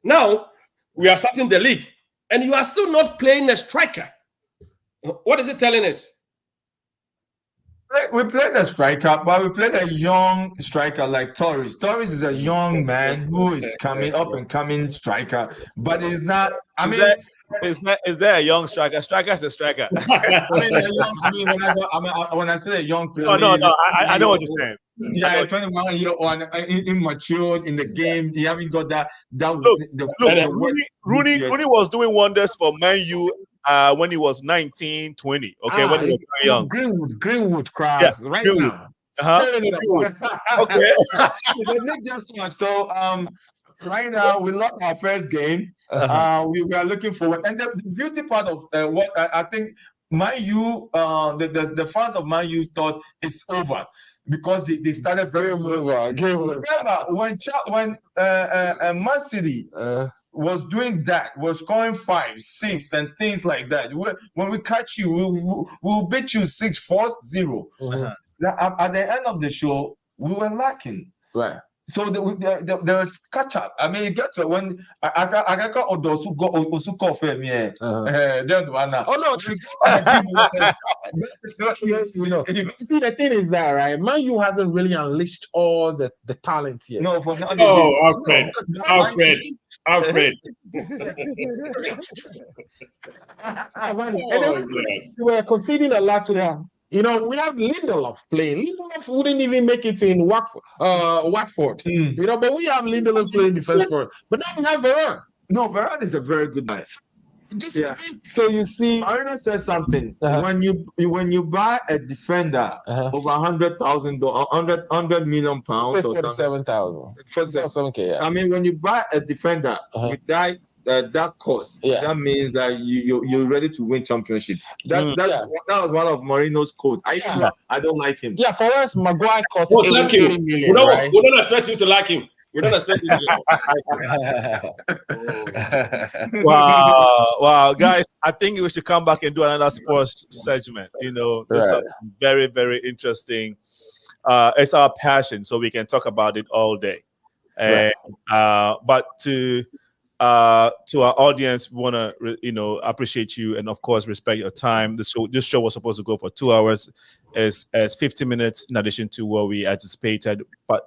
Now we are starting the league, and you are still not playing a striker. What is it telling us? We played a striker, but we played a young striker like Torres. Torres is a young man who is up and coming striker, but it's not. Is there a young striker? Striker is a striker. When I say a young player, no. I know what you're saying. Yeah, 21 year old, immature in the game. He haven't got that. Rooney was doing wonders for Man U when he was 19, 20. Okay, when he was very young. Greenwood cries right now. Okay. So right now we lost our first game. We were looking forward, and the beauty part of what I think Man U, the fans of Man U thought it's over because they started very well. Remember when Man City was doing that, was scoring 5, 6, and things like that. When we catch you, we'll beat you 6-4-0. At the end of the show, we were lacking. Right. So there was catch up. I mean, it gets to when I got Odosu go Osu call for me. Then one now. Oh no! See, the thing is that right, Man U hasn't really unleashed all the talent yet. No, for now. Oh, Alfred. We were conceding a lot to them. You know, we have Lindelof playing. Lindelof wouldn't even make it in Watford. You know, but we have Lindelof playing defense for it. But now we have Varane. No, Varane is a very good man. Just so you see, Marino says something. When you buy a defender over $100,000, £100 million, or 47,000, 47K. Yeah. I mean, when you buy a defender with that cost, that means that you're ready to win championship. That was one of Marino's quotes. I don't like him. Yeah, for us, Maguire cost 80 million. Right? We don't expect you to like him. We don't expect you to. Wow, guys! I think we should come back and do another sports segment. You know, this is very, very interesting. It's our passion, so we can talk about it all day. And but to our audience, we want to appreciate you and of course respect your time. This show was supposed to go for 2 hours, as 50 minutes in addition to what we anticipated.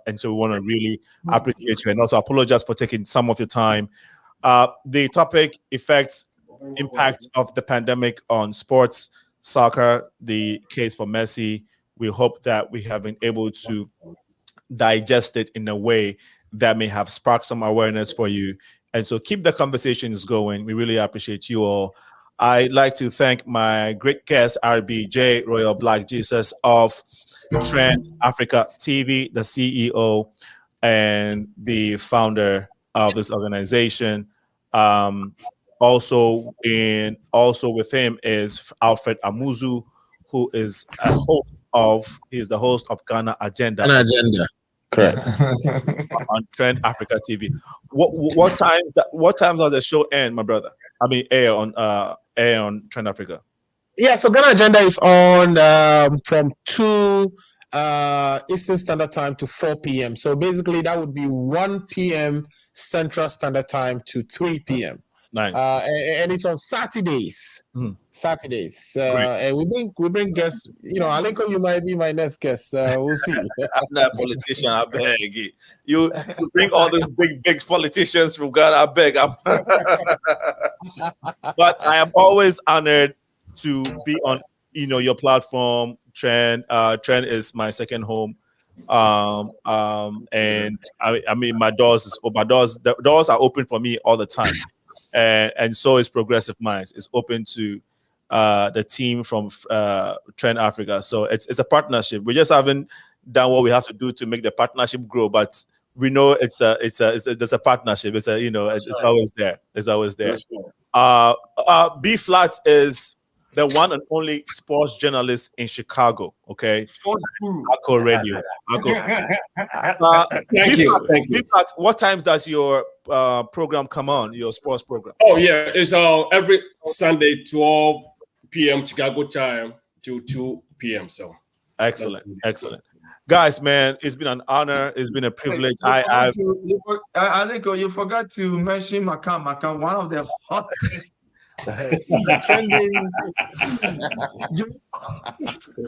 And so we want to really appreciate you and also apologize for taking some of your time. The topic: impact of the pandemic on sports, soccer, the case for Messi. We hope that we have been able to digest it in a way that may have sparked some awareness for you. And so keep the conversations going. We really appreciate you all. I'd like to thank my great guest, RBJ, Royal Black Jesus of Trend Africa TV, the CEO and the founder of this organization. Also with him is Alfred Amuzu, who is the host of Ghana Agenda. Correct. On Trend Africa TV. What times does the show end, my brother? I mean, air on Trend Africa. Yeah, so Ghana Agenda is on from 2 Eastern Standard Time to 4 p.m. So basically, that would be 1 p.m. Central Standard Time to 3 p.m. Nice. And it's on Saturdays. Saturdays. And we bring guests. You know, Alinko, you might be my next guest. We'll see. I'm not a politician. I beg you. Bring all these big politicians from Ghana. I beg. But I am always honored to be on your platform, Trend. Trend is my second home. And I mean, the doors are open for me all the time. And so is Progressive Minds. It's open to the team from Trend Africa. So it's a partnership. We just haven't done what we have to do to make the partnership grow, but we know there's a partnership. It's always there. It's always there. B Flat is the one and only sports journalist in Chicago. Okay, sports guru. Akko Radio. Thank you. What times does your program come on? Your sports program? Oh yeah, it's every Sunday 12 p.m. Chicago time to 2 p.m. So excellent. Guys, man, it's been an honor. It's been a privilege. I think you forgot to mention Makan, one of the hottest.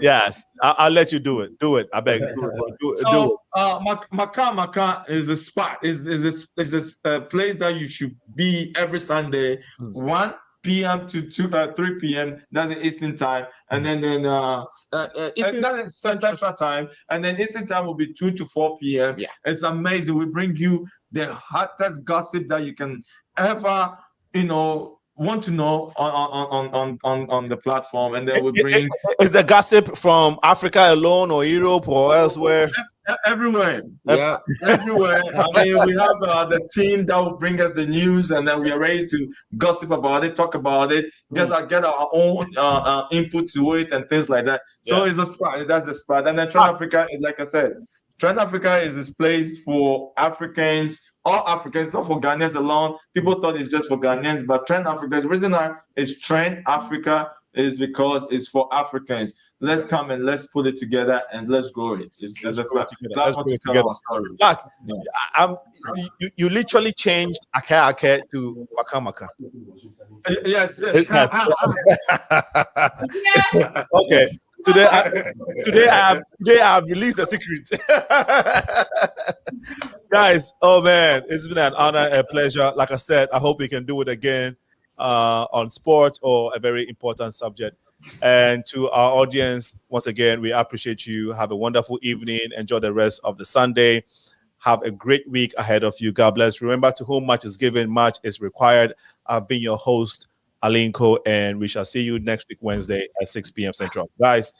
Yes, I'll let you do it. Do it. I beg. Do it. Makan is a spot. Is a place that you should be every Sunday, 1 p.m. to 3 p.m. That's the Eastern time, and then Eastern Central time, and then Eastern time will be 2 to 4 p.m. Yeah, it's amazing. We bring you the hottest gossip that you can ever, want to know on the platform, and then we bring. Is the gossip from Africa alone, or Europe, or elsewhere? Everywhere. Yeah, everywhere. I mean, we have the team that will bring us the news, and then we are ready to gossip about it, talk about it, just get our own input to it, and things like that. So it's a spot. That's the spot. And then Trend Africa, like I said, Trend Africa is this place for Africans. All Africans, not for Ghanaians alone. People thought it's just for Ghanaians, but Trend Africa, the reason is Trend Africa is because it's for Africans. Let's come and let's put it together and let's grow it. It's Let's a grow it together. platform Let's grow to it tell together. our story. Like, Yeah. you literally changed ake to makamaka. Yes. Yes. Okay. Today I have released the secret. Guys, oh man, it's been an honor and a pleasure. Like I said, I hope we can do it again on sport or a very important subject. And to our audience, once again, we appreciate you. Have a wonderful evening. Enjoy the rest of the Sunday. Have a great week ahead of you. God bless. Remember, to whom much is given, much is required. I've been your host, Alinko, and we shall see you next week, Wednesday at 6 p.m. Central. Guys,